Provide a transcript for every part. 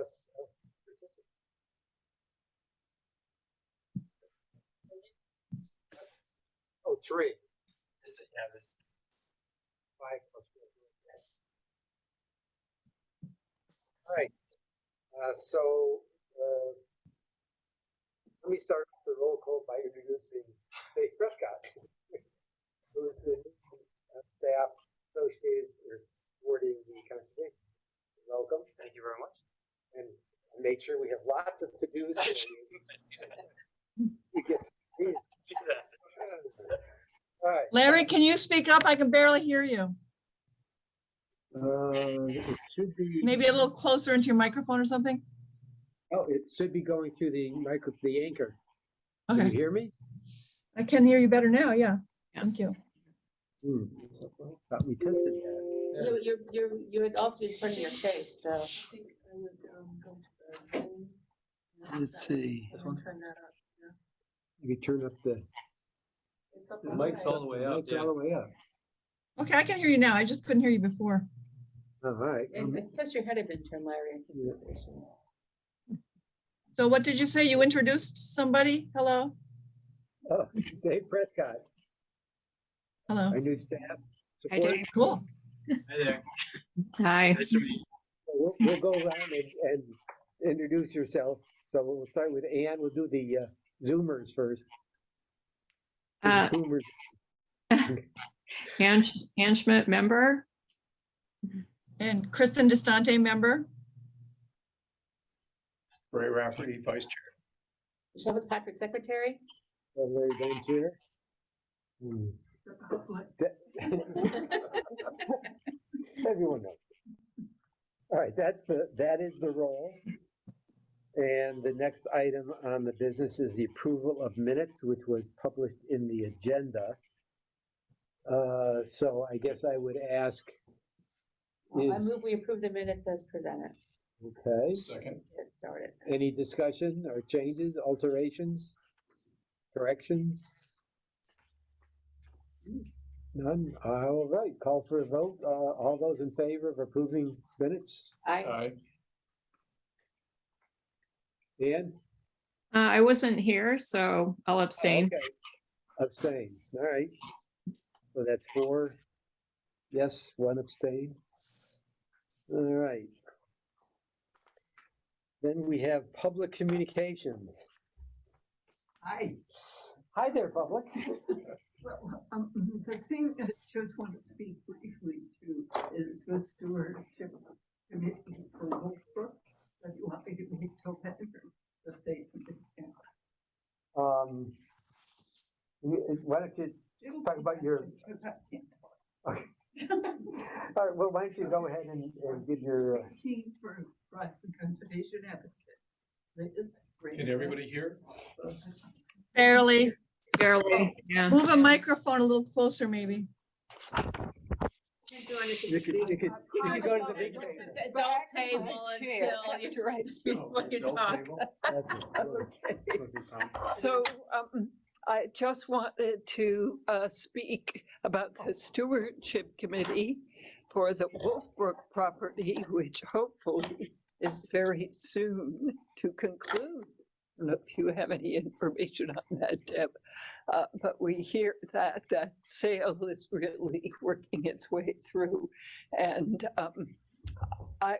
as participants. Oh, three. This 5 plus 4. All right. Let me start the roll call by introducing Dave Prescott, who is the staff associated or supporting the conservation. Welcome. Thank you very much. And make sure we have lots of to-dos for you. You get to see that. All right. Larry, can you speak up? I can barely hear you. It should be. Maybe a little closer into your microphone or something. Oh, it should be going through the the anchor. Can Okay, you hear me? I can hear you better now. Yeah, thank you. Thought we tested that. You had also been turning your face, so. Let's see. This one? Turn that up. You can turn up the mic's all the way up. Mic's all the way up. Okay, I can hear you now. I just couldn't hear you before. Oh, all right. Because your head had been turned, Larry. I think it was the issue. So what did you say? You introduced somebody? Hello? Oh, Dave Prescott, Hello. our new staff. Hi, support. Dave. Cool. Hi there. Hi. Nice to meet you. We'll go around and introduce yourself. So we'll start with Ann. We'll do the Zoomers first. Zoomers. Ann Schmidt, member. And Kristen Distante, member. Ray Rafferty, vice chair. Michelle Fitzpatrick, secretary. Larry Van Everyone knows. All right, that is the roll. And the next item on the business is the approval of minutes, which was published in the agenda. So I guess I would ask. I move we approve the minutes as presented. Okay. Second. Get started. Any discussion or changes, alterations, corrections? None. All right, call for a vote. All those in favor of approving minutes? Aye. Ann? I wasn't here, so I'll abstain. Okay. Abstain. All right. So that's 4 yes, 1 abstain. All right. Then we have public communications. Hi. Hi there, public. Well, the thing I just want to speak briefly to is the stewardship committee for Wolfbrook. But you want me to wait till then or just say something? Why don't you talk about your? Okay. All right, well, why don't you go ahead and give your. Key for Groton conservation advocate. Can everybody hear? Barely. Barely, yeah. Move a microphone a little closer, maybe. You could go to the big table. Don't table until you're right to speak when you talk. So I just wanted to speak about the stewardship committee for the Wolfbrook property, which hopefully is very soon to conclude. I don't know if you have any information on that, Deb, but we hear that that sale is really working its way through, and I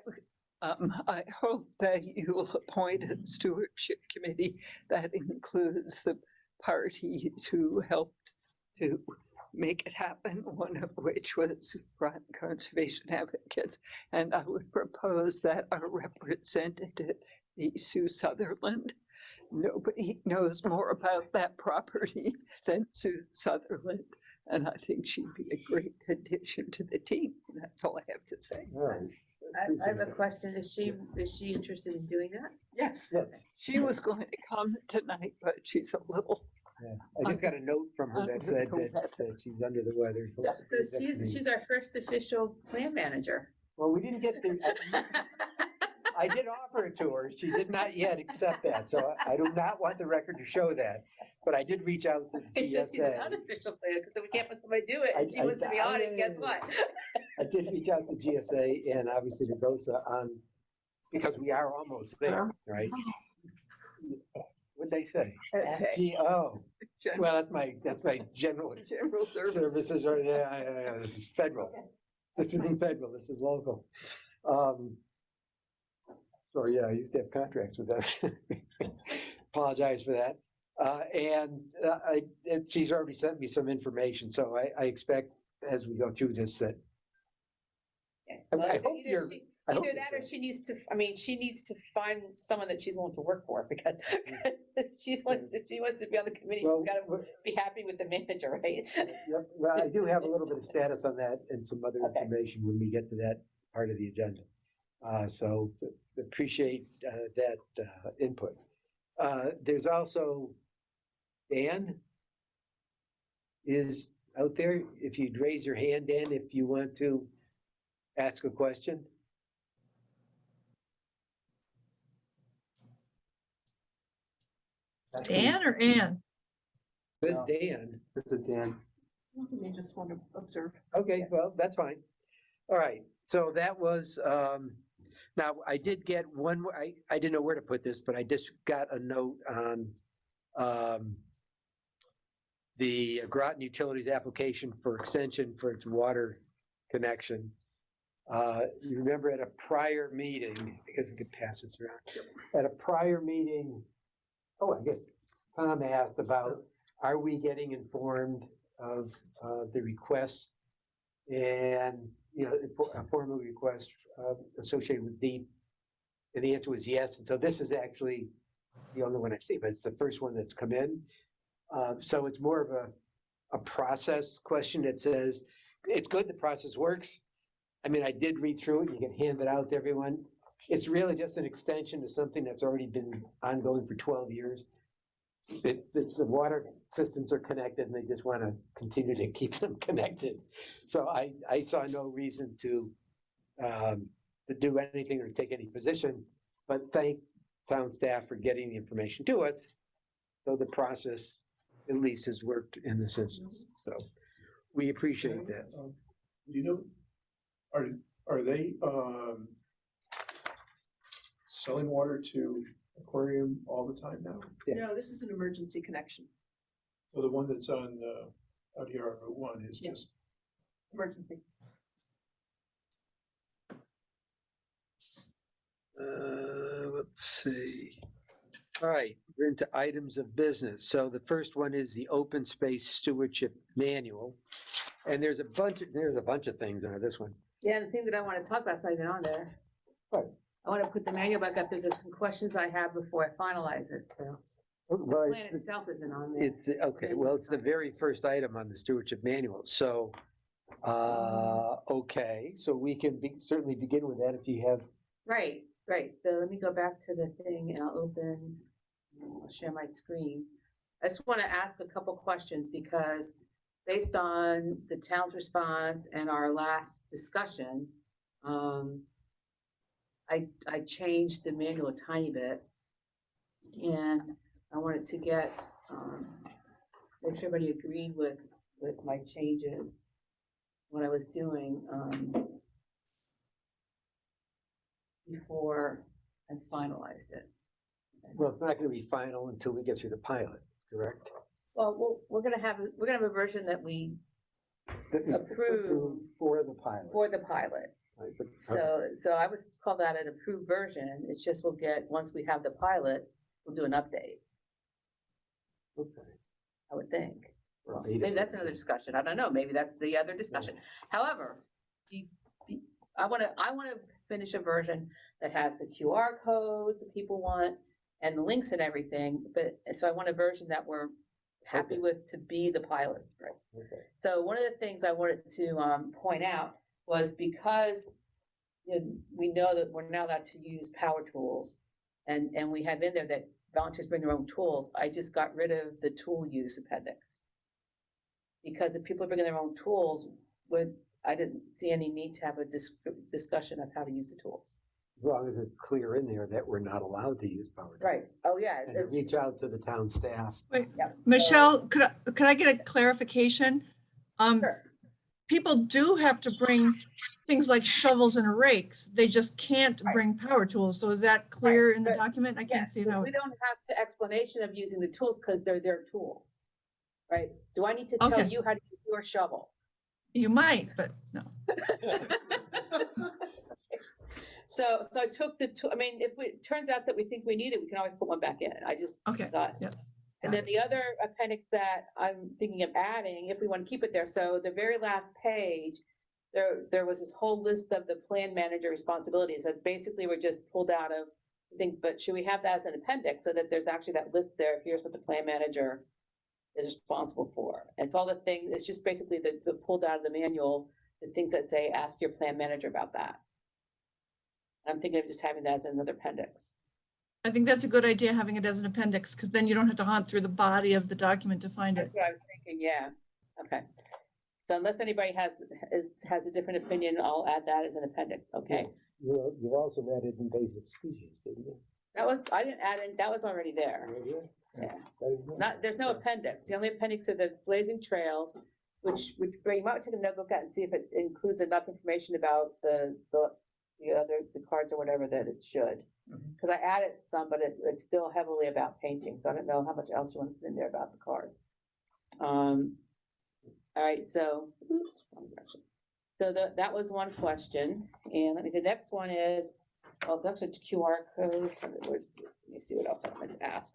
hope that you will appoint a stewardship committee that includes the parties who helped to make it happen, one of which was Groton Conservation Advocates, and I would propose that our representative be Sue Sutherland. Nobody knows more about that property than Sue Sutherland, and I think she'd be a great addition to the team. That's all I have to say. I have a question. Is she interested in doing that? Yes, Yes. she was going to come tonight, but she's a little. Yeah. I just got a note from her that said that she's under the weather. So she's our first official plan manager. Well, we didn't get the. I did offer it to her. She did not yet accept that, so I do not want the record to show that. But I did reach out to the She's an GSA. unofficial plan because we can't let somebody do it. And she wants to be on it. Guess what? I did reach out to GSA and obviously to GOSA on because we are almost there, right? What'd they say? Okay. Oh, well, that's my general General services, right? Yeah, this is federal. This isn't federal, this is local. So yeah, I used to have contracts with them. Apologize for that. She's already sent me some information, so I expect as we go through this that I hope you're. I hope Either that or she needs to, I mean, she needs to find someone that she's willing to work for because if she wants to be on the committee, Well, she's gotta be happy with the manager, right? Yep, well, I do have a little bit of status on that and some other Okay. information when we get to that part of the agenda. So appreciate that input. There's also Dan is out there. If you'd raise your hand, Dan, if you want to ask a question. Dan or Ann? Says Dan. This is Dan. You just want to observe. Okay, well, that's fine. All right, so that was, now I did get one, I didn't know where to put this, but I just got a note on the Groton Utilities application for extension for its water connection. You remember at a prior meeting, because we could pass this around, at a prior meeting, I guess Tom asked about, are we getting informed of the requests and, a formal request associated with DEEP? And the answer was yes. And so this is actually the only one I've seen, but it's the first one that's come in. So it's more of a process question that says, it's good the process works. I mean, I did read through it. You can hand it out to everyone. It's really just an extension to something that's already been ongoing for 12 years. The water systems are connected and they just want to continue to keep them connected. So I saw no reason to do anything or take any position, but thank town staff for getting the information to us. So the process at least has worked in this instance. So we appreciate that. You know, are they selling water to aquarium all the time now? Yeah. No, this is an emergency connection, So the one that's on out here on Route 1 is Yeah. just emergency. Let's see. All right, we're into items of business. So the first one is the Open Space Stewardship Manual. And there's a bunch of things on this one. Yeah, the thing that I want to talk about is not even on there. Right. I want to put the manual back up. There's some questions I have before I finalize it, so. The Well, plan itself isn't on there. it's the very first item on the stewardship manual. So, okay, so we can certainly begin with that if you have. Right. So let me go back to the thing and I'll share my screen. I just want to ask a couple questions because based on the town's response and our last discussion, I changed the manual a tiny bit. And I wanted to get, make sure everybody agreed with my changes, what I was doing, before I finalized it. Well, it's not going to be final until we get through the pilot, correct? Well, we're gonna have a version that we Approved. For the pilot. for the pilot. Right, but- okay. So I would call that an approved version. It's just once we have the pilot, we'll do an update, Okay. I would think. Well, Maybe that's another discussion. I don't know. Maybe that's the other discussion. However, I wanna finish a version that has the QR codes that people want and the links and everything, so I want a version that we're happy Okay. with to be the pilot, right? Okay. So one of the things I wanted to point out was because we know that we're not allowed to use power tools, and we have in there that volunteers bring their own tools, I just got rid of the tool use appendix. Because if people are bringing their own tools, I didn't see any need to have a discussion of how to use the tools. As long as it's clear in there that we're not allowed to use power tools. Right, oh, yeah. And to reach out to the town staff. Wait, Yeah. Michelle, could I get a clarification? Sure. people do have to bring things like shovels and rakes. They just can't Right. bring power tools. So is that clear in the but- document? I can't see how. We don't have the explanation of using the tools because they're their tools, right? Do I need to tell Okay. you how to use your shovel? You might, but no. So I took I mean, if it turns out that we think we need it, we can always put one back in. I just Okay, thought. yep, And got then the other appendix that I'm thinking of adding, if we want to keep it there, so the very last page, there was this whole list of the plan manager responsibilities that basically were just pulled out of, I think, but should we have that as an appendix so that there's actually that list there, here's what the plan manager is responsible for. And it's all the things, it's just basically the pulled out of the manual, the things that say, ask your plan manager about that. I'm thinking of just having that as another appendix. I think that's a good idea, having it as an appendix, because then you don't have to hunt through the body of the document to find it. That's what I was thinking, yeah. Okay. So unless anybody has a different opinion, I'll add that as an appendix, okay? You also added invasive species, didn't you? That was, I didn't add in, that was already there. Yeah. There's no appendix. The only appendix are the blazing trails, which you might take a look at and see if it includes enough information about the cards or whatever that it should. Because I added some, but it's still heavily about painting, so I don't know how much else you want to put in there about the cards. All right, so, oops, wrong direction. So that was one question, and the next one is, oh, that's a QR code. Let me see what else I wanted to ask.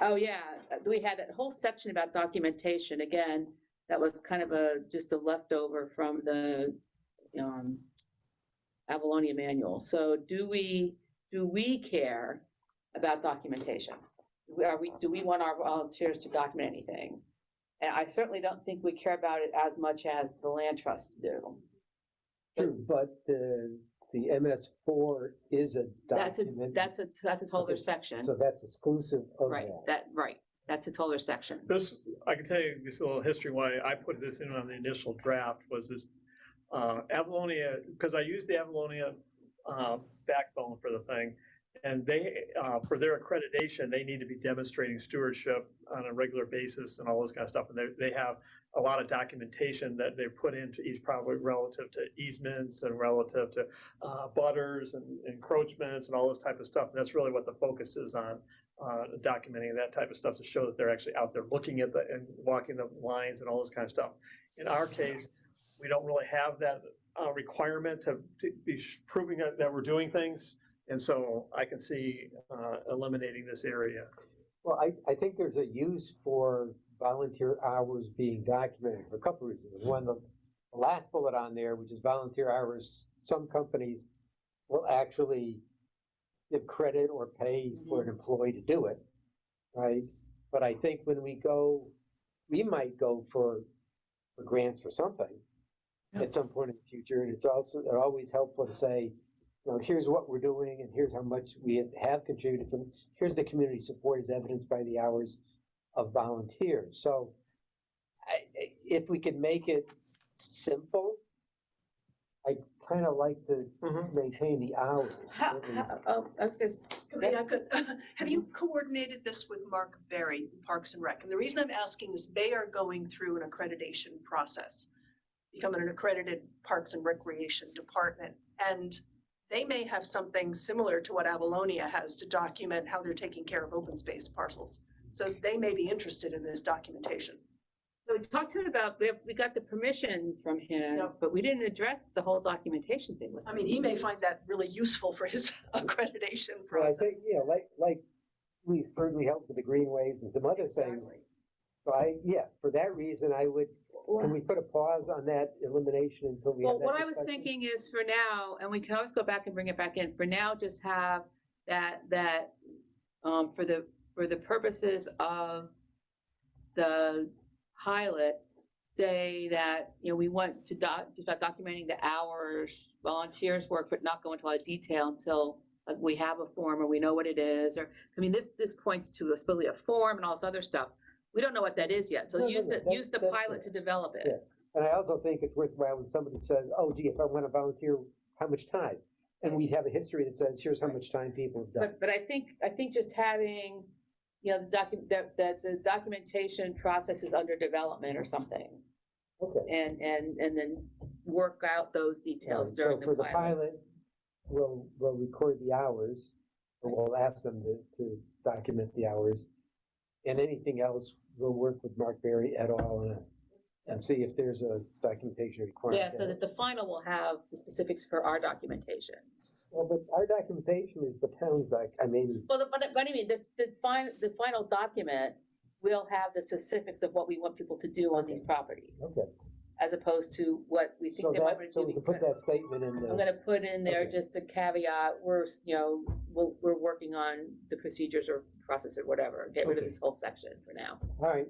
Oh yeah, we had that whole section about documentation. Again, that was kind of just a leftover from the Avalonia manual. So do we care about documentation? Do we want our volunteers to document anything? And I certainly don't think we care about it as much as the land trusts do. True, but the MS4 is a document. That's its whole other section. So that's exclusive of Right, right. That's its whole other section. This, I can tell you just a little history why I put this in on the initial draft was this Avalonia, because I used the Avalonia backbone for the thing, and they, for their accreditation, they need to be demonstrating stewardship on a regular basis and all this kind of stuff. And they have a lot of documentation that they put into each property relative to easements and relative to butters and encroachments and all this type of stuff. And that's really what the focus is on, documenting that type of stuff to show that they're actually out there looking at and walking the lines and all this kind of stuff. In our case, we don't really have that requirement to be proving that we're doing things. And so I can see eliminating this area. Well, I think there's a use for volunteer hours being documented for a couple reasons. One, the last bullet on there, which is volunteer hours, some companies will actually give credit or pay for an employee to do it, right? But I think when we might go for grants for something at some point in the future, and it's always helpful to say, here's what we're doing, and here's how much we have contributed. Here's the community support as evidenced by the hours of volunteers. So if we could make it simple, I kind of like to maintain the hours. I was gonna, Okay, have you coordinated this with Mark Berry, Parks and Rec? And the reason I'm asking is they are going through an accreditation process, becoming an accredited Parks and Recreation department. And they may have something similar to what Avalonia has to document how they're taking care of open space parcels. So they may be interested in this documentation. so we talked to him about, we got the permission from him, Yep. but we didn't address the whole documentation thing with him. I mean, he may find that really useful for his accreditation Well, I process. think, like we certainly helped with the greenways and some other things. Exactly. So for that reason, can we put a pause on that elimination until we have Well, that what I was discussion? thinking is for now, and we can always go back and bring it back in, for now, just have that, for the purposes of the pilot, say that, we want to start documenting the hours volunteers work, but not go into a lot of detail until we have a form or we know what it is, or, this points to supposedly a form and all this other stuff. We don't know what that is yet, so No, use the that's pilot fair. to develop it. Yeah. And I also think it's worthwhile when somebody says, oh, gee, if I want to volunteer, how much time? And we have a history that says, here's how much time people have done. But I think just having you know, the documentation process is under development or something. Okay. And then work out those details So during for the the pilot. pilot, we'll record the hours, or we'll ask them to document the hours. And anything else, we'll work with Mark Berry et al. And see if there's a documentation requirement. Yeah, so that the final will have the specifics for our documentation. Well, but our documentation is the town's Well, but I mean, the final document will have the specifics of what we want people to do on these properties. okay. As opposed to what we So think they might that, want so to we do. can put that statement in I'm the, gonna put in there Okay. just a caveat, we're working on the procedures or process or whatever, get rid of Okay. this whole section for now. all right,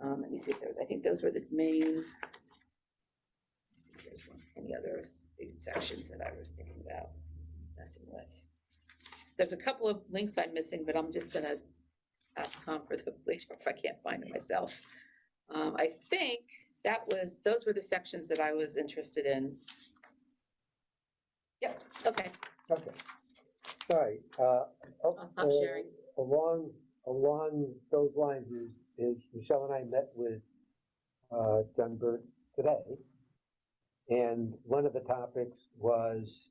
Let me see if I think those were the main. Any other big sections that I was thinking about messing with? There's a couple of links I'm missing, but I'm just gonna ask Tom for those later if I can't find them myself. I think those were the sections that I was interested in. Yep, okay, okay. All right, I'll stop sharing. Along those lines is Michelle and I met with, John Burt today. And one of the topics was,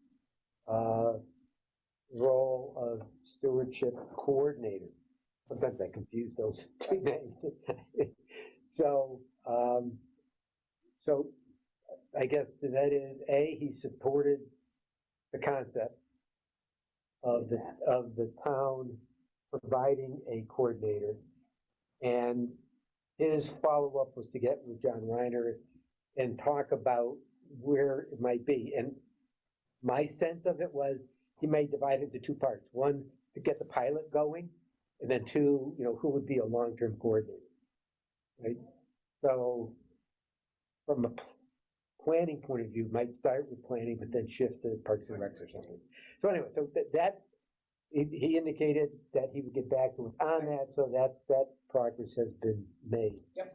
role of stewardship coordinator. Sometimes I confuse those two names. So, so I guess that is, he supported the concept of the town providing a coordinator. And his follow-up was to get with John Reiner and talk about where it might be. And my sense of it was he may divide it into two parts. One, to get the pilot going, and then two, who would be a long-term coordinator, right? So from a planning point of view, might start with planning, but then shift to Parks and Recs or something. So anyway, so that he indicated that he would get back to us on that, so that progress has been made. Yep.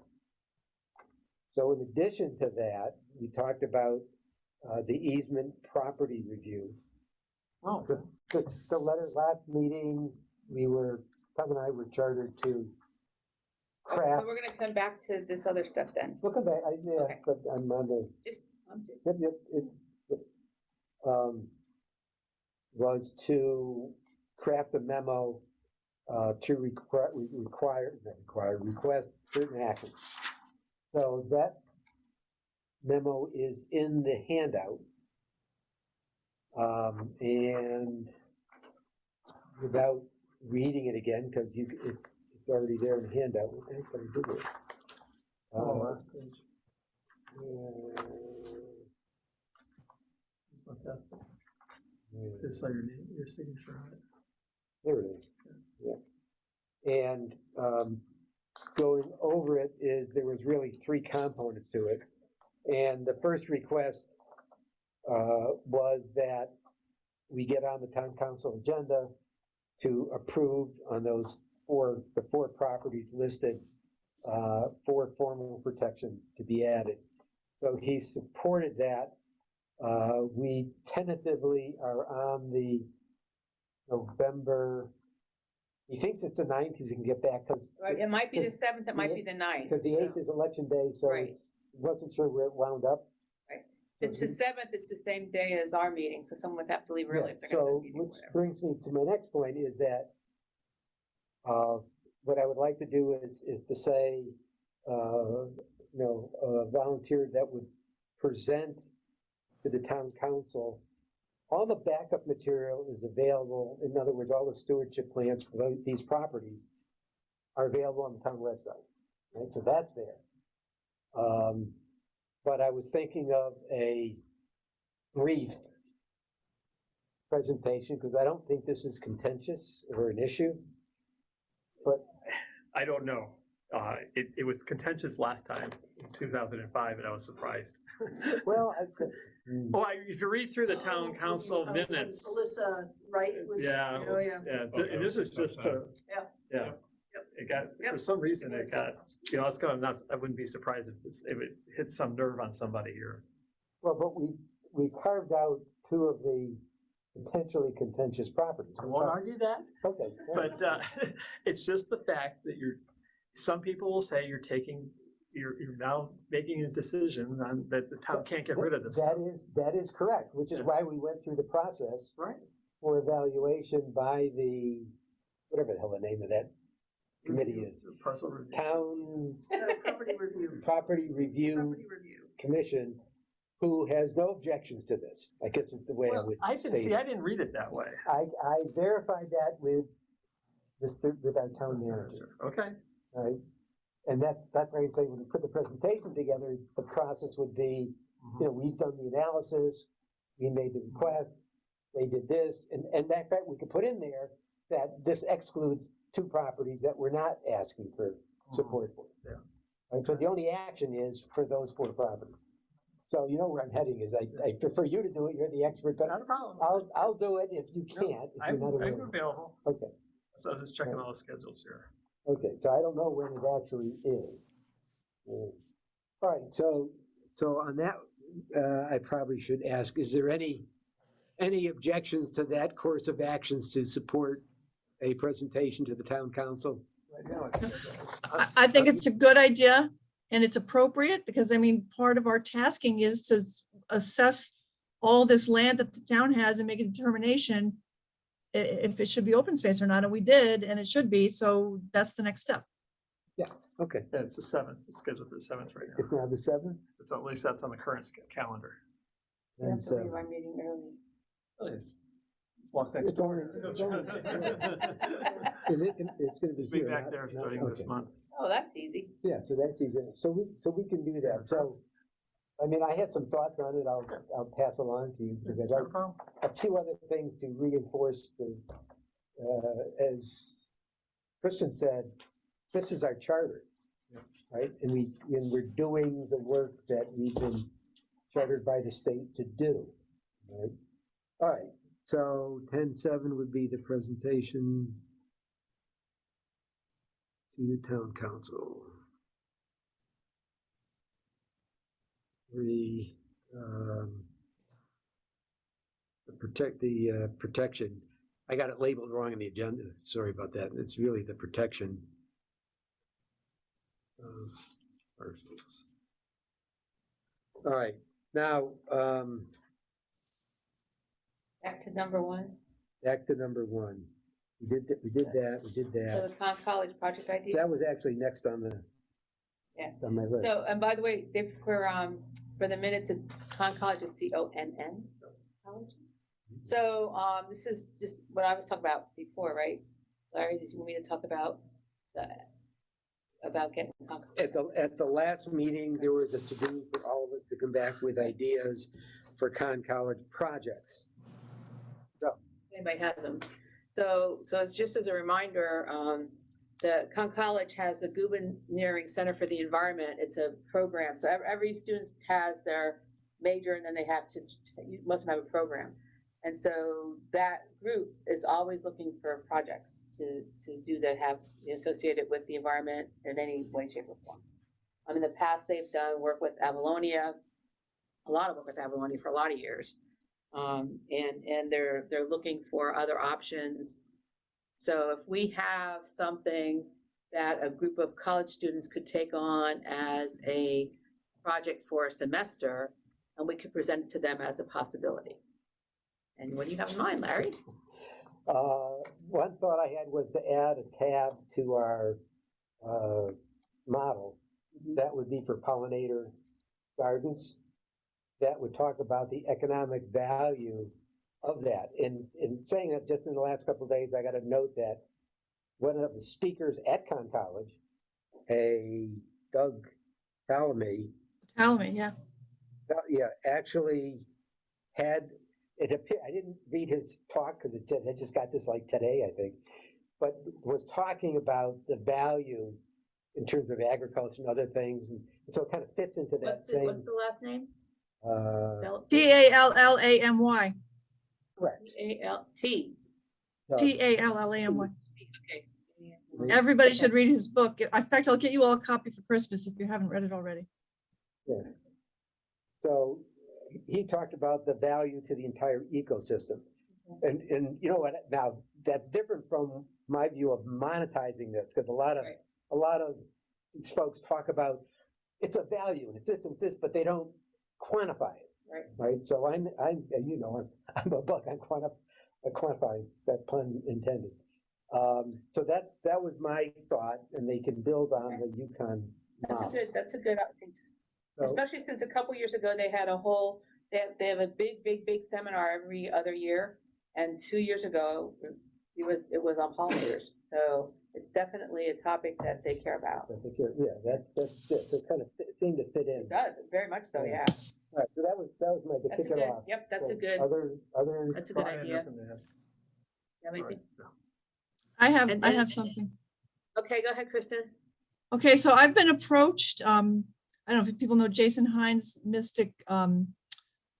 So in addition to that, we talked about the easement property review. Oh, The letter last meeting, Tom and I were chartered to So craft. we're gonna come back to this other stuff then. We'll come back, Okay. but I'm on the, I'm just. yep, was to craft a memo to request certain actions. So that memo is in the handout. And without reading it again, because it's already there in the handout. What the heck did I do with it? last page. Fantastic. Just saw your signature on it. There it is. Yeah. And going over it there was really three components to it. And the first request was that we get on the town council agenda to approve on the four properties listed for formal protection to be added. So he supported that. We tentatively are on the November, he thinks it's the 9th, he can get back, because. Right, it might be the 7th, it might be the 9th. Because the 8th is election day, so Right. wasn't sure where it wound up. Right. If it's the 7th, it's the same day as our meeting, so someone would have to leave early Yeah, if they're gonna so, have a meeting or which whatever. brings me to my next point is that, what I would like to do is to say, a volunteer that would present to the town council. All the backup material is available. In other words, all the stewardship plans for these properties are available on the town website, right? So that's there. But I was thinking of a brief presentation, because I don't think this is contentious or an issue. But I don't know. It was contentious last time in 2005, and I was surprised. well, If you read through the town council When minutes, Alyssa Wright was. yeah, Oh, yeah. and this is just Yeah. yeah. It got, for some reason, it got, it's kind of nuts. I wouldn't be surprised if it hit some nerve on somebody here. well, but we carved out two of the potentially contentious properties. I won't argue that, Okay. but it's just the fact that some people will say you're now making a decision that the town can't get rid of this stuff. That is correct, which is Yeah. why we went through the process Right. for evaluation by the, whatever the hell the name of that committee is. Parcel review. Town Property review. Property Review Property review. Commission, who has no objections to this. I guess is the way I Well, would I state didn't it. read it that way. I verified that with our town manager, Okay. right? And that's why I say when we put the presentation together, the process would be, you know, we've done the analysis, we made the request, they did this, and that fact, we could put in there that this excludes 2 properties that we're not asking for support for. Yeah. And so the only action is for those 4 properties. So you know where I'm heading is I prefer you to do it, you're the expert, but Not a problem. I'll do it if you No, can't, if I'm you're not available. available. Okay, So I'm just checking all the schedules here. okay, so I don't know when it actually is. All right, so on that, I probably should ask, is there any objections to that course of actions to support a presentation to the town council? Right now it's I think it's a good idea and it's appropriate because I mean, part of our tasking is to assess all this land that the town has and make a determination if it should be open space or not, and we did, and it should be, so that's the next step. Okay, Yeah, it's the 7th. It's scheduled for the 7th right now. it's now the 7th? It's at least that's on the current calendar. We have And to leave so, our meeting early. Please. Walk next It's door. only- it's only- is it, it's gonna be Be here? back not- there not- starting this okay. month. Oh, that's easy. Yeah, so that's easy, so we can do that, so, I mean, I have some thoughts on it, I'll pass along to you, because I Not a got problem. a few other things to reinforce as Christian said, this is our charter, Yeah. right? And we're doing the work that we've been chartered by the state to do, right? All right, so 10-7 would be the presentation to the town council. The protection. I got it labeled wrong in the agenda. Sorry about that. It's really the protection of parcels. All right, now Back to number 1. back to number 1. We did that. So the Con College project idea. That was actually next on the Yeah. on my list. So, and by the way, for the minutes, it's Con College is CONN College. So, this is just what I was talking about before, right? Larry, did you want me to talk about getting Con College? At the last meeting, there was a to-do for all of us to come back with ideas for Con College projects. Anybody has them. So it's just as a reminder, the Con College has the Guggenheim Center for the Environment. It's a program. So every student has their major and then they have to, you must have a program. And so that group is always looking for projects to do that have associated with the environment in any way, shape, or form. In the past, they've done work with Avalonia, a lot of work with Avalonia for a lot of years. And they're looking for other options. So if we have something that a group of college students could take on as a project for a semester, and we could present it to them as a possibility. And what do you have in mind, Larry? One thought I had was to add a tab to our model. That would be for pollinator gardens. That would talk about the economic value of that. In saying that, just in the last couple of days, I got a note that one of the speakers at Con College, a Doug Talamy, Tell me, yeah. actually had it appear. I didn't read his talk because it just got this like today, I think, but was talking about the value in terms of agriculture and other things, and so it kind of fits into that What's same. the last name? Tallamy. Correct. T. Tallamy. Okay. Everybody should read his book. In fact, I'll get you all a copy for Christmas if you haven't read it already. Yeah. So he talked about the value to the entire ecosystem. And you know what, now, that's different from my view of monetizing this, because Right. a lot of these folks talk about, it's a value, and it's this and this, but they don't quantify it. Right. Right, so I'm, you know, I'm a buck on quantifying, that pun intended. So that was my thought, and they can build on the Yukon model. That's a good thing. So- Especially since a couple years ago, they had they have a big seminar every other year. And 2 years ago, it was on pollinators. So it's definitely a topic that they care about. I think, yeah, that's it, so it kind of seemed to fit in. It does, very much so, yeah. All right, so that was my, to That's a kick it good, off. yep, that's a So good, Other. that's a good I had idea. nothing to add. You have anything? I And- have and- something. Okay, go ahead, Kristen. Okay, so I've been approached, I don't know if people know Jason Hines, Mystic,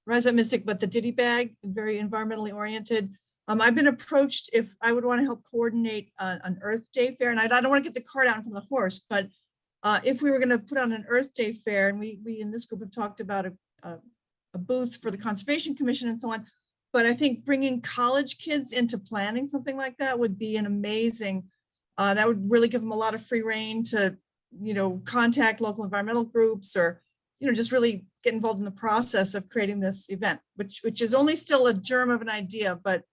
resident Mystic, but the Diddy Bag, very environmentally oriented. I've been approached if I would want to help coordinate an Earth Day fair, and I don't want to get the cart out from the horse, but if we were going to put on an Earth Day fair, and we in this group have talked about a booth for the Conservation Commission and so on, but I think bringing college kids into planning something like that would be an amazing, that would really give them a lot of free rein to, you know, contact local environmental groups or, you know, just really get involved in the process of creating this event, which is only still a germ of an idea, but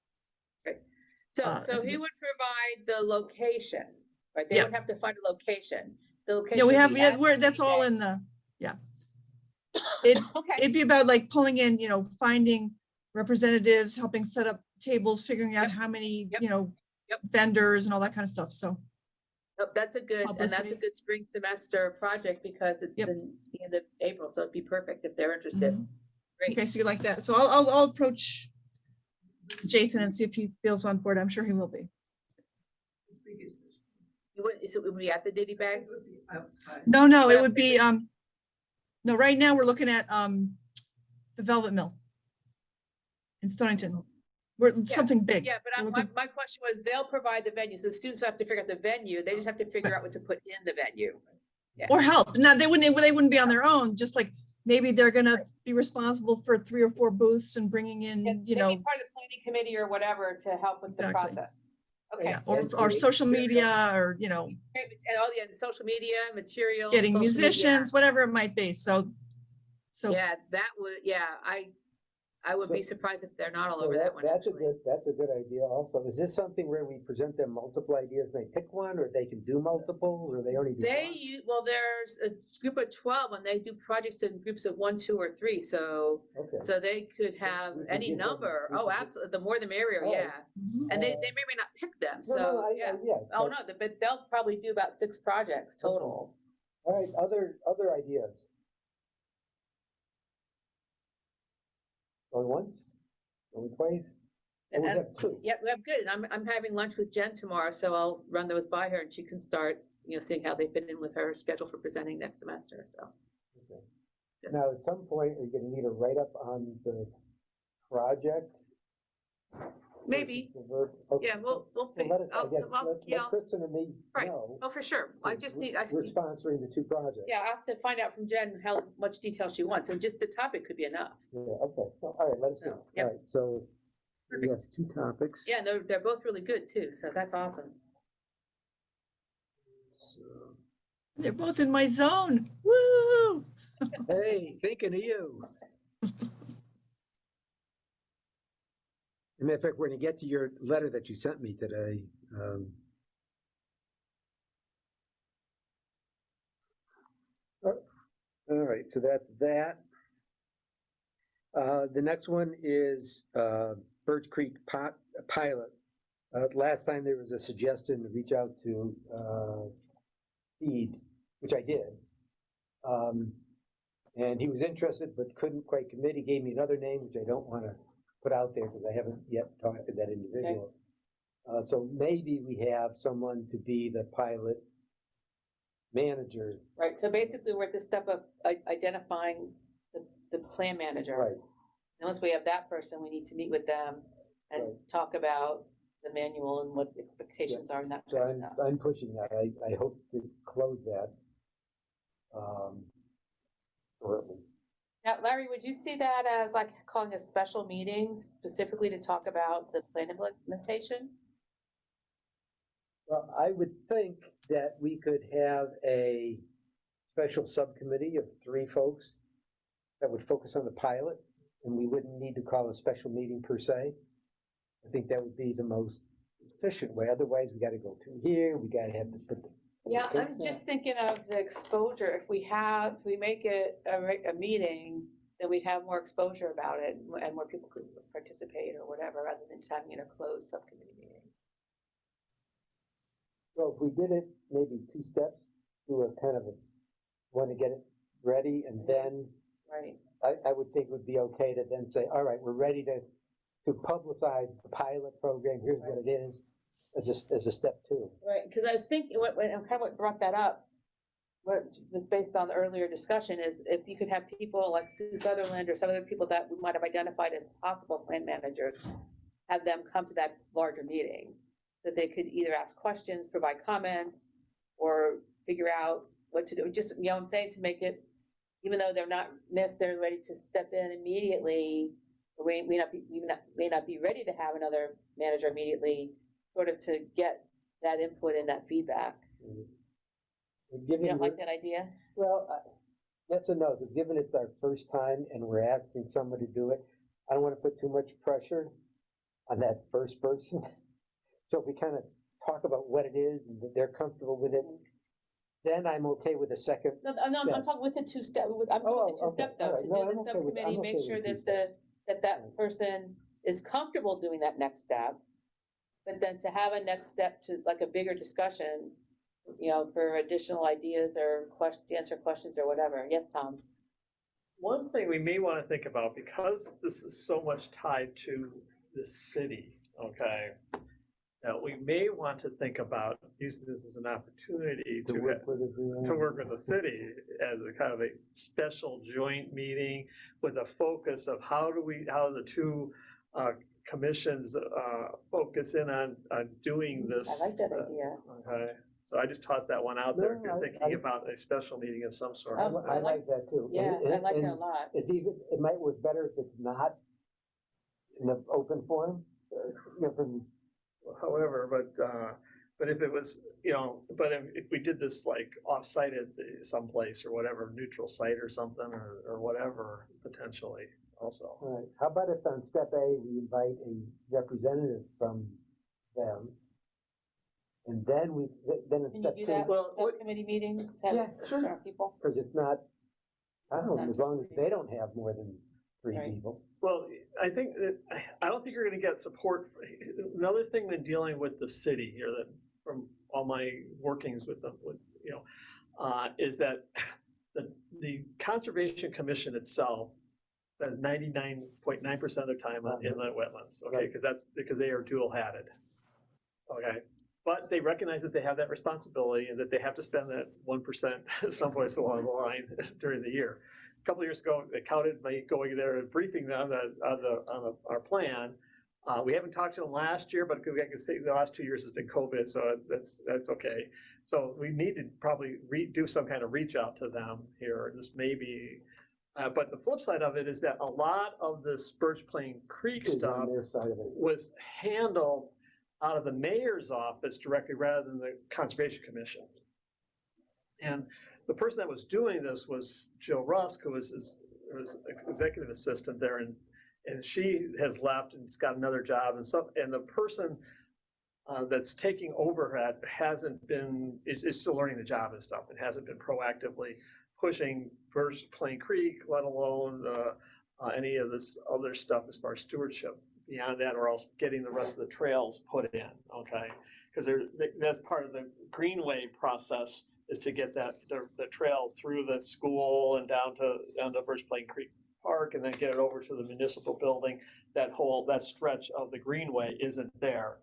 So I he think- would provide the location, right? They Yeah. would have to find a location. The location. yeah, we would have, be yeah, at that's the all event. in the, yeah. It, Okay, it'd be about like pulling in, you know, finding representatives, helping set up tables, figuring out Yep. how many, Yep. you know, Yep. vendors and all that kind of stuff. So, oh, that's a good Publicity. spring semester project because it's Yep. in the end of April, so it'd be perfect if they're interested. mhm. Great. Okay, so you like that. So I'll approach Jason and see if he feels on board. I'm sure he will be. So it would be at the Diddy Bag? No, But it I'm would be, saying- no, right now we're looking at, the Velvet Mill in Stonington. We're, something big. Yeah, but We're my looking- question was, they'll provide the venue, so the students have to figure out the venue, they just have to figure out what to put in the venue. Yeah. Or help. No, they wouldn't be on their own, just like maybe they're gonna be responsible for 3 or 4 booths and bringing in, you Maybe know, part of the planning committee or whatever to help with the Exactly. process. Okay. yeah, or social media or, you know, Great. And all the social media material. getting social media. musicians, whatever it might be. So, Yeah, that would, yeah, I would be So- surprised if they're not all So over that one, that's actually. that's a good idea also. Is this something where we present them multiple ideas and they pick one, or they can do multiple, or they only do one? Well, there's a group of 12 and they do projects in groups of 1, 2, or 3, so Okay. they could have we could any give them- number. we Oh, could give- absolutely, the more the merrier, Oh. yeah. mhm. And they may or may not pick them, No, so, yeah. Oh, but- no, but they'll probably do about 6 projects total. All right, other ideas. Going once, going twice? Oh, we And- have 2. Yeah, we have good, and I'm having lunch with Jen tomorrow, so I'll run those by her and she can start, seeing how they fit in with her schedule for presenting next semester, so. Okay. Now, at some point, are you gonna need a write-up on the project? Maybe, Okay. yeah, we'll, Well, let us, I guess, let yeah, Kristen and me Right. know. oh, for sure, I since just we're- need, We're sponsoring the 2 projects. yeah, I have to find out from Jen how much detail she wants, and just the topic could be enough. Yeah, okay, well, all right, let us know. All Yep. right, so we have Perfect. 2 topics. Yeah, and they're both really good too, so that's awesome. So, They're both in my zone. Woo! hey, thinking of you. As a matter of fact, we're gonna get to your letter that you sent me today. All right, so that's that. The next one is Birch Creek pilot. Last time there was a suggestion to reach out to Feed, which I did. And he was interested but couldn't quite commit. He gave me another name, which I don't want to put out there because I haven't yet talked to that individual. So maybe we have someone to be the pilot manager. Right, so basically we're at the step of identifying the plan manager. Right. And once we have that person, we need to meet with them and Right. talk about the manual and what the expectations are and that So kind of stuff. I'm pushing that. I hope to close that shortly. Now, Larry, would you see that as like calling a special meeting specifically to talk about the plan implementation? Well, I would think that we could have a special subcommittee of 3 folks that would focus on the pilot, and we wouldn't need to call a special meeting per se. I think that would be the most efficient way. Otherwise, we gotta go through here, we gotta have to put the. Yeah, I'm just thinking of the exposure. If we make it a meeting, then we'd have more exposure about it and more people could participate or whatever, rather than just having it a closed subcommittee meeting. Well, if we did it maybe 2 steps, do a kind of a, want to get it ready, and then Right. I would think it would be okay to then say, all right, we're ready to publicize the pilot program, here's what it is, as a step 2. Right, because I was thinking, what brought that up, what was based on the earlier discussion is if you could have people like Sue Sutherland or some other people that we might have identified as possible plan managers, have them come to that larger meeting, that they could either ask questions, provide comments, or figure out what to do, just, you know what I'm saying, to make it, even though they're not necessarily ready to step in immediately, we may not be ready to have another manager immediately, sort of to get that input and that feedback. You don't like that idea? Well, yes and no, because given it's our first time and we're asking someone to do it, I don't want to put too much pressure on that first person. So if we kind of talk about what it is and that they're comfortable with it, then I'm okay with the second. No, I'm talking with the 2-step, I'm talking with the 2-step though, all right. to No, do I'm the okay with- subcommittee, I'm make okay sure with that that person is comfortable doing that next step. But then to have a next step to like a bigger discussion, you know, for additional ideas or answer questions or whatever. Yes, Tom? One thing we may want to think about, because this is so much tied to the city, okay, that we may want to think about using this as an opportunity to work with the city as a kind of a special joint meeting with a focus of how the 2 commissions focus in on doing this. I like that idea. Okay, so I just tossed that one out there if you're thinking about a special meeting of some sort. Oh, I like that too. Yeah, I like that a lot. It might work better if it's not in the open forum, However, but if it was, but if we did this like off-site at someplace or whatever, neutral site or something or whatever, potentially also. All right, how about if on step A, we invite a representative from them? And then in Can you step do 2, that Well, with subcommittee meetings? Have Yeah, sure. certain people? because it's not, I don't know, It's as not- long as they don't have more than 3 Right. people. Well, I think that, I don't think you're gonna get support. Another thing when dealing with the city here, that from all my workings with them, is that the Conservation Commission itself spends 99.9% of their time on inland wetlands, okay? Right. Because they are dual-hatted, okay? But they recognize that they have that responsibility and that they have to spend that 1% someplace along the line during the year. A couple of years ago, they counted by going there and briefing them on our plan. We haven't talked to them last year, but I can say the last 2 years has been COVID, so that's okay. So we need to probably do some kind of reach out to them here. This may be, but the flip side of it is that a lot of this Birch Plain Creek Is on stuff their side of it. was handled out of the mayor's office directly rather than the Conservation Commission. And the person that was doing this was Jill Rusk, who was his executive assistant there, and she has left and has got another job. And the person that's taking over is still learning the job and stuff, and hasn't been proactively pushing Birch Plain Creek, let alone any of this other stuff as far as stewardship. Beyond that, or else getting the rest of the trails put in, okay? Because that's part of the greenway process, is to get the trail through the school and down to Birch Plain Creek Park, and then get it over to the municipal building. That stretch of the greenway isn't there.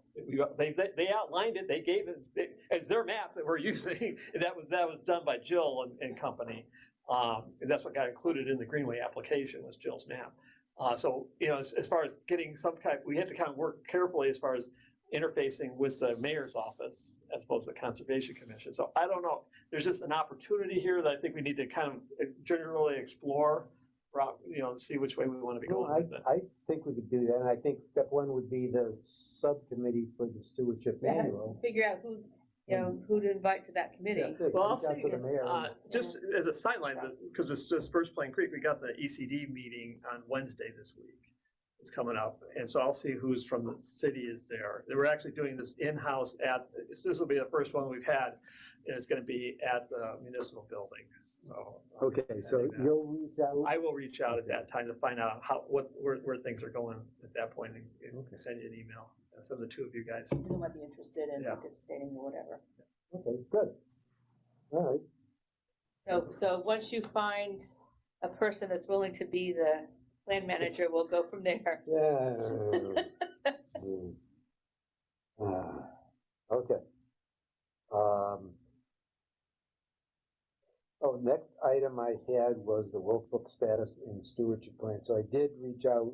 They outlined it. They gave it as their map that we're using. That was done by Jill and company. And that's what got included in the greenway application, was Jill's map. So as far as getting we have to kind of work carefully as far as interfacing with the mayor's office as opposed to the Conservation Commission. So I don't know. There's just an opportunity here that I think we need to kind of generally explore see which way we want to be No, going with it. I think we could do that, and I think step one would be the subcommittee for the stewardship manual. Figure out who, who to invite to that committee. Yeah, Well, I'll reach out say, to the mayor. just as a sideline, because it's just First Plain Creek, we got the ECD meeting on Wednesday this week. It's coming up, and so I'll see who's from the city is there. They were actually doing this in-house this will be the first one we've had, and it's gonna be at the municipal building, so. Okay, so you'll reach out. I will reach out at that time to find out where things are going at that point and send you an email. Some of the two of you guys. Who might be interested in Yeah. participating or whatever. Okay, good. All right. So once you find a person that's willing to be the plan manager, we'll go from there. Yeah. Okay. Next item I had was the Wolf Book status and stewardship plan. So I did reach out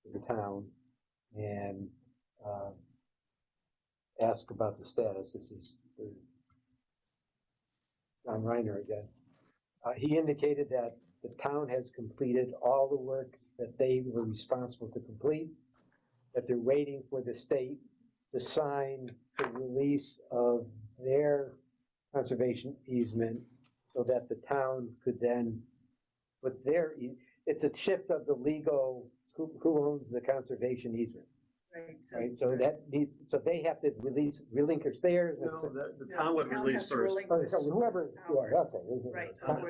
to the town and ask about the status. This is John Reiner again. He indicated that the town has completed all the work that they were responsible to complete, that they're waiting for the state to sign the release of their conservation easement so that the town could then put their, it's a shift of the legal, who owns the conservation easement, right? So that needs, so they have to relinquish theirs. No, the town would release first. Whoever, okay. Right. Town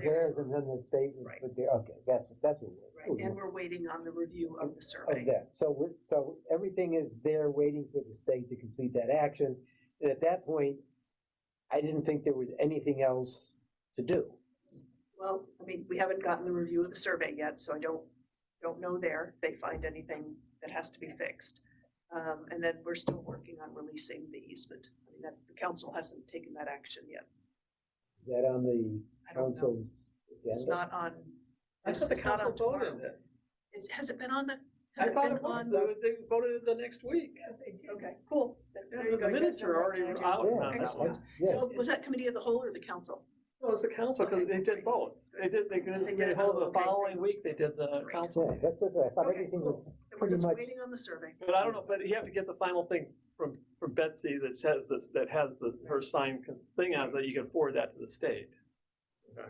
theirs and then the state would Right. put their, okay, that's what Right, and we're waiting on the review of the of survey. that. So everything is there waiting for the state to complete that action. And at that point, I didn't think there was anything else to do. Well, I mean, we haven't gotten the review of the survey yet, so I don't know there if they find anything that has to be fixed. And then we're still working on releasing the easement. I mean, that, the council hasn't taken that action yet. Is that on the I don't know. council's It's agenda? not on, I it's thought the it's not on council voted tomorrow. it. Has it been on the, I has it thought been it was, on? they voted it the next week. Okay, cool. There you Yeah, go. the You minutes guys are know already what I did. out Yeah, on that Excellent. one. Yeah. So was that committee of the whole or the council? No, it was the council, because Okay, they did great. both. They did held both, the okay, following great. week, they did the Great. council. Yeah, that's what I thought Okay, everything was cool. Then we're pretty just much. waiting on the survey. But I don't know, but you have to get the final thing from Betsy that says this, that has her signed thing on it, that you can forward that to the state. Okay.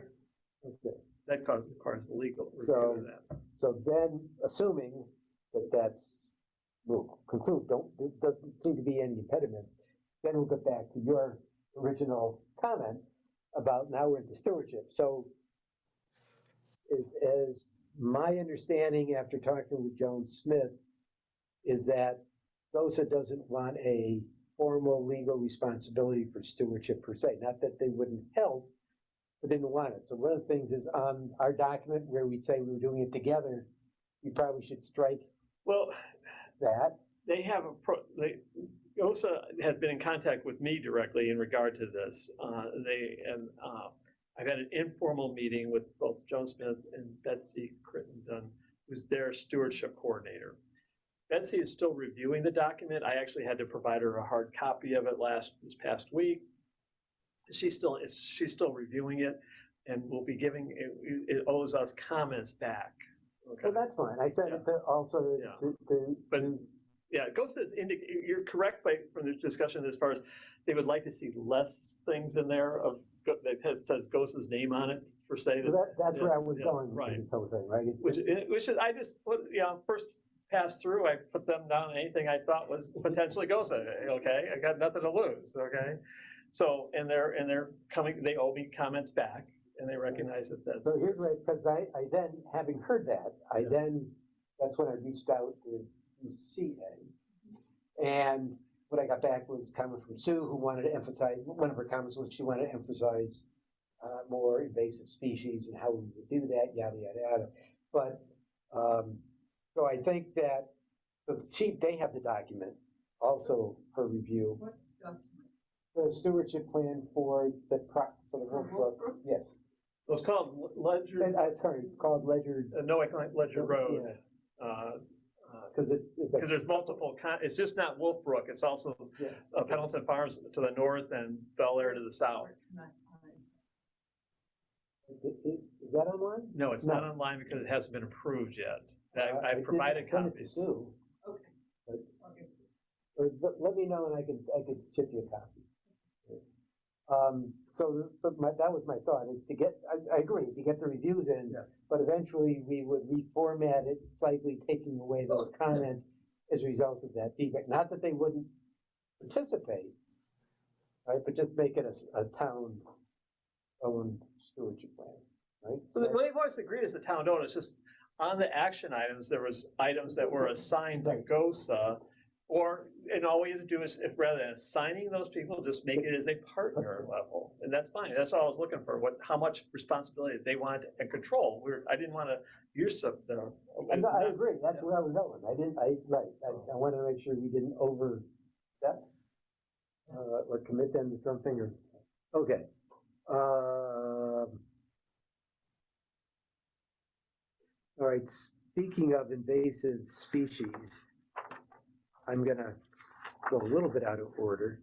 Okay. That requires the legal review So- of that. So then, assuming that that's, we'll conclude, there doesn't seem to be any impediments, then we'll get back to your original comment about now we're into stewardship. So is my understanding after talking with Joan Smith is that DOSA doesn't want a formal legal responsibility for stewardship per se, not that they wouldn't help, but didn't want it. So one of the things is on our document where we say we were doing it together, you probably should strike Well, that. they have OSA has been in contact with me directly in regard to this. I've had an informal meeting with both Joan Smith and Betsy Crittenden, who's their stewardship coordinator. Betsy is still reviewing the document. I actually had to provide her a hard copy of it this past week. She's still reviewing it, and will be giving it owes us comments back. Okay. So that's fine. I sent it to also Yeah. to Yeah, GOSA is you're correct from the discussion as far as they would like to see less things in there that says GOSA's name on it per se. so that's where I was Yes, going with right. this whole thing, right? It's Which just- is, I just put, first pass through, I put them down, anything I thought was potentially GOSA, okay? I got nothing to lose, okay? So, and they're coming, they owe me comments back, and they recognize that that's. So here's what, because I then, having heard that, that's when I reached out to CA. And what I got back was a comment from Sue, who wanted to emphasize, one of her comments was she wanted to emphasize more invasive species and how we would do that, yada, yada, yada. But, so I think that, they have the document also for review. What document? The stewardship plan for the Wolf Brook, yes. It was called Ledger, Sorry, it's called Ledger. Ledger Road. Yeah. Because it's Because there's multiple, it's just not Wolf Brook, it's also Yeah. Pendleton Farms to the north and Bel Air to the south. Is that online? No, it's No. not online because it hasn't been approved yet. I did provided send it to copies. Sue, Okay. but- Or let me know and I could chip you a copy. So that was my thought, is to get, I agree, to get the reviews in, Yeah. but eventually we would reformat it slightly, taking away those comments as a result of that feedback. Not that they wouldn't participate, right, but just make it a town-owned stewardship plan, right? So the way voice agreed is the town owned, it's just on the action items, there was items that were assigned to Right. GOSA. And all we have to do is, if rather than assigning those people, just make it as a partner level. And that's fine. That's all I was looking for, how much responsibility they wanted and control. I didn't want to usurp the. I agree, that's where I was going. I wanted to make sure we didn't overstep or commit them to something or, okay. All right, speaking of invasive species, I'm gonna go a little bit out of order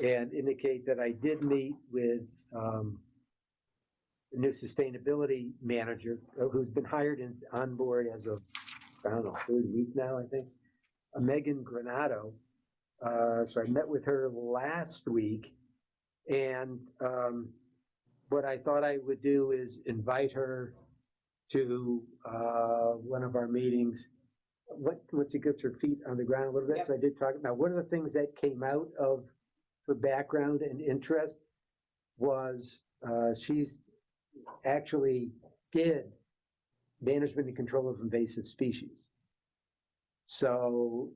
and indicate that I did meet with the new sustainability manager who's been hired on board as of, I don't know, third week now, I think, Megan Granato. So I met with her last week, and what I thought I would do is invite her to one of our meetings. Once she gets her feet on the ground a little bit, Yep. so I did talk about one of the things that came out of her background and interest was she's actually did management and control of invasive species. So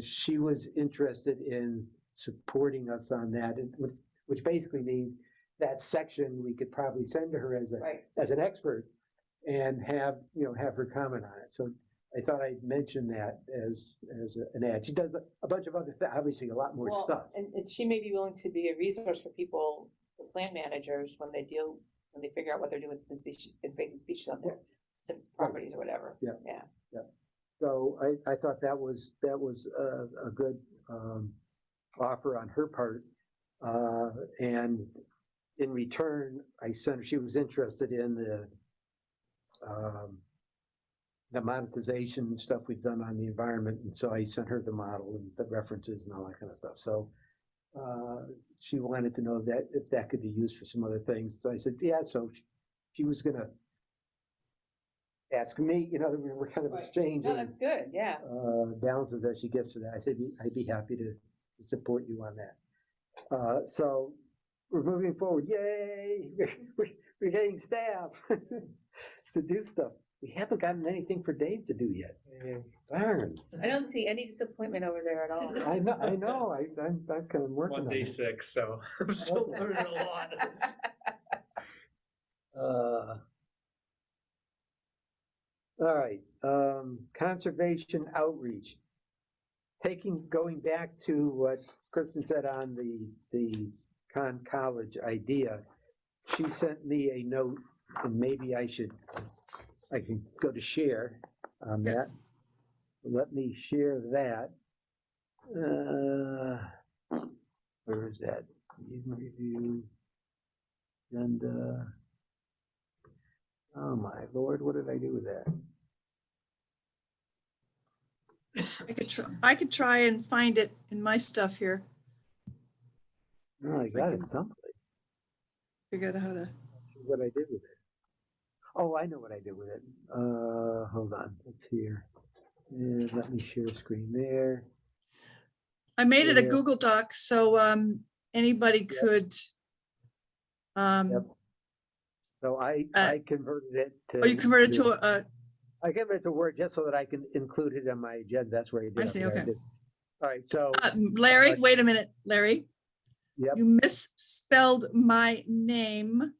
she was interested in supporting us on that, which basically means that section we could probably send to her as Right. an expert and have her comment on it. So I thought I'd mention that as an ad. She does a bunch of other things, obviously a lot more Well, stuff. and she may be willing to be a resource for people, for plan managers, when they figure out what they're doing with invasive species on their civic properties or whatever. Yeah. Yeah. So I thought that was a good offer on her part, and in return, I sent her. She was interested in the monetization stuff we've done on the environment, and so I sent her the model and the references and all that kind of stuff. So she wanted to know that if that could be used for some other things. So I said, yeah. So she was gonna ask me, we were kind of Right. exchanging No, that's good, yeah. balances as she gets to that. I said, I'd be happy to support you on that. So we're moving forward. Yay! We're getting staff to do stuff. We haven't gotten anything for Dave to do yet. Darn. I don't see any disappointment over there at all. I know. I'm kind of working on it. 6, so I'm still learning a lot. All right, conservation outreach. Going back to what Kristen said on the college idea, she sent me a note, and maybe I can go to share on that. Let me share that. Where is that? Review. And oh my Lord, what did I do with that? I could try and find it in my stuff here. Oh, I got it someplace. Figure out how to. What I did with it. Oh, I know what I did with it. Hold on, it's here. And let me share screen there. I made it a Yeah. Google Doc, so anybody could. Yep. So I converted it to. Oh, you converted to a, I converted it to Word just so that I can include it in my agenda. That's where I did I it. see, But okay. did- All right, so. Larry, wait a minute, Larry. Yep. You misspelled my name.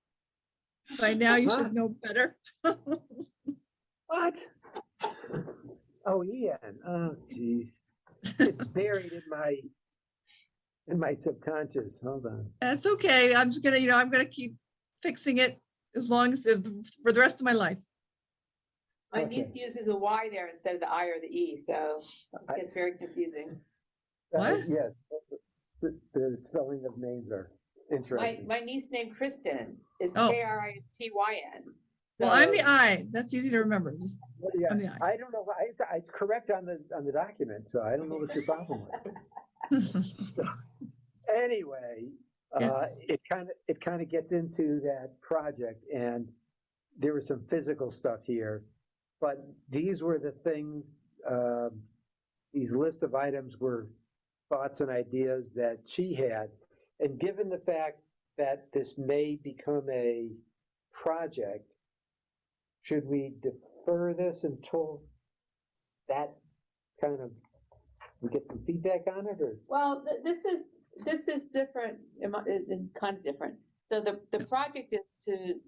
By now you should know better. What? Oh, Ian. Oh, jeez. It's buried in my subconscious. Hold on. That's okay. I'm just gonna, I'm gonna keep fixing it as long as, for the rest of my life. My Okay. niece uses a Y there instead of the I or the E, so it gets very confusing. What? Yes. The spelling of names are Interesting. My niece named Kristen is Oh. Kristyn. Well, I'm the I. That's easy to remember. Just, Well, yeah, I'm the I. I don't know, it's correct on the document, so I don't know what your problem was. So, anyway, Yeah. it kind of gets into that project, and there was some physical stuff here, but these were the things, these list of items were thoughts and ideas that she had. And given the fact that this may become a project, should we defer this until that kind of, we get some feedback on it, or? Well, this is different, kind of different. So the project is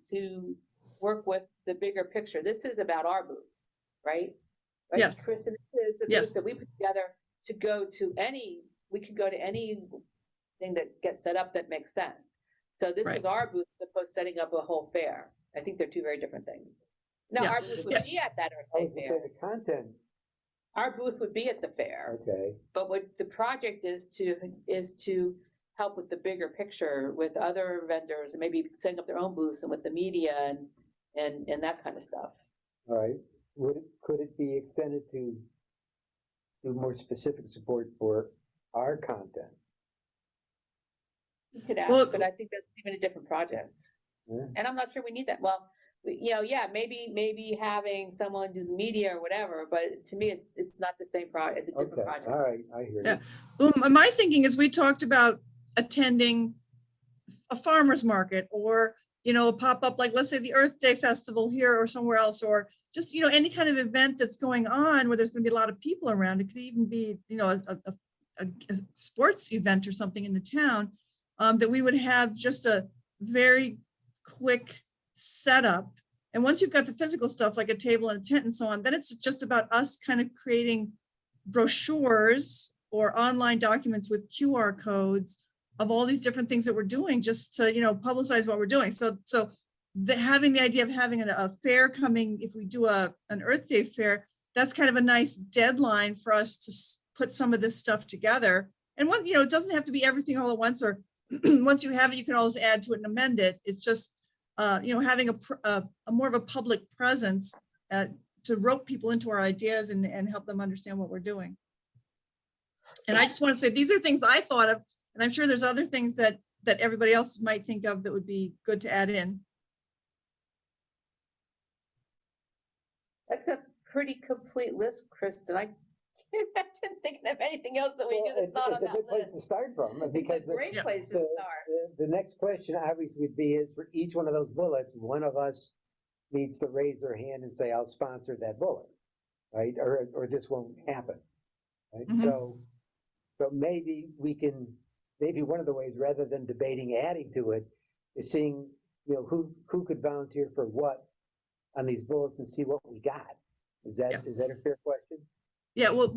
to work with the bigger picture. This is about our booth, right? Right, Yes. Kristen, this is the Yes. booth that we put together to go to we can go to anything that gets set up that makes sense. So this Right. is our booth as opposed to setting up a whole fair. I think they're two very different things. Now, Yeah. our booth would Yeah. be at that Earth I Day was gonna say fair. the content, Our booth would be at the fair. okay, But what the project is to help with the bigger picture with other vendors and maybe setting up their own booths and with the media and that kind of stuff. all right. Could it be extended to do more specific support for our content? You could Well- ask, but I think that's even a different project. Yeah. And I'm not sure we need that. Well, yeah, maybe having someone do the media or whatever, but to me, it's not the same project. It's a different Okay, project. all right, I hear Yeah. you. Well, my thinking is we talked about attending a farmer's market or, a pop-up, like let's say the Earth Day Festival here or somewhere else, or just, any kind of event that's going on where there's going to be a lot of people around. It could even be, a sports event or something in the town, that we would have just a very quick setup. And once you've got the physical stuff like a table and a tent and so on, then it's just about us kind of creating brochures or online documents with QR codes of all these different things that we're doing, just to, publicize what we're doing. So having the idea of having a fair coming, if we do an Earth Day fair, that's kind of a nice deadline for us to put some of this stuff together. And it doesn't have to be everything all at once, or once you have it, you can always add to it and amend it. It's just, having a more of a public presence to rope people into our ideas and help them understand what we're doing. And I just want to say, these are things I thought of, and I'm sure there's other things that everybody else might think of that would be good to add in. That's a pretty complete list, Kristen. I can't imagine thinking of anything else that we do that's not on It's a good that place to list. start from, It's because a great place to start. the next question obviously would be is for each one of those bullets, one of us needs to raise their hand and say, I'll sponsor that bullet, right? Or this won't happen, right? Mhm. So maybe one of the ways, rather than debating adding to it, is seeing, who could volunteer for what on these bullets and see what we got. Is that a fair question? Yeah, well,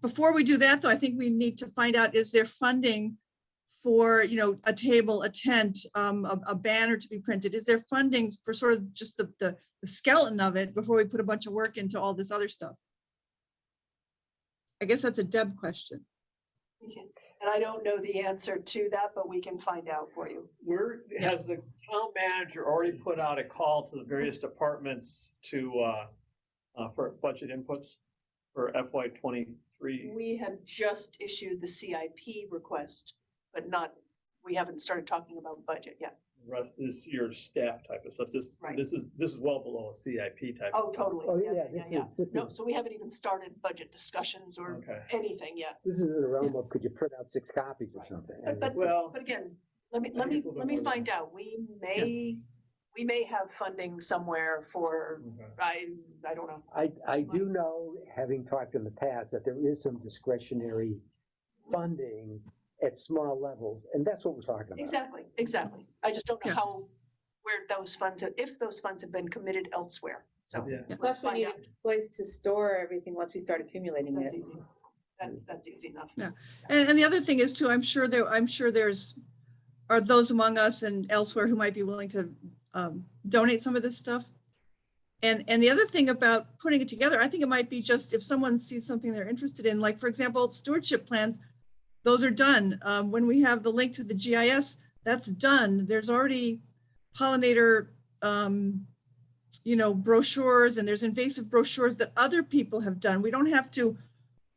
before we do that, though, I think we need to find out, is there funding for, a table, a tent, a banner to be printed? Is there funding for sort of just the skeleton of it before we put a bunch of work into all this other stuff? I guess that's a Deb question. And I don't know the answer to that, but we can find out for you. Has the town manager already put out a call to the various departments for budget inputs for FY '23? We have just issued the CIP request, but we haven't started talking about budget yet. The rest is your staff type of stuff. Right. This is well below a CIP type. Oh, totally. Oh, yeah, this No, is, so we haven't even started budget discussions or Okay. anything yet. this is in the realm of, could you print out 6 copies or something? But Well, again, let I think it's a little bit more find than- out. We may have funding somewhere for, Okay. I don't know. I do know, having talked in the past, that there is some discretionary funding at small levels, and that's what we're talking about. Exactly. I just don't know Yeah. where those funds, if those funds have been committed elsewhere. So Yeah. let's Plus, we find need out. a place to store everything once we start accumulating That's it. easy. That's easy enough. Yeah. And the other thing is too, I'm sure there's are those among us and elsewhere who might be willing to donate some of this stuff. And the other thing about putting it together, I think it might be just if someone sees something they're interested in, like for example, stewardship plans, those are done. When we have the link to the GIS, that's done. There's already pollinator, you know, brochures, and there's invasive brochures that other people have done. We don't have to,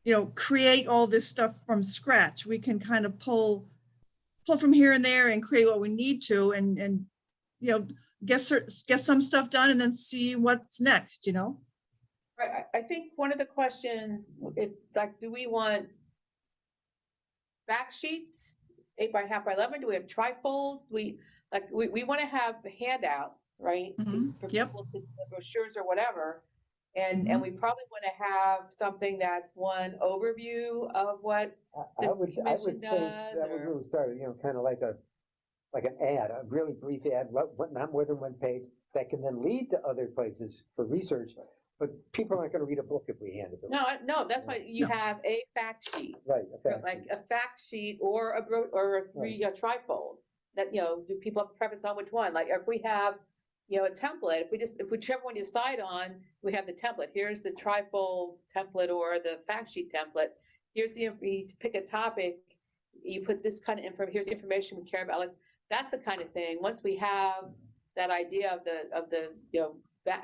you know, create all this stuff from scratch. We can kind of pull from here and there and create what we need to, and you know, get some stuff done and then see what's next, you know? I think one of the questions, like, do we want fact sheets, 8x1/2x11? Do we have trifolds? We want to have handouts, right? For Yep. people to, brochures or whatever. And Mhm. we probably want to have something that's one overview of what I the would commission think does, that would or- really start, you know, kind of like an ad, a really brief ad, not more than one page, that can then lead to other places for research. But people aren't gonna read a book if we hand it to them. No, that's why you No. have a fact sheet. Right, Like a fact sheet or a trifold that, you know, do people have preference on which one? Like if we have, you know, a template, if whichever one you decide on, we have the template. Here's the trifold template or the fact sheet template. Here's you pick a topic, you put this kind of info, here's the information we care about. Like that's the kind of thing. Once we have that idea of the you know,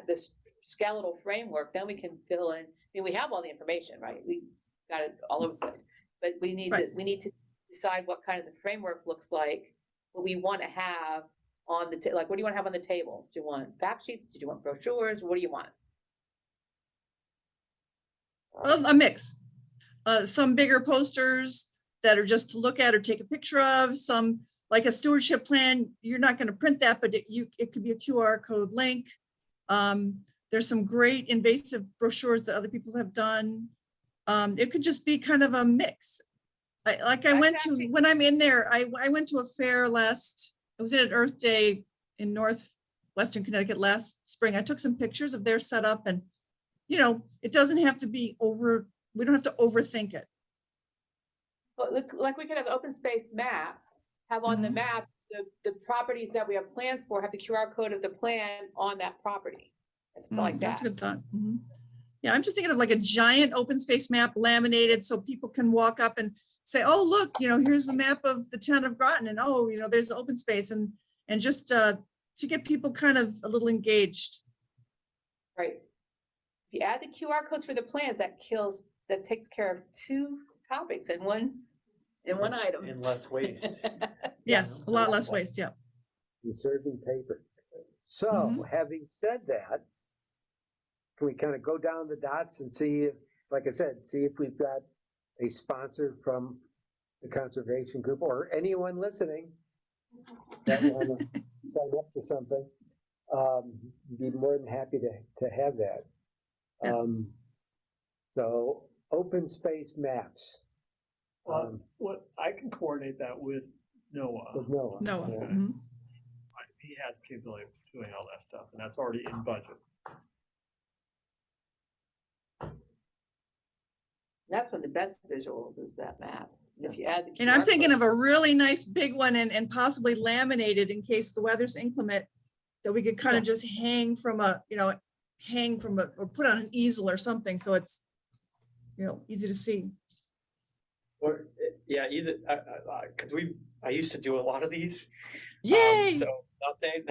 this skeletal framework, then we can fill in. I mean, we have all the information, right? We got it all over the place, but we need to decide what kind of the framework looks like, what we want to have on the like, what do you want to have on the table? Do you want fact sheets? Do you want brochures? What do you want? A mix. Some bigger posters that are just to look at or take a picture of. Some, like a stewardship plan, you're not going to print that, but it could be a QR code link. There's some great invasive brochures that other people have done. It could just be kind of a mix. When I'm in there, I went to a fair I was in an Earth Day in Northwestern Connecticut last spring. I took some pictures of their setup, and, you know, it doesn't have to be we don't have to overthink it. Well, like we could have the open space map, have on the map, the properties that we have plans for, have the QR code of the plan on that property. It's like That's a that. good thought. Yeah, I'm just thinking of like a giant open space map laminated so people can walk up and say, oh, look, you know, here's the map of the town of Groton, and oh, you know, there's the open space, and just to get people kind of a little engaged. Right. If you add the QR codes for the plans, that takes care of two topics in one item. And less waste. Yes, a lot less waste, yeah. Conserving paper. So, having said that, can we kind of go down the dots and see if, like I said, see if we've got a sponsor from the conservation group or anyone listening that want to sign up for something? Be more than happy to have that. So, open space maps. What I can coordinate that with Noah. With Noah. Noah. Yeah. He has capability of doing all that stuff, and that's already in budget. That's one of the best visuals is that map. If you add the And I'm QR thinking code- of a really nice big one and possibly laminated in case the weather's inclement, that we could kind of just hang from or put on an easel or something, so it's, you know, easy to see. Or, yeah, either, because I used to do a lot of these. Yay! So not saying,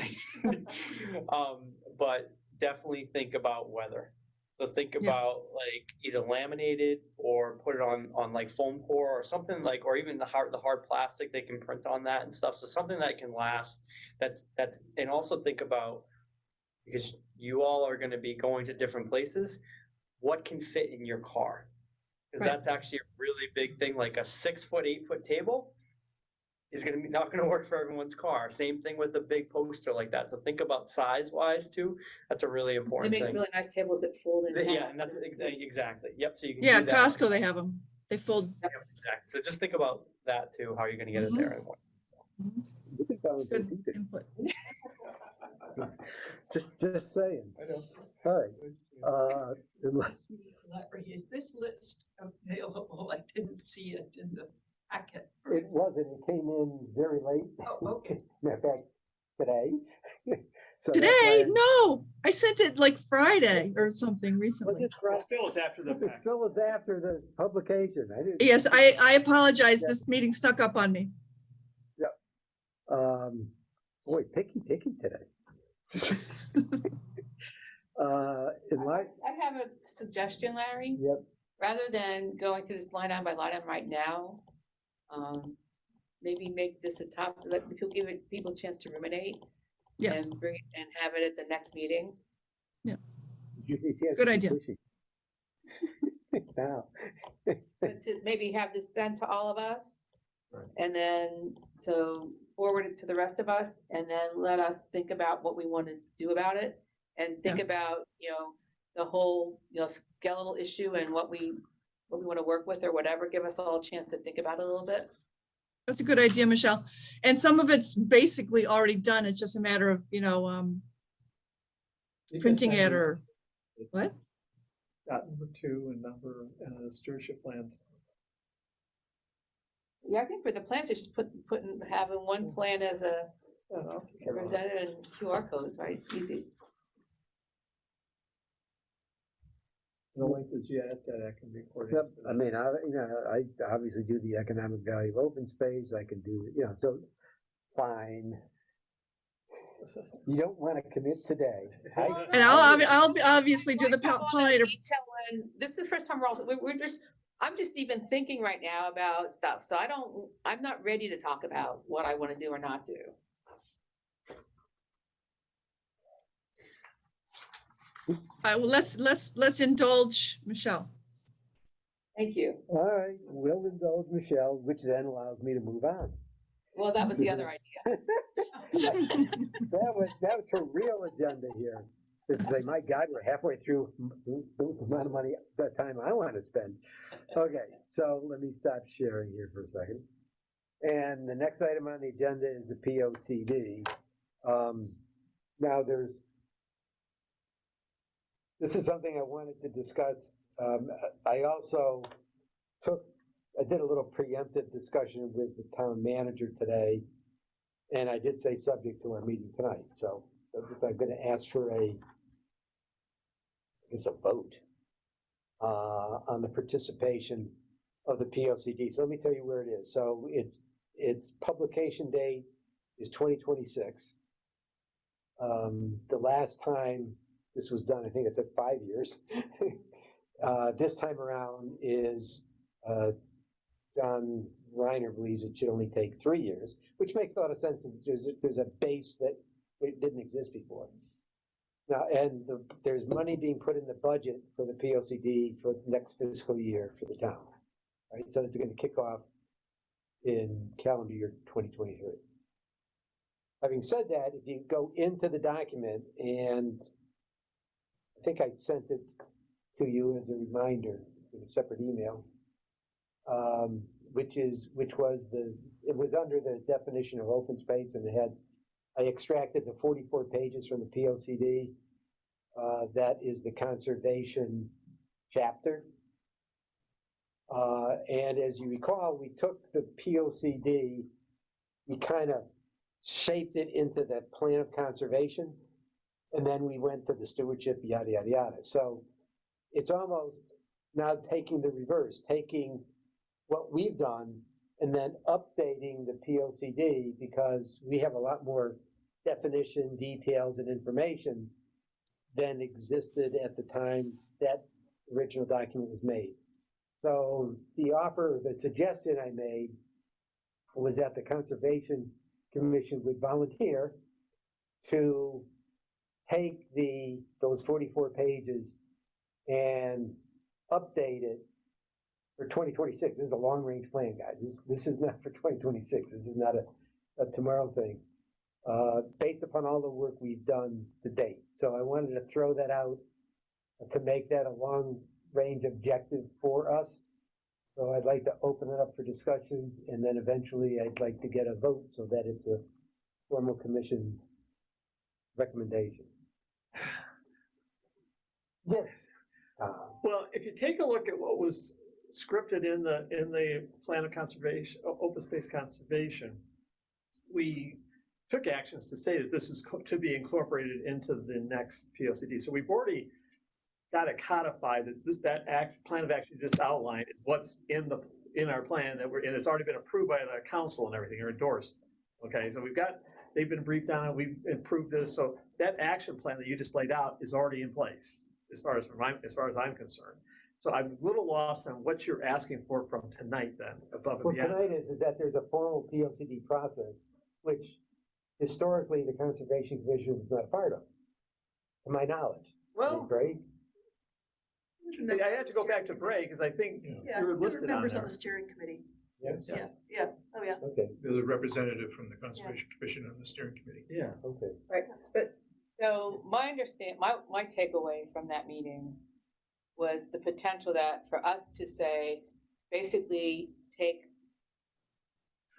but definitely think about weather. So think about like either laminated or put it on like foam core or something like, or even the hard plastic they can print on that and stuff. So something that can last. And also think about, because you all are going to be going to different places, what can fit in your car? Because that's actually a really big thing. Like a 6-foot, 8-foot table is going to be not going to work for everyone's car. Same thing with a big poster like that. So think about size wise too. That's a really They important make thing. really nice tables that fold in. Yeah, and that's exactly. Yep. So you can Yeah, do that. Costco, they have them. They fold. Yep, exactly. So just think about that too. How you're going to get it there and what. So. You can validate Good either. input. Just saying. I know. All right. Larry, is this list available? I didn't see it in the packet. It wasn't. It came in very late. Oh, okay. Matter of fact, today. So that's Today? why No, I sent it like Friday or something Well, recently. it's right. Still is after the It fact. still is after the publication. I didn't. Yes, I apologize. This meeting stuck up on me. Boy, picky today. In light, I have a suggestion, Larry. yep, Rather than going through this line item by line item right now, maybe make this a top, let people give people a chance to ruminate Yes, and bring it and have it at the next meeting. Good idea. Now, But to maybe have this sent to all of us. Right. And then, so forward it to the rest of us, and then let us think about what we want to do about it. And think Yeah. about, the whole, skeletal issue and what we want to work with or whatever. Give us all a chance to think about it a little bit. that's a good idea, Michelle. And some of it's basically already done. It's just a matter of, printing it or what? Number 2 and number stewardship plans. Yeah, I think for the plans, it's just having one plan as a Yeah, I'll take care of all that. represented and QR codes, right? It's easy. The link to GIS data can be yep, coordinated. I mean, I obviously do the economic value of open space, I can do, so, fine. You don't want to commit today. And I'll obviously do the pollinator. Detail and this is the first time I'm just even thinking right now about stuff. So I'm not ready to talk about what I want to do or not do. Well, let's indulge Michelle. Thank you. All right, we'll indulge Michelle, which then allows me to move on. Well, that was the other idea. That was her real agenda here. It's like, my God, we're halfway through the amount of money, the time I want to spend. Okay, so let me stop sharing here for a second. And the next item on the agenda is the POCD. Now this is something I wanted to discuss. I also I did a little preemptive discussion with the town manager today, and I did say subject to our meeting tonight. So I'm going to ask for a vote on the participation of the POCD. So let me tell you where it is. So its publication date is 2026. The last time this was done, I think it took 5 years. This time around is John Reiner believes it should only take 3 years, which makes a lot of sense because there's a base that it didn't exist before. Now, and there's money being put in the budget for the POCD for the next fiscal year for the town, right? So it's going to kick off in calendar year 2023. Having said that, if you go into the document, and I think I sent it to you as a reminder in a separate email, it was under the definition of open space, and I extracted the 44 pages from the POCD. That is the conservation chapter. And as you recall, we took the POCD, we kind of shaped it into that plan of conservation, and then we went to the stewardship, yada, yada, yada. So it's almost now taking the reverse, taking what we've done and then updating the POCD, because we have a lot more definition, details, and information than existed at the time that original document was made. So the suggestion I made was that the Conservation Commission would volunteer to take those 44 pages and update it for 2026. This is a long-range plan, guys. This is not for 2026. This is not a tomorrow thing. Based upon all the work we've done to date. So I wanted to throw that out to make that a long-range objective for us. So I'd like to open it up for discussions, and then eventually I'd like to get a vote so that it's a formal commission recommendation. Yes. Well, if you take a look at what was scripted in the plan of conservation, open space conservation, we took actions to say that this is to be incorporated into the next POCD. So we've already got it codified that plan of action just outlined is what's in our plan and it's already been approved by the council and everything, or endorsed. Okay, so they've been briefed on it, we've improved this, so that action plan that you just laid out is already in place, as far as I'm concerned. So I'm a little lost on what you're asking for from tonight then, above Well, and beyond. tonight is that there's a formal POCD process, which historically the Conservation Commission was not a part of, to my knowledge. Well, Right? I have to go back to Bray, because I think Yeah, you're there were listed on members on there. the steering committee. Yes. Yeah, yeah, oh, yeah. Okay, There's a representative from the Conservation Commission on the steering committee. Yeah. okay. Right, but, so my takeaway from that meeting was the potential that for us to say, basically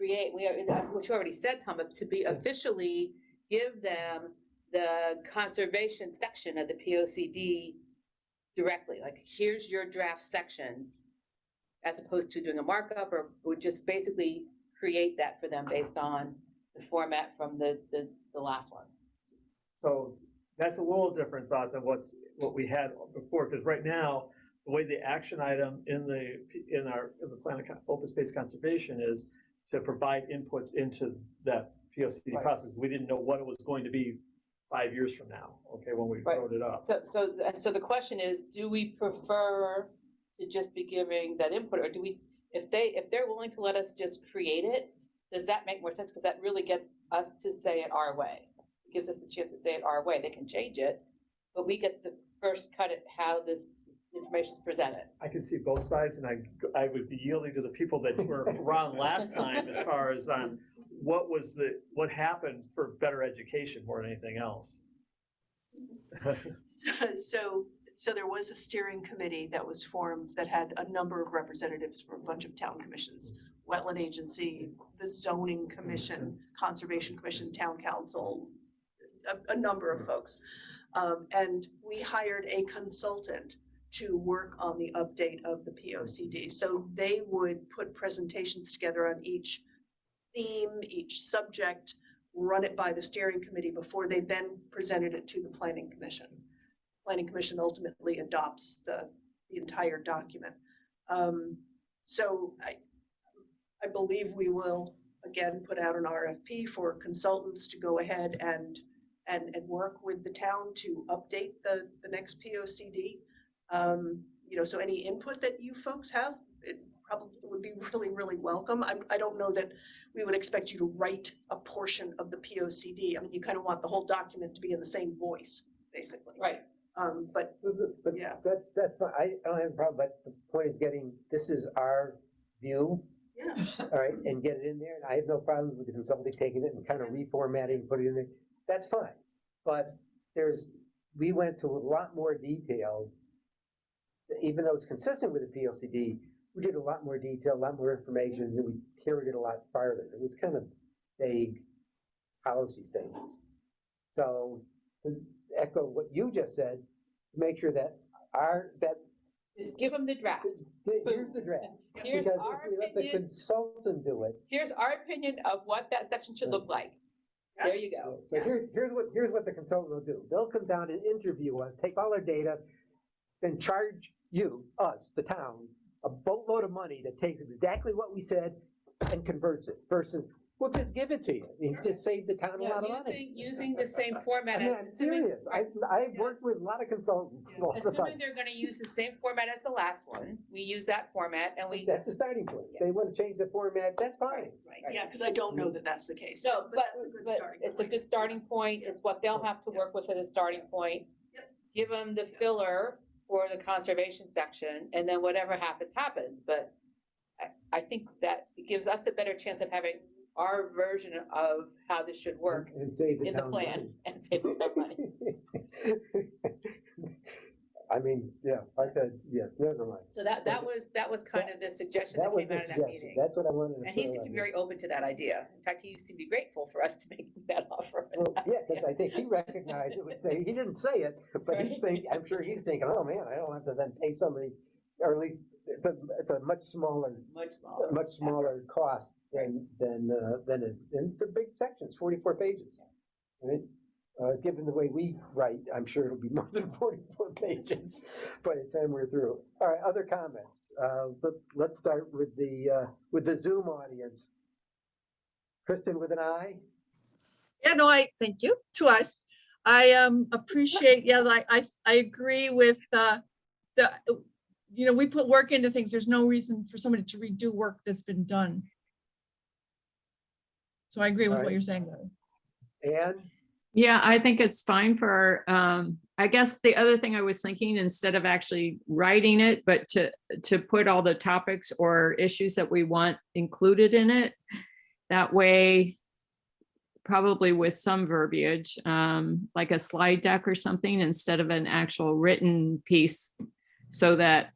which you already said, Tom, but to be officially give them the conservation section of the POCD directly, like, here's your draft section, as opposed to doing a markup, or would just basically create that for them based on the format from the last one. So that's a little different thought than what we had before, because right now, the way the action item in the plan of open space conservation is to provide inputs into that POCD Right. process. We didn't know what it was going to be 5 years from now, okay, when we Right. wrote it up. So the question is, do we prefer to just be giving that input, or do we, if they're willing to let us just create it, does that make more sense? Because that really gets us to say it our way. It gives us a chance to say it our way. They can change it, but we get the first cut at how this information is presented. I can see both sides, and I would be yielding to the people that were wrong last time as far as on what happened for better education more than anything else. So there was a steering committee that was formed that had a number of representatives from a bunch of town commissions, Wetland Agency, the Zoning Commission, Conservation Commission, Town Council, a number of folks. And we hired a consultant to work on the update of the POCD. So they would put presentations together on each theme, each subject, run it by the steering committee before they then presented it to the Planning Commission. Planning Commission ultimately adopts the entire document. So I believe we will again put out an RFP for consultants to go ahead and work with the town to update the next POCD. So any input that you folks have, it probably would be really, really welcome. I don't know that we would expect you to write a portion of the POCD. I mean, you kind of want the whole document to be in the same voice, basically. Right. But yeah. That's fine. I don't have a problem, but the point is this is our view, Yeah. all right, and get it in there. And I have no problem with the consultant taking it and kind of reformatting, putting it in there. That's fine. But we went to a lot more detail, even though it's consistent with the POCD, we did a lot more detail, a lot more information, and we carried it a lot farther. It was kind of vague policy statements. So to echo what you just said, make sure that Just give them the draft. here's the draft. Here's Because our if we let the opinion. consultant do it, Here's our opinion of what that section should look like. There you go. so here's what the consultant will do. They'll come down and interview us, take all our data, then charge us, the town, a boatload of money that takes exactly what we said and converts it, versus we'll just give it to you. You just save the town a lot of money. Using the same format. I mean, I'm serious. I've worked with a lot of consultants all the Assuming time. they're gonna use the same format as the last one, we use that format and we. That's the starting point. If they want to change the format, that's fine. Right. Yeah, because I don't know that that's the case. No, but that's a good but starting it's a point. good starting point. It's what they'll have to work with as a starting point. Yep. Give them the filler for the conservation section, and then whatever happens, happens. But I think that it gives us a better chance of having our version of how this should work And save the in the town plan money. and save the town money. I mean, yeah, I said, yes, never mind. So that was kind of the suggestion That that was came the out of that suggestion. meeting. That's what I wanted to. And he throw seemed out to be there. very open to that idea. In fact, he seemed to be grateful for us to make that offer. Well, yeah, because I think he recognized it, would say, he didn't say it, but I'm sure he's thinking, oh man, I don't have to then pay somebody, or at least it's a much smaller Much smaller. cost than it, and it's a big section, it's 44 pages. Right? Given the way we write, I'm sure it'll be more than 44 pages by the time we're through. All right, other comments. Let's start with the Zoom audience. Kristen with an I. Yeah, no, thank you, 2 eyes. I appreciate, yeah, like, I agree with we put work into things. There's no reason for somebody to redo work that's been done. So I agree with what Alright. you're saying, Larry. And Yeah, I think it's fine for, I guess the other thing I was thinking, instead of actually writing it, but to put all the topics or issues that we want included in it. That way, probably with some verbiage, like a slide deck or something, instead of an actual written piece. So that,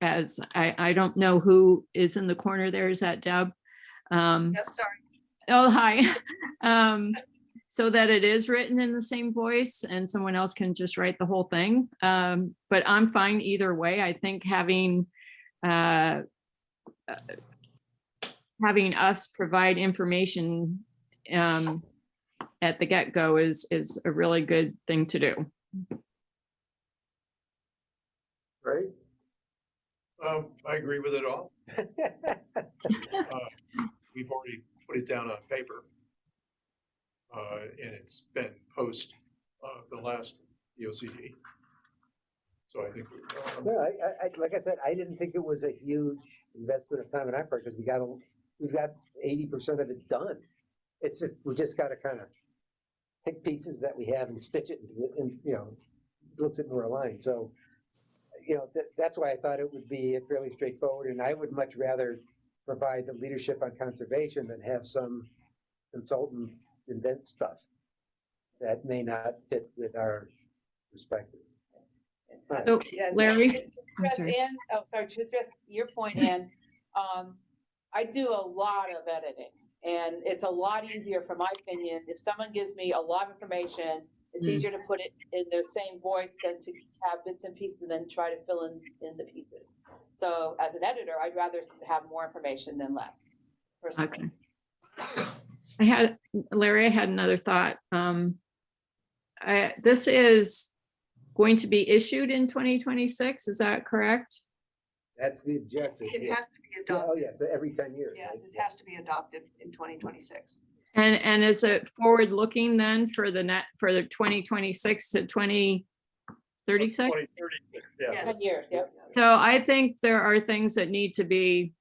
as I don't know who is in the corner there, is that Deb? Yes, sorry. Oh, hi. So that it is written in the same voice and someone else can just write the whole thing. But I'm fine either way. I think having us provide information at the get-go is a really good thing to do. right? I agree with it all. We've already put it down on paper. And it's been post the last EOCD. So I think, No, I like I said, I didn't think it was a huge investment of time and effort because we've got 80% of it done. It's just, we just got to kind of take pieces that we have and stitch it and, looks it more aligned. So, that's why I thought it would be fairly straightforward. And I would much rather provide the leadership on conservation than have some consultant invent stuff that may not fit with our perspective. Right. So, Yeah, Larry? to I'm address sorry. Ann- oh, sorry, to address your point, Ann, I do a lot of editing, and it's a lot easier, from my opinion, if someone gives me a lot of information, it's easier to put it in their same voice than to have bits and pieces and then try to fill in the pieces. So as an editor, I'd rather have more information than less, personally. Okay. Larry, I had another thought. This is going to be issued in 2026, is that correct? That's the objective. It yeah. has to be Oh, adopted. yeah, so every 10 years. Yeah, right? it has to be adopted in 2026. And is it forward-looking then for the 2026 to 2036? 2036, yeah. Yes. 10 years, yep. So I think there are things that need to be,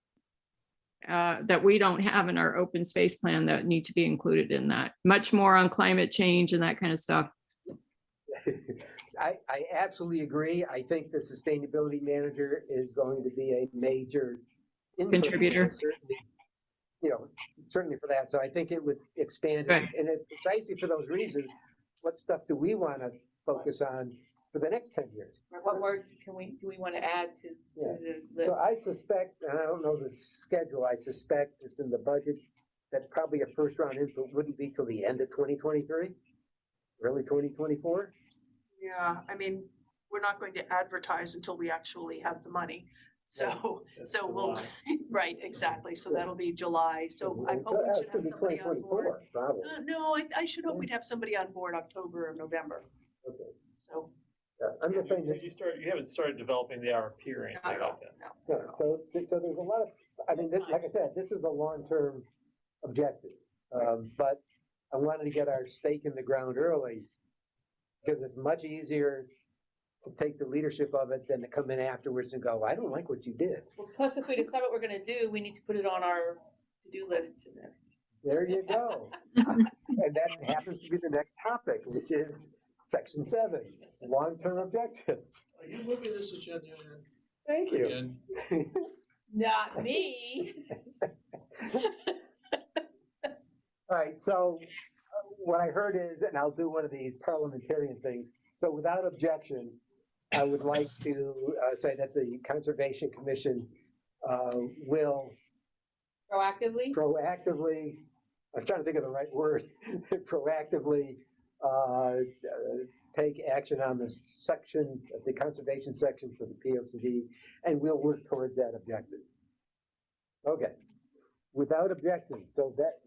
that we don't have in our open space plan that need to be included in that. Much more on climate change and that kind of stuff. I absolutely agree. I think the sustainability manager is going to be a major input, Contributor. certainly for that. So I think it would expand, Right. and it's precisely for those reasons. What stuff do we want to focus on for the next 10 years? What word do we want to add to Yeah. the list? So I suspect, and I don't know the schedule, I suspect it's in the budget that probably a first round input wouldn't be till the end of 2023, early 2024. Yeah, I mean, we're not going to advertise until we actually have the money. So, That's so we'll, July. right, exactly. So that'll be July. So I So hope we that's should have gonna be somebody on board. 2024, probably. No, I should hope we'd have somebody on board October or November. Okay. So, I'm just saying that. You haven't started developing the RFP or anything not at like all, that. no. Yeah, so there's a lot of, I mean, like I said, this is a long-term objective. But I wanted to get our stake in the ground early because it's much easier to take the leadership of it than to come in afterwards and go, I don't like what you did. Well, plus, if we decide what we're going to do, we need to put it on our to-do list. There you go. And that happens to be the next topic, which is section 7, long-term objectives. Are you moving this agenda Thank you. again? Not me. All right, so what I heard is, and I'll do one of these parliamentarian things. So without objection, I would like to say that the Conservation Commission will proactively, I was trying to think of the right word, proactively take action on the section, the conservation section for the POCD, and we'll work towards that objective. Okay, without objection. So that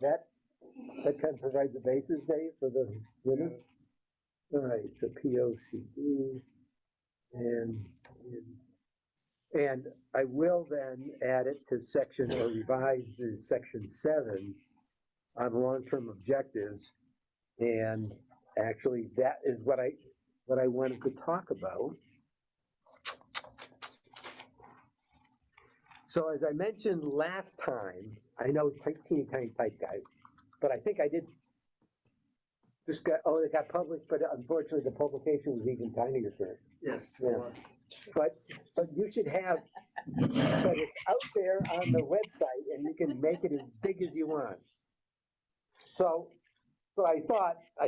kind of provides the basis, Dave, for the minutes. All right, so POCD, and I will then add it to section, or revise the section 7 on long-term objectives. And actually, that is what I wanted to talk about. So as I mentioned last time, I know it's teeny tiny type, guys, but I think I did just got, oh, it got published, but unfortunately the publication was even tinier for it. Yes. Yeah. But you should have, but it's out there on the website and you can make it as big as you want. So I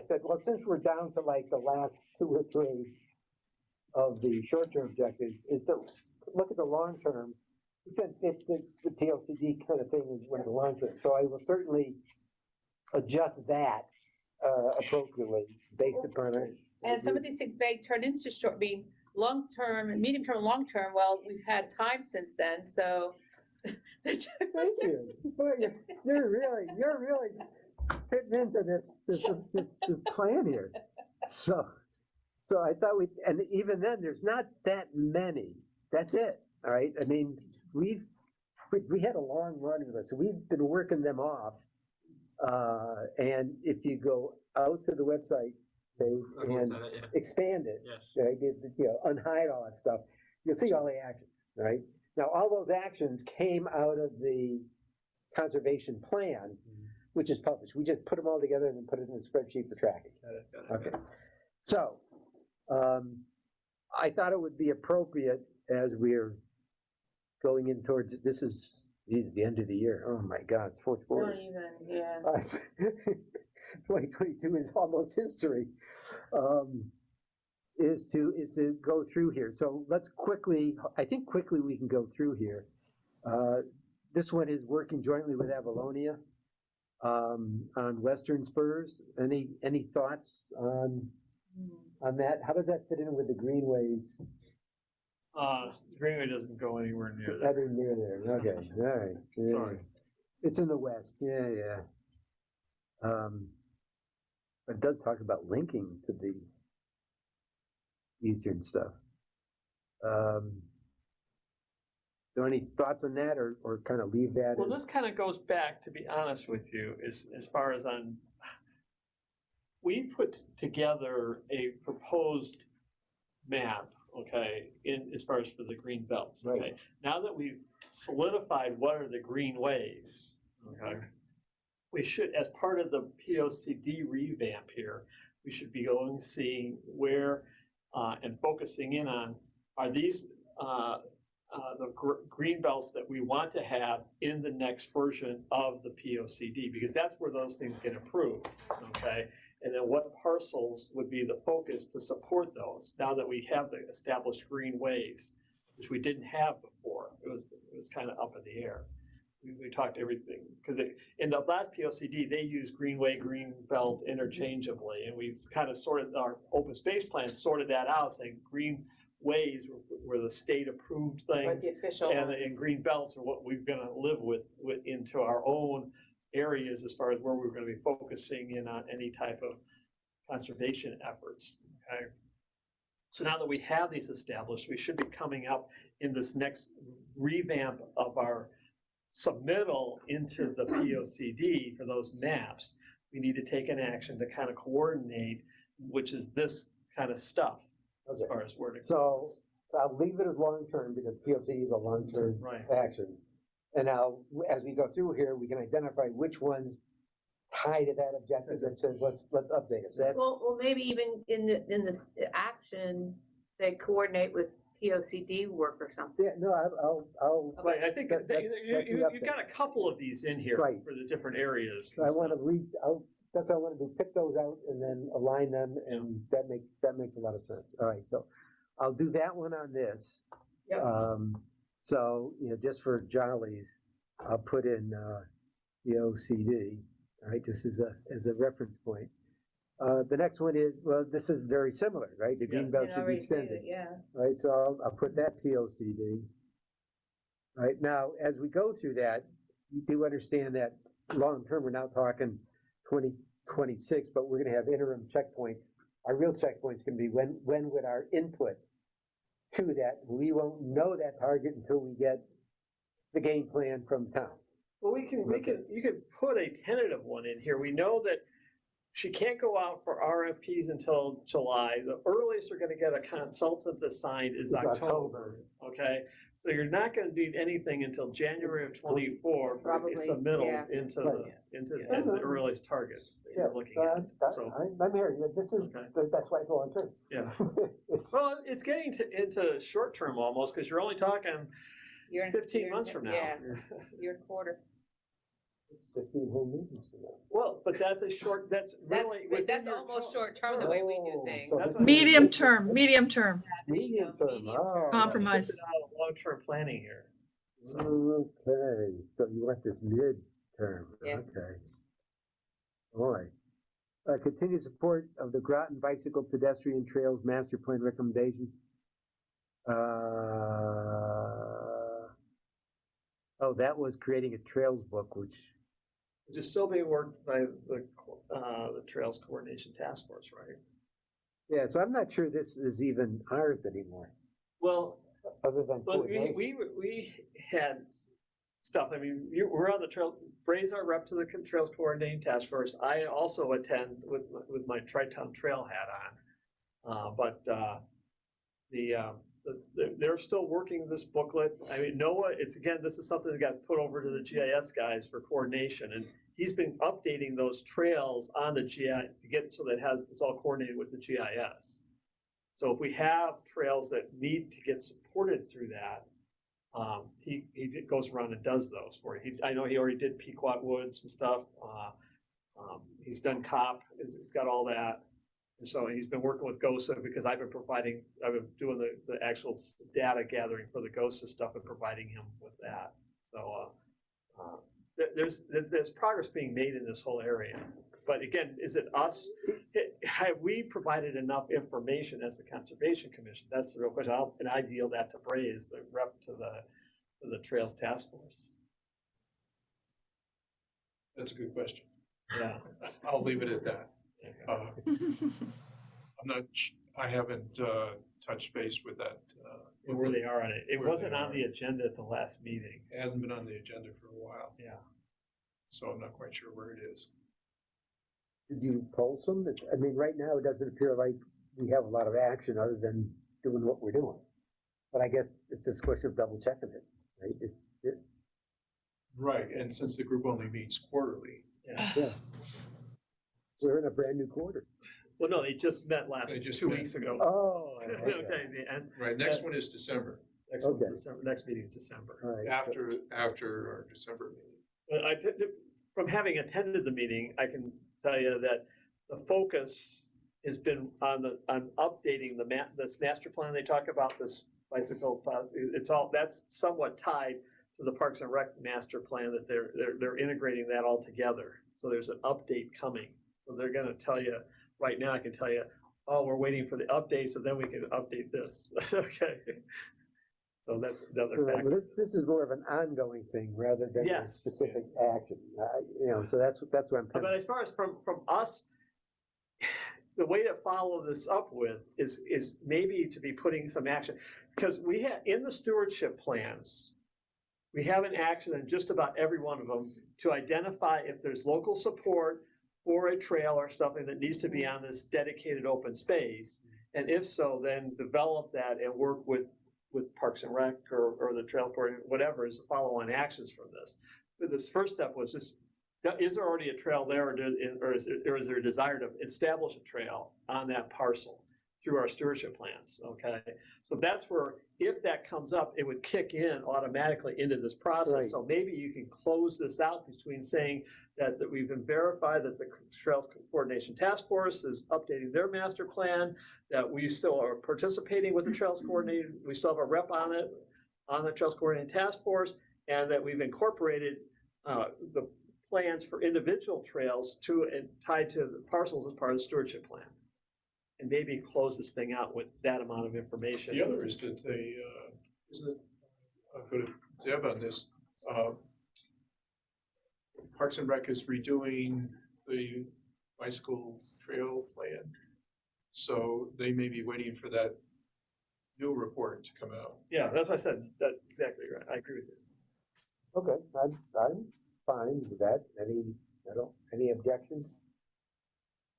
said, well, since we're down to like the last 2 or 3 of the short-term objectives, is to look at the long-term. Because it's the PLCD kind of thing is one of the long-term. So I will certainly adjust that appropriately based upon it. And some of these things may turn into short, being long-term, medium-term, long-term. Well, we've had time since then, so. Thank you. Boy, you're really fitting into this plan here. So I thought and even then, there's not that many. That's it. All right. I mean, we had a long run of this, so we've been working them off. And if you go out to the website page and expand it, right, unhide all that stuff, you'll see all the actions, right? Now, all those actions came out of the conservation plan, which is published. We just put them all together and then put it in a spreadsheet for tracking. Got it. Okay. So, I thought it would be appropriate as we're going in towards, this is the end of the year. Oh my God, it's fourth quarter. Don't even, yeah. 2022 is almost history. Is to go through here. So let's quickly we can go through here. This one is working jointly with Avalonia on Western Spurs. Any thoughts on that? How does that fit in with the greenways? Greenway doesn't go anywhere near that. Nothing near there. Okay, all right. Yeah. Sorry. It's in the west. Yeah. But it does talk about linking to the eastern stuff. So any thoughts on that, or kind of leave that? Well, this kind of goes back, to be honest with you, as far as we put together a proposed map, okay, as far as for the green belts, okay. Right. Now that we've solidified what are the greenways, okay, we should, as part of the POCD revamp here, we should be going seeing where and focusing in on, are these the green belts that we want to have in the next version of the POCD, because that's where those things get approved, okay? And then what parcels would be the focus to support those now that we have the established greenways, which we didn't have before. It was kind of up in the air. We talked everything, because in the last POCD, they used greenway, green belt interchangeably, and we kind of sorted, our open space plan sorted that out, saying greenways were the state approved things, Right, the official and ones. green belts are what we're going to live with into our own areas as far as where we're going to be focusing in on any type of conservation efforts. Okay. So now that we have these established, we should be coming up in this next revamp of our submittal into the POCD for those maps. We need to take an action to kind of coordinate, which is this kind of stuff as far as wording. So I'll leave it as long-term because POC is a long-term action. And now, as we go through here, we can identify which ones tie to that objective that says, let's update it. So that's, Well, maybe even in this action, say coordinate with POCD work or something. yeah, no, I'll. Right, I think That's you've got a couple of these in here Right. for the different areas. So I want to that's what I want to do, pick those out and then align them, and that makes a lot of sense. All right, so I'll do that one on this. Yep. So, just for jollies, I'll put in the OCD, all right, just as a reference point. The next one is, well, this is very similar, right? The green Yes. belt You should be already stated extended. it, yeah. Right, so I'll put that POCD. Right, now, as we go through that, you do understand that long-term, we're now talking 2026, but we're gonna have interim checkpoints. Our real checkpoints can be when would our input to that, we won't know that target until we get the game plan from town. Well, you could put a tentative one in here. We know that she can't go out for RFPs until July. The earliest you're gonna get a consultant assigned is It's October, okay? So you're not gonna need anything until January of '24 for Probably, submittals yeah. into Right. as the earliest target that Yeah, you're looking at, so. I'm hearing you. This is, Okay. that's why it's long term. Yeah. It's, Well, it's getting into short term almost, because you're only talking Year and- 15 year and- months from now. Yeah, year and quarter. it's 15 whole meetings for that. Well, but that's a short, that's really. within That's your almost term. short term, the way we do Oh, things. so That's this what- is- Medium term, medium term. Medium term, oh. Compromise. Shifted out of long-term planning here. So, Okay, so you want this mid-term, Yeah. okay. All right. Continued support of the Groton Bicycle Pedestrian Trails Master Plan recommendation. Oh, that was creating a trails book, which, which is still being worked by the Trails Coordination Task Force, right? yeah, so I'm not sure this is even ours anymore, Well, other than coordination. we had stuff, I mean, we're on the trail, Bray's our rep to the Trails Coordinating Task Force. I also attend with my Tri-Town Trail hat on. They're still working this booklet. I mean, Noah, this is something that got put over to the GIS guys for coordination, and he's been updating those trails on the GIS to get so that it's all coordinated with the GIS. So if we have trails that need to get supported through that, he goes around and does those for you. I know he already did Pequot Woods and stuff. He's done COP. He's got all that. And so he's been working with GOSA because I've been doing the actual data gathering for the GOSA stuff and providing him with that. So there's progress being made in this whole area. But again, is it us? Have we provided enough information as the Conservation Commission? That's the real question. And I deal that to Bray as the rep to the Trails Task Force. That's a good question. Yeah. I'll leave it at that. I haven't touched base with that. Where they are on it. It where wasn't they on are. the agenda at the last meeting. It hasn't been on the agenda for a while, Yeah. so I'm not quite sure where it is. Did you poll some? I mean, right now, it doesn't appear like we have a lot of action other than doing what we're doing. But I guess it's just a question of double checking it, right? Right, and since the group only meets quarterly, Yeah. We're in a brand new quarter. Well, no, they just met They just 2 met. weeks ago. Oh. Okay, and right, next one is December, next one's Okay. December, next meeting is December. All right. after our December meeting. But from having attended the meeting, I can tell you that the focus has been on updating this master plan. They talk about this bicycle, that's somewhat tied to the Parks and Rec master plan, that they're integrating that all together. So there's an update coming. So they're gonna tell you, right now I can tell you, oh, we're waiting for the update, so then we can update this. Okay. So that's another Well, factor. this is more of an ongoing thing rather than a Yes. specific action. So that's what I'm. But as far as from us, the way to follow this up with is maybe to be putting some action, because we have in the stewardship plans, we have an action in just about every one of them to identify if there's local support for a trail or something that needs to be on this dedicated open space. And if so, then develop that and work with Parks and Rec or the trail coordinator, whatever is follow-on actions from this. But this first step was just, is there already a trail there, or is there a desire to establish a trail on that parcel through our stewardship plans? Okay, so that's where, if that comes up, it would kick in automatically into this process. Right. So maybe you can close this out between saying that we've been verified that the Trails Coordination Task Force is updating their master plan, that we still are participating with the Trails Coordinator, we still have a rep on it, on the Trails Coordinating Task Force, and that we've incorporated the plans for individual trails and tied to the parcels as part of the stewardship plan. And maybe close this thing out with that amount of information. The other is that isn't it, I'll go to Deb on this, Parks and Rec is redoing the bicycle trail plan. So they may be waiting for that new report to come out. Yeah, that's what I said. That's exactly right. I agree with you. Okay, fine with that. Any objections?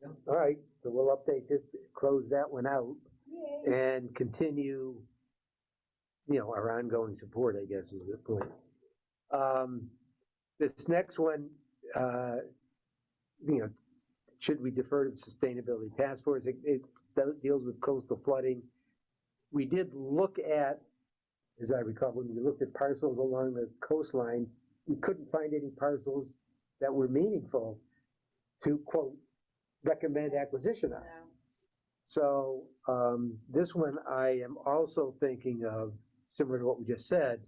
No. All right, so we'll update this, close that one out and continue, our ongoing support, I guess, is the point. This next one, should we defer to the Sustainability Task Force? It deals with coastal flooding. We did look at, as I recall, when we looked at parcels along the coastline, we couldn't find any parcels that were meaningful to, quote, recommend acquisition of. No. So this one I am also thinking of, similar to what we just said,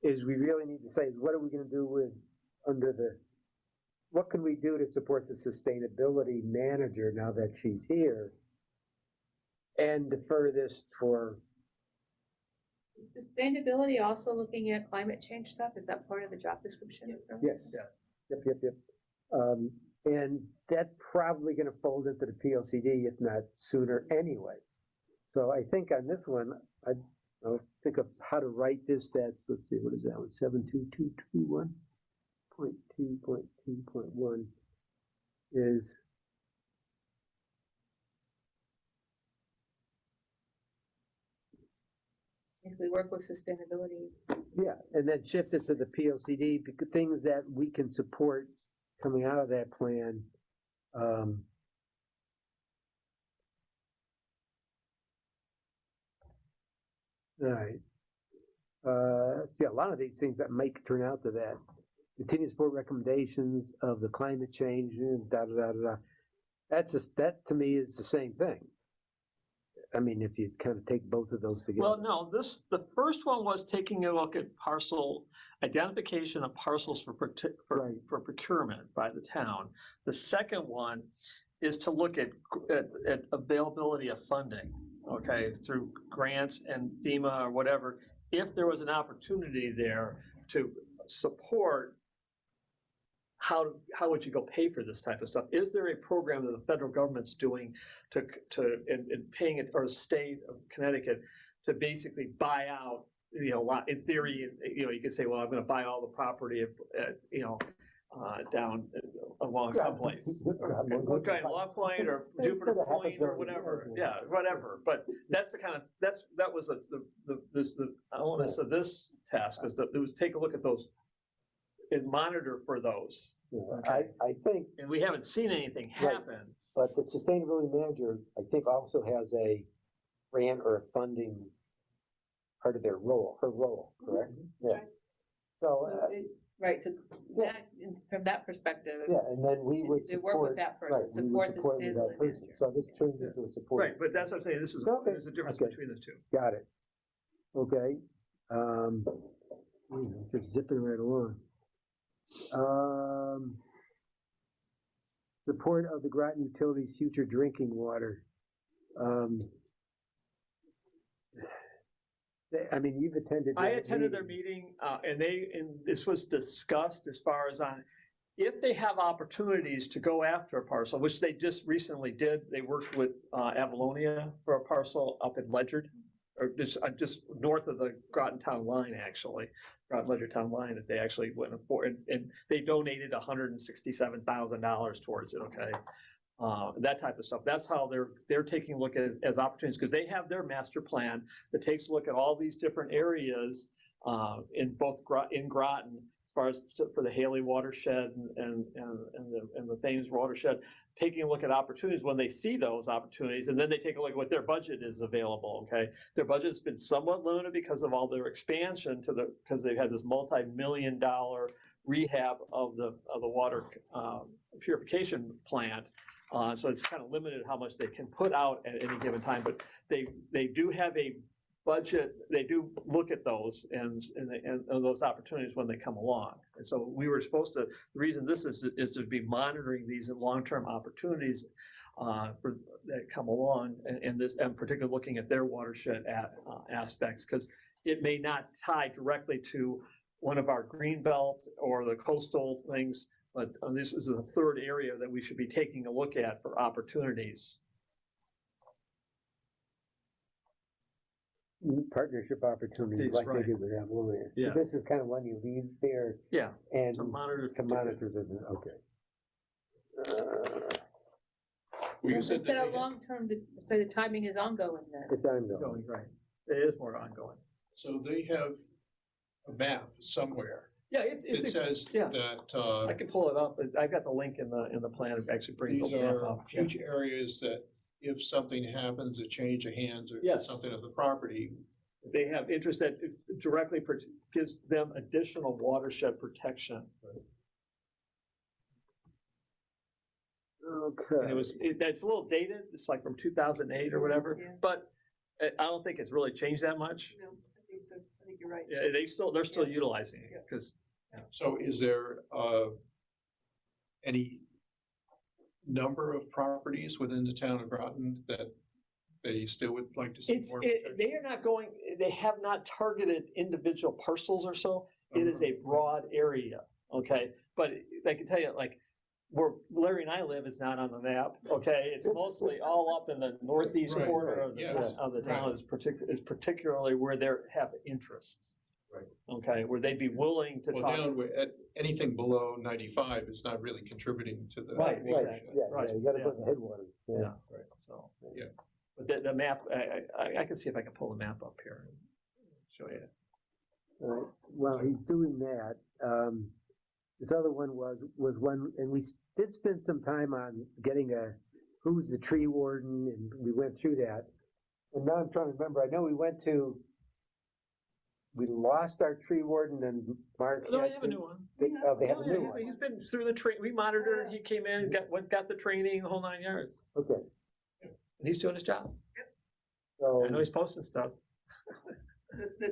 is we really need to say, what are we going to do with what can we do to support the sustainability manager now that she's here, and defer this for. Is sustainability also looking at climate change stuff? Is that part of the job description? Yes. Yep. And that's probably going to fold into the PLCD, if not sooner anyway. So I think on this one, I'll think of how to write this. Let's see, what is that one? 72221.2.2.1 is. Basically work with sustainability. Yeah, and then shift it to the PLCD, because things that we can support coming out of that plan. All right. See, a lot of these things that might turn out to that. Continue to support recommendations of the climate change, That to me is the same thing. I mean, if you kind of take both of those together. Well, no, the first one was taking a look at identification of parcels for procurement by the town. The second one is to look at availability of funding, okay, through grants and FEMA or whatever. If there was an opportunity there to support, how would you go pay for this type of stuff? Is there a program that the federal government's doing in paying it, or the state of Connecticut, to basically buy out, in theory, you could say, well, I'm going to buy all the property, down along someplace. Okay, Long Point or Jupiter Point or whatever. Yeah, whatever. But that's the kind of, that was the onus of this task, was to take a look at those and monitor for those. I think, and we haven't seen anything happen. But the sustainability manager, I think, also has a grant or a funding part of her role, correct? Mm-hmm. Yeah. So. Right, so that, from that perspective. Yeah, and then we would work with that person, support the sustainability manager. So this turns into a support. Right, but that's what I'm saying, there's a difference between the two. Got it. Okay. Just zipping right along. Support of the Groton Utilities' future drinking water. I mean, you've attended. I attended their meeting, and this was discussed as far as if they have opportunities to go after a parcel, which they just recently did. They worked with Avalonia for a parcel up in Ledyard, or just north of the Groton town line, actually, Groton Ledyard town line, that they actually went for, and they donated $167,000 towards it. Okay. That type of stuff. That's how they're taking a look as opportunities, because they have their master plan that takes a look at all these different areas in Groton, as far as for the Haley watershed and the Thames watershed, taking a look at opportunities when they see those opportunities, and then they take a look at what their budget is available. Okay, their budget has been somewhat limited because of all their expansion because they've had this multi-million-dollar rehab of the water purification plant. So it's kind of limited how much they can put out at any given time, but they do have a budget. They do look at those and those opportunities when they come along. And so we were supposed to. The reason this is to be monitoring these long-term opportunities that come along, and particularly looking at their watershed aspects, because it may not tie directly to one of our green belt or the coastal things. But this is the third area that we should be taking a look at for opportunities. partnership opportunities That's like right. they did with Avalonia. Yes. This is kind of one you leave there Yeah. and To monitor. to monitor them, okay. Well, you So said instead that of they had- long-term, so the timing is ongoing then. It's ongoing. Going, right. It is more ongoing. So they have a map somewhere Yeah, that says yeah. that, I can pull it up. I've got the link in the plan. It actually brings these the map are up. Yeah. future areas that if something happens, a change of hands or Yes. something of the property, They have interest that directly gives them additional watershed protection. Okay. And it's a little dated. It's like from 2008 or whatever, Yeah. but I don't think it's really changed that much. No, I think so. I think you're right. Yeah, they're still utilizing it because so is there, any number of properties within the town of Groton that they still would like to see more? protection? they are not going, they have not targeted individual parcels or so. It is a broad area, okay? But I can tell you, like, where Larry and I live is not on the map, okay? It's mostly all up in the northeast Right, corner right, of the, yes, of the town right. is particularly where they have interests. Right. Okay, where they'd be willing to Well, talk. down at anything below 95 is not really contributing to the. Right, Right, exactly. yeah, Right, yeah, you gotta yeah. put the headwaters, yeah. Yeah, right, so. Yeah. But the map, I can see if I can pull the map up here and show you. All right, well, he's doing that. This other one was one, and we did spend some time on getting who's the tree warden, and we went through that. And now I'm trying to remember, I know we lost our tree warden and Mark. No, I have a new one. They have a Yeah, new yeah, one. he's been through the we monitored, he came in, got the training, the whole 9 yards, Okay, and he's doing his job. so. I know he's posting stuff.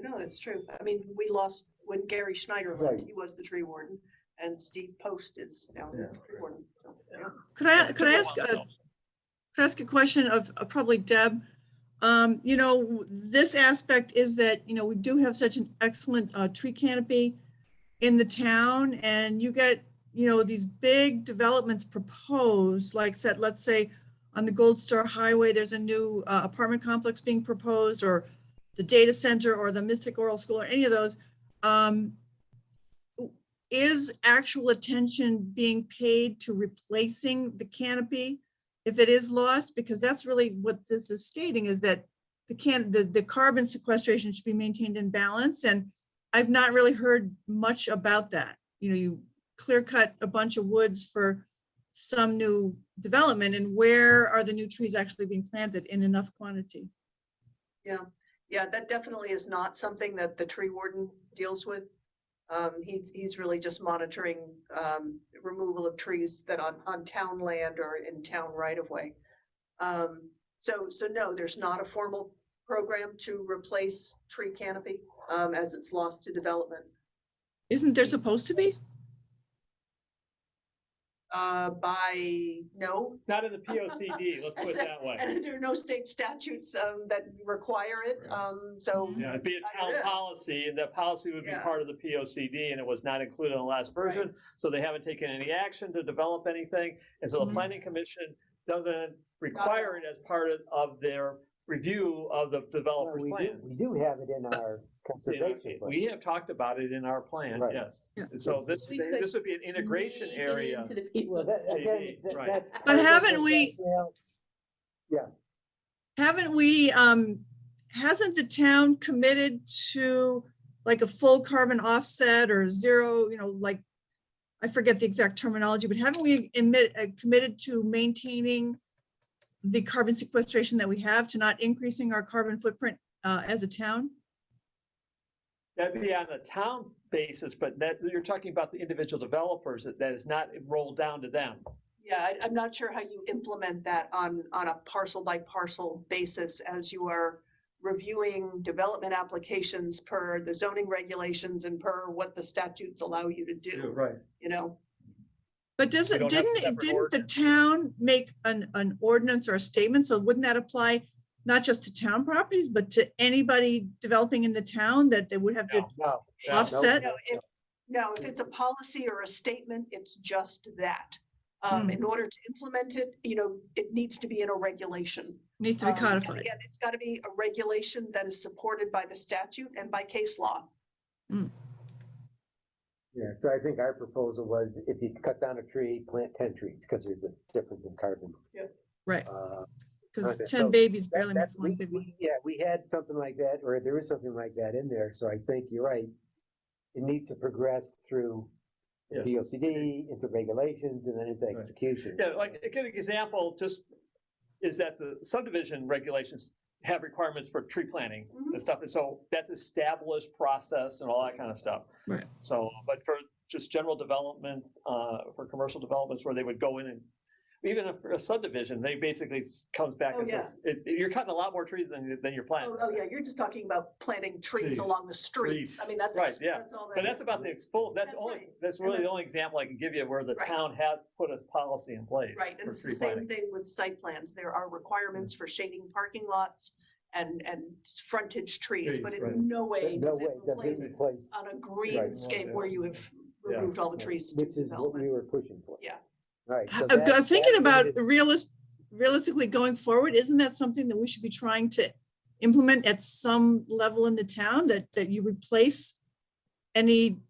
No, it's true. I mean, we lost, when Gary Schneider left, Right. he was the tree warden, and Steve Post is now the tree warden. So, yeah. Could I ask a question of probably Deb? You know, this aspect is that, you know, we do have such an excellent tree canopy in the town, and you get, you know, these big developments proposed, like said, let's say on the Gold Star Highway, there's a new apartment complex being proposed, or the data center or the Mystic Oral School or any of those. Is actual attention being paid to replacing the canopy if it is lost? Because that's really what this is stating, is that the carbon sequestration should be maintained in balance. And I've not really heard much about that. You know, you clear cut a bunch of woods for some new development, and where are the new trees actually being planted in enough quantity? Yeah, that definitely is not something that the tree warden deals with. He's really just monitoring removal of trees that on town land or in town right of way. So no, there's not a formal program to replace tree canopy as it's lost to development. Isn't there supposed to be? No. Not in the POCD, let's put it that way. And there are no state statutes that require it. So Yeah, it'd be a town policy, and that policy would be Yeah. part of the POCD, and it was not included in the last version. So they haven't taken any action to develop anything, and so the Mhm. planning commission doesn't require it as part of their review of the Well, developer's we plans. do have it in our conservation plan. We have talked about it in our plan, Right. yes. Yeah. And so this We would be an could integration sneak it area. into the Well, people's- that, again, JV, right. that's. But haven't we- Yeah, Haven't we, hasn't the town committed to like a full carbon offset or zero, you know, like, I forget the exact terminology, but haven't we committed to maintaining the carbon sequestration that we have, to not increasing our carbon footprint as a town? That'd be on a town basis, but that, you're talking about the individual developers, that is not rolled down to them. yeah, I'm not sure how you implement that on a parcel by parcel basis as you are reviewing development applications per the zoning regulations and per what the statutes allow you to do, Right. you know? But We don't have a didn't separate the ordinance. town make an ordinance or a statement? So wouldn't that apply not just to town properties, but to anybody developing in the town, that they would have to no. offset? No, if it's a policy or a statement, it's just that. Hmm. In order to implement it, you know, it needs to be in a regulation. Needs to be And codified. again, it's got to be a regulation that is supported by the statute and by case law. Yeah, so I think our proposal was if you cut down a tree, plant 10 trees, because there's a difference in carbon. Right, Uh, because okay, 10 so babies that- barely makes that- one big one. Yeah, we had something like that, or there is something like that in there, so I think you're right. It needs to progress through the Yeah. POCD, into regulations, and then into Right. execution. Yeah, like a good example just is that the subdivision regulations have requirements for tree planting Mhm. and stuff. And so that's established process and all that kind of stuff. Right. So, but for just general development, for commercial developments where they would go in and even if a subdivision, they basically comes back Oh, and says, you're cutting a lot more trees than you're planting. Oh, yeah, you're just talking about planting trees Trees. along the streets. I mean, that's. Right, yeah. That's all that But that's is. about the expo, that's That's only, right. that's And really then- the only example I can give you where the Right. town has put a policy in place. Right, and for it's the tree same planting. thing with site plans. There are requirements for shading parking lots and frontage trees, but Trees, right. in no way But no does way, it doesn't replace replace, on a greenscape where you have Yeah. removed all the trees. which is what we were pushing for. Yeah. All right. so I'm that- thinking that about limited- realistically going forward, isn't that something that we should be trying to implement at some level in the town, that you replace any,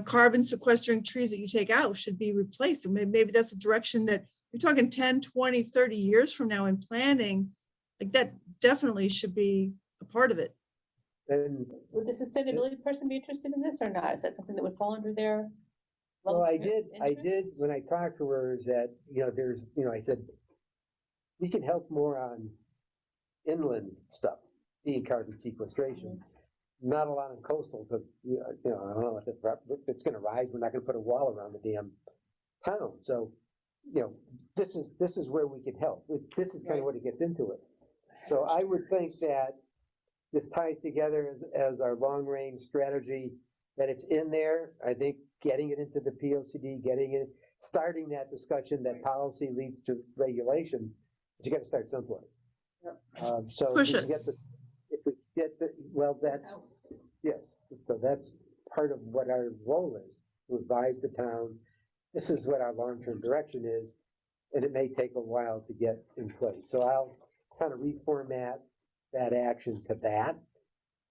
carbon sequestering trees that you take out should be replaced? And maybe that's a direction that you're talking 10, 20, 30 years from now in planning, like that definitely should be a part of it. And, Would the sustainability person be interested in this or not? Is that something that would fall under their? well, I long-term did, interests? when I talked to her, is that, there's, I said, we can help more on inland stuff, being carbon sequestration. Not a lot on coastal, because, I don't know if it's gonna rise, we're not gonna put a wall around the damn town, so, this is where we can help. This is kind of what it gets into it. So I would think that this ties together as our long-range strategy, that it's in there. I think getting it into the POCD, starting that discussion, that policy leads to regulation, but you gotta start someplace. So Push we it. can get if we get well, that's, yes, so that's part of what our role is, to advise the town, this is what our long-term direction is, and it may take a while to get in place. So I'll kind of reformat that action to that.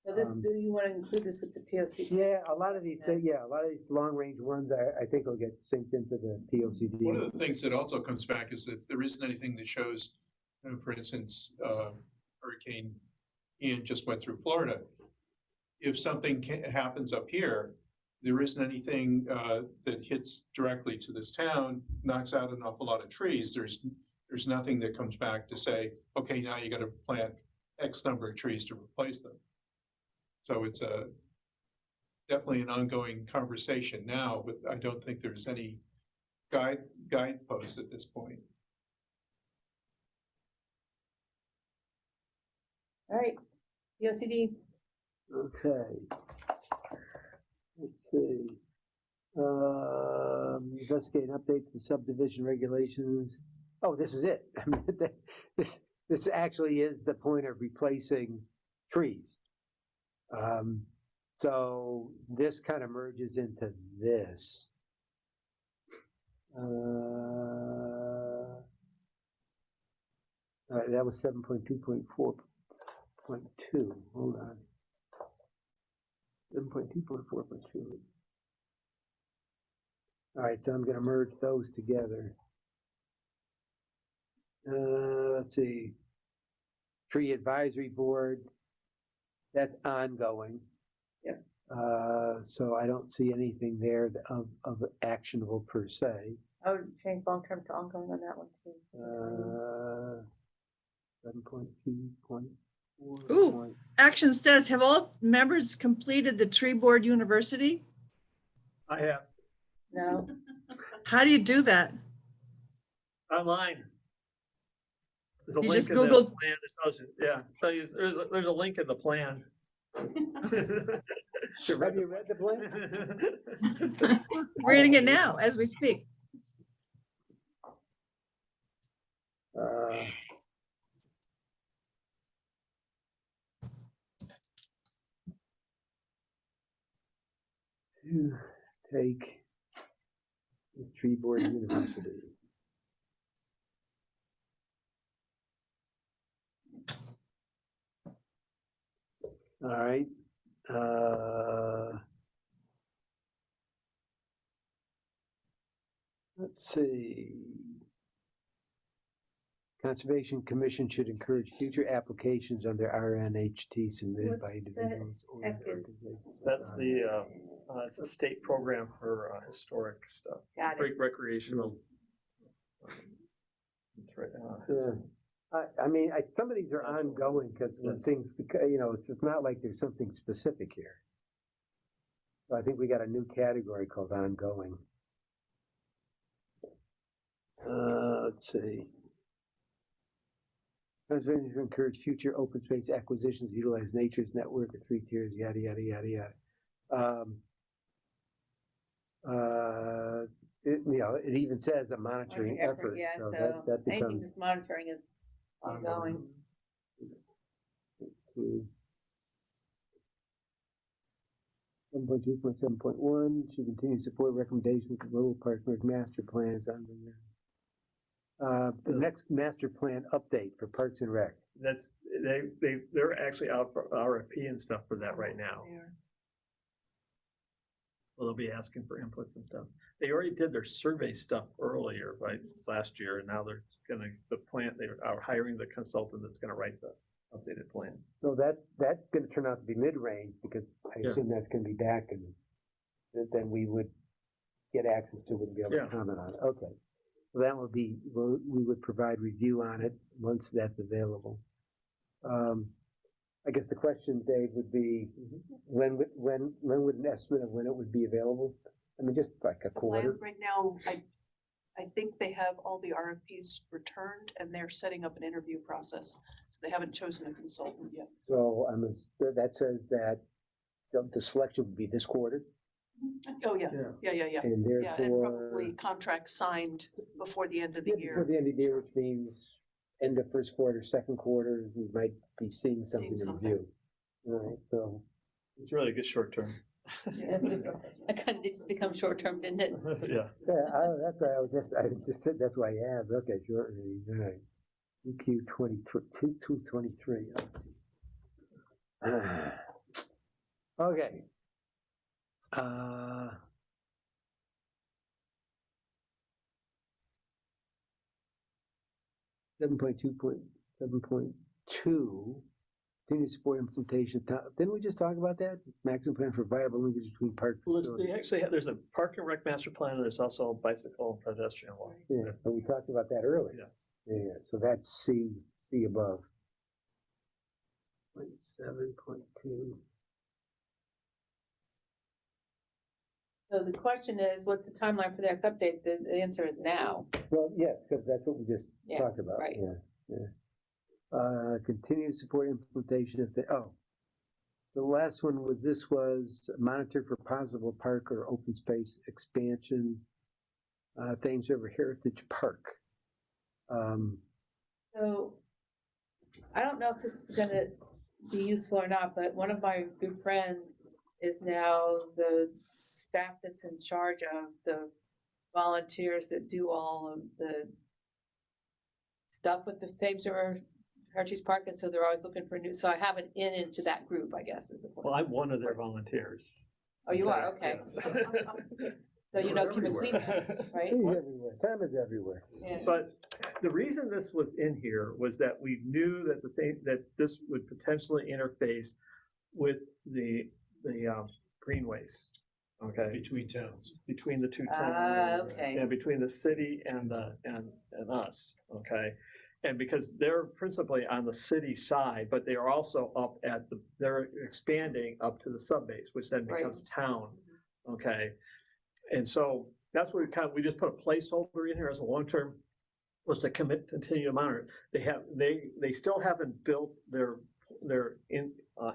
So this, do you want to include this with the POC? Yeah, a lot of these long-range ones, I think will get synced into the POCD. One of the things that also comes back is that there isn't anything that shows, for instance, Hurricane Ian just went through Florida. If something happens up here, there isn't anything that hits directly to this town, knocks out an awful lot of trees. There's nothing that comes back to say, okay, now you got to plant X number of trees to replace them. So it's definitely an ongoing conversation now, but I don't think there's any guideposts at this point. All right, POCD. Okay. Let's see. Investigate and update the subdivision regulations. Oh, this is it. I mean, this actually is the point of replacing trees. So this kind of merges into this. All right, that was 7.2.4.2. Hold on. 7.2.4.2. All right, so I'm going to merge those together. Let's see. Tree Advisory Board, that's ongoing. Yep. So I don't see anything there of actionable per se. I would change long-term to ongoing on that one too. 7.2.4. Ooh. Action status, have all members completed the Tree Board University? I have No, How do you do that? online. There's a You link just in the Googled- plan that tells you, yeah, there's a link in the plan. Have you read the plan? Reading it now as we speak. To take the Tree Board University. All right. Let's see. Conservation Commission should encourage future applications under RNHT submitted by individuals or heck is- organizations. That's it's a state program for historic stuff, Got it. recreational. That's right. Yeah. I mean, some of these are ongoing because when Yes. things, it's just not like there's something specific here. So I think we got a new category called ongoing. Let's see. Conservation should encourage future open space acquisitions, utilize nature's network of 3 tiers, yada, yada, yada, yada. It even says a monitoring effort. Yeah, so so that anything becomes that's monitoring is ongoing. to 7.2.7.1 should continue to support recommendations of Little Park master plans on the next master plan update for Parks and Rec. That's, they're actually out for RFP and stuff for that right now. Well, they'll be asking for inputs and stuff. They already did their survey stuff earlier, right, last year, and now they're they are hiring the consultant that's gonna write the updated plan. So that's going to turn out to be mid-range because I Yeah. assume that's going to be back and then we would get access to it and be able Yeah. to comment on it. Okay. So that would be, we would provide review on it once that's available. I guess the question, Dave, would be when would an estimate of when it would be available? I mean, just like a quarter? Right now, I think they have all the RFPs returned and they're setting up an interview process. So they haven't chosen a consultant yet. So that says that the selection would be this quarter Oh, yeah, yeah. and Yeah, and therefore. probably contracts signed before the end of the Yeah, before year. the end of the year, which means end of first quarter, second quarter, we might be seeing something to review. All right, so. It's really a good short term. That kind of just become short-term, didn't it? Yeah. Yeah, that's why I just said, that's why I asked, okay, sure, all right. EQ 23. Okay. 7.2.7.2, continue to support implementation. Didn't we just talk about that? Maximum plan for viable linkage between park Well, facilities. they actually there's a park and rec master plan, and there's also a bicycle and pedestrian one. Yeah, but we talked about that earlier. Yeah, so that's C above. 7.2. So the question is, what's the timeline for the next update? The answer is now. Well, yes, because that's what we just Yeah, talked about. right. Yeah. Continue to support implementation of the last one was monitor for possible park or open space expansion, Thames River Heritage Park. So I don't know if this is gonna be useful or not, but one of my good friends is now the staff that's in charge of the volunteers that do all of the stuff with the Thames River Heritage Park, and so they're always looking for new, so I have an into that group, I guess, is the point. Well, I'm one of their volunteers. Oh, you are, okay. Yes. So you know Kim Everywhere. McLean, right? He's everywhere. Tom is everywhere. Yeah. But the reason this was in here was that we knew that that this would potentially interface with the greenways. Okay, Between towns. between the two Ah, towns. okay. And between the city and us, okay? And because they're principally on the city side, but they are also up at they're expanding up to the subbase, which then Right. becomes town, okay? And so that's what we just put a placeholder in here as a long-term, was to continue to monitor. They still haven't built their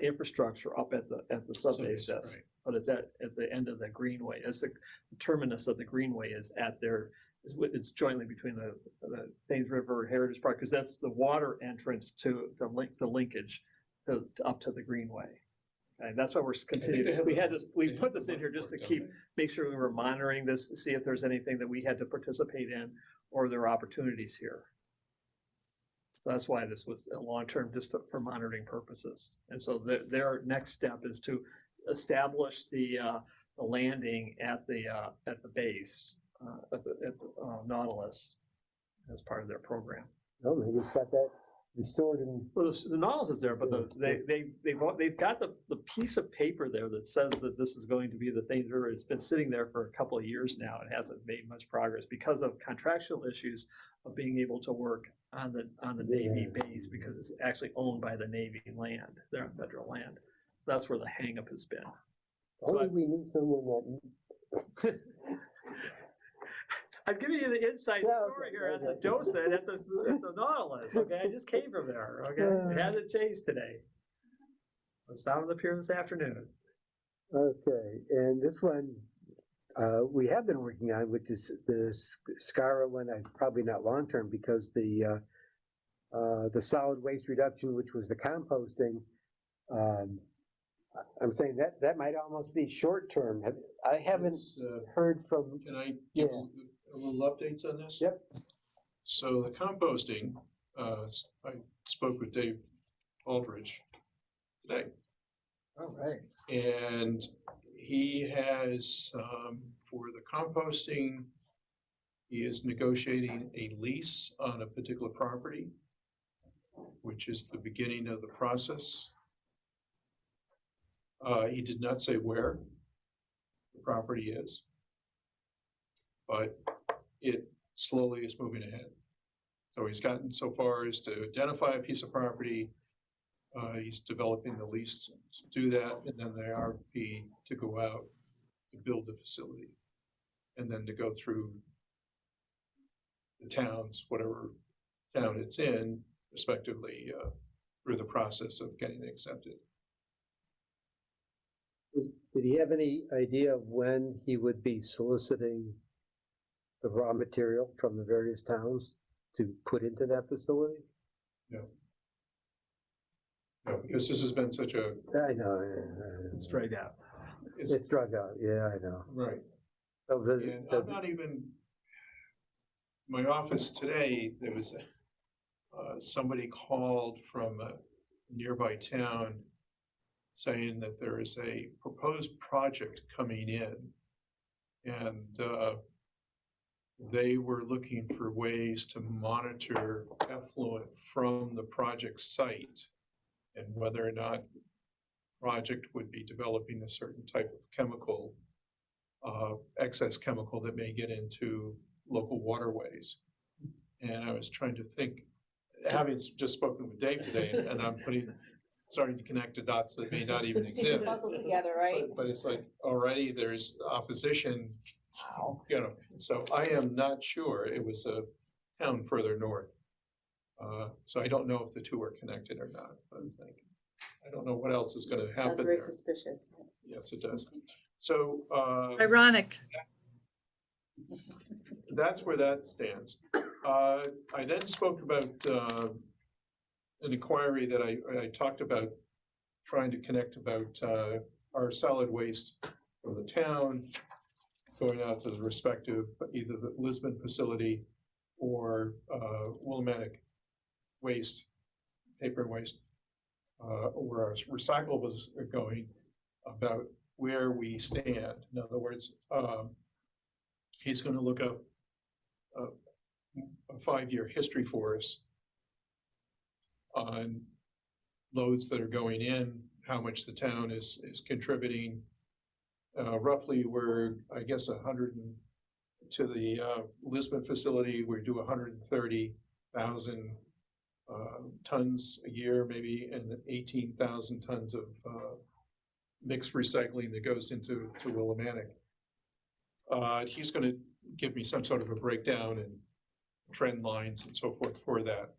infrastructure up at the subbase, yes. Right. But it's at the end of the greenway. It's the terminus of the greenway is it's jointly between the Thames River Heritage Park, because that's the water entrance to link the linkage up to the greenway. Okay, that's why we're continuing. We put this in here just to make sure we were monitoring this, to see if there's anything that we had to participate in or there are opportunities here. So that's why this was a long-term, just for monitoring purposes. And so their next step is to establish the landing at the base, at the Nautilus as part of their program. Oh, maybe it's got that restored and. Well, the Nautilus is there, but they've got the piece of paper there that says that this is going to be the thing. It's been sitting there for a couple of years now. It hasn't made much progress because of contractual issues of being able to work on the Navy base, because it's actually owned by the Navy land. They're on federal land. So that's where the hangup has been. So Only we knew someone that. I'm giving you the inside story here as a docent at the Nautilus, okay? I just came from there, okay? It hasn't changed today. The sound of the pier this afternoon. Okay, and this one we have been working on, which is the SCARA one. Probably not long term, because the solid waste reduction, which was the composting. I'm saying that might almost be short term. I haven't heard from. Can I give a little updates on this? Yep. So the composting, I spoke with Dave Aldridge today. All right. And he has, for the composting, he is negotiating a lease on a particular property, which is the beginning of the process. He did not say where the property is, but it slowly is moving ahead. So he's gotten so far as to identify a piece of property. He's developing the lease to do that, and then the RFP to go out to build the facility, and then to go through the towns, whatever town it's in, respectively, through the process of getting it accepted. Did he have any idea of when he would be soliciting the raw material from the various towns to put into that facility? No. No, because this has been such a. I know. It's dragged out. It's drug out. Yeah, I know. Right. So And I'm not even. My office today, there was somebody called from a nearby town saying that there is a proposed project coming in, and they were looking for ways to monitor effluent from the project site, and whether or not the project would be developing a certain type of chemical, excess chemical that may get into local waterways. And I was trying to think, having just spoken with Dave today, and I'm starting to connect the dots that may not even exist. Puzzle together, right? But it's like already there's opposition, you know, so I am not sure. It was a town further north. So I don't know if the two are connected or not. I don't know what else is going to happen. Sounds very there. suspicious. Yes, it does. So Ironic. that's where that stands. I then spoke about an inquiry that I talked about, trying to connect about our solid waste from the town going out to the respective, either the Lisbon facility or Willimantic waste, paper and waste, where our recyclables are going, about where we stand. In other words, he's going to look up a 5-year history for us on loads that are going in, how much the town is contributing. Roughly, we're, I guess, 100 to the Lisbon facility, we do 130,000 tons a year, maybe, and 18,000 tons of mixed recycling that goes into Willimantic. He's going to give me some sort of a breakdown and trend lines and so forth for that.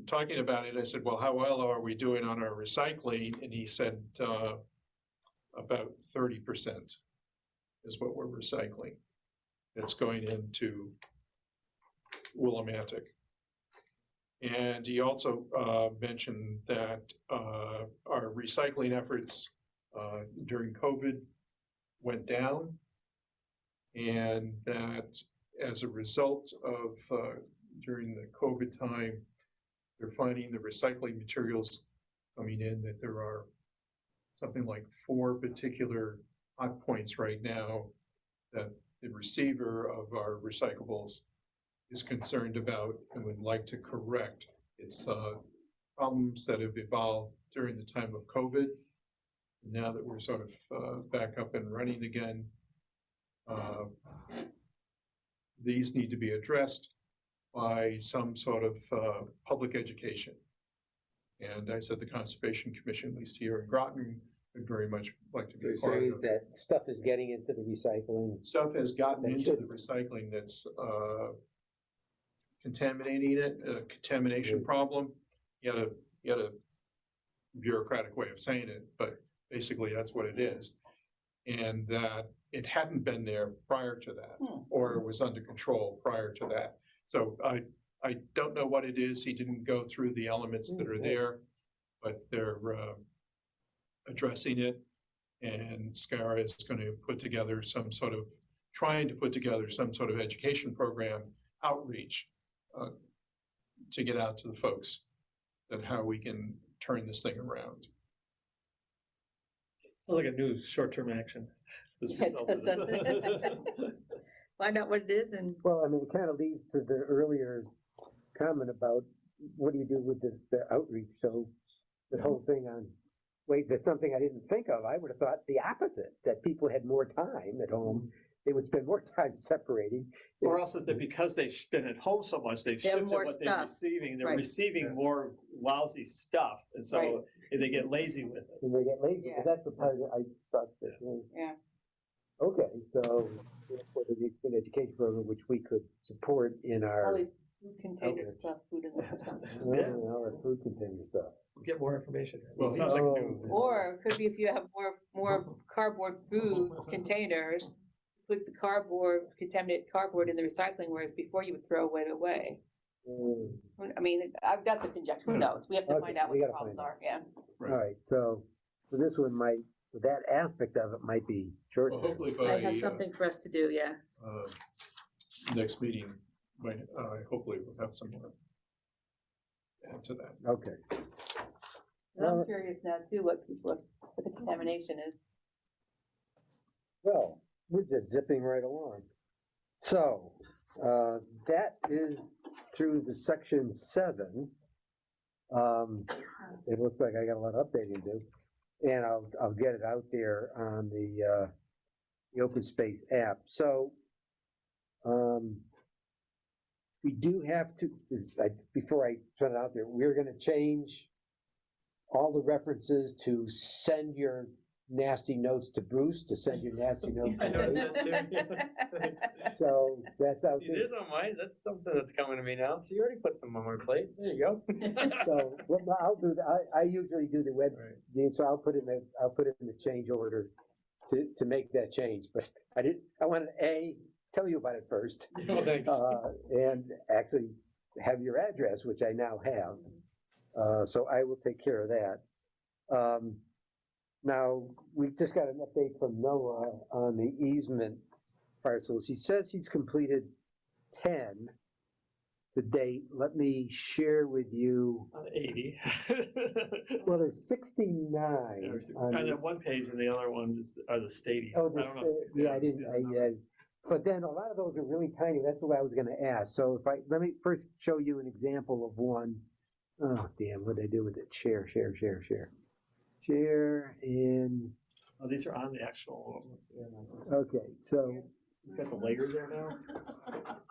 Talking about it, I said, well, how well are we doing on our recycling? And he said about 30% is what we're recycling. It's going into Willimantic. And he also mentioned that our recycling efforts during COVID went down, and that as a result of during the COVID time, they're finding the recycling materials coming in, that there are something like 4 particular hot points right now that the receiver of our recyclables is concerned about and would like to correct. It's problems that have evolved during the time of COVID. Now that we're sort of back up and running again, these need to be addressed by some sort of public education. And I said the Conservation Commission, at least here in Groton, would very much like to be You're part saying of. that stuff is getting into the recycling. Stuff has gotten That into the should- recycling that's contaminating it, a contamination Mm. problem. You had a bureaucratic way of saying it, but basically that's what it is. And that it hadn't been there prior to that, or it was under control prior to that. So I don't know what it is. He didn't go through the elements that are there, but they're addressing it. And SCARA is going to put together trying to put together some sort of education program, outreach, to get out to the folks and how we can turn this thing around. Sounds like a new short-term action. This Yeah, it result of does, this. doesn't it? Find out what it is and, Well, I mean, it kind of leads to the earlier comment about what do you do with the outreach? So the whole thing on, wait, that's something I didn't think of. I would have thought the opposite, that people had more time at home. They would spend more time separating. Or else is that because they've been at home so much, they've They have shifted more what they're stuff. receiving. They're Right. receiving more lousy stuff, and so Right. they get lazy with it. And they get lazy, Yeah. but that's the part that I thought that, yeah. okay, so therefore there needs to be an education program which we could support in our, Probably food container Okay. stuff, food in it or something. our food container stuff. We'll get more information. Well, It sounds like Oh. new. Or it could be if you have more cardboard food containers, put the contaminated cardboard in the recycling, whereas before you would throw it away. Mm. I mean, that's a conjecture, who knows? We have to Okay, find out what we the gotta problems find out. are, yeah. All right, so this one might, so that aspect of it might be short. Well, hopefully I by have something for us to do, yeah. next meeting, hopefully we'll have some more add to that. Okay. And I'm curious now too, what the contamination is. Well, we're just zipping right along. So, that is through the section 7. It looks like I got a lot of updating to do. And I'll get it out there on the open space app. So, we do have to, before I put it out there, we're gonna change all the references to send your nasty notes to Bruce, to send your nasty notes I to noticed Dave. that too. Thanks. So that's out See, there. there's on mine. That's something that's coming to me now. So you already put some on my plate. There you go. So what I'll do, I usually do the web, Right. so I'll put in the change order to make that change, but I wanted to tell you about it first. Oh, thanks. And actually have your address, which I now have. So I will take care of that. Now, we just got an update from Noah on the easement parcels. He says he's completed 10 to date. Let me share with you, 80. well, there's 69. on On the- that one page and the other one are the stadiums. Oh, I don't know. yeah, I see didn't, the number. but then a lot of those are really tiny. That's what I was gonna ask. So let me first show you an example of one. Oh, damn, what did I do with it? Share in, Oh, these are on the actual. okay, so, You've got the layers there now.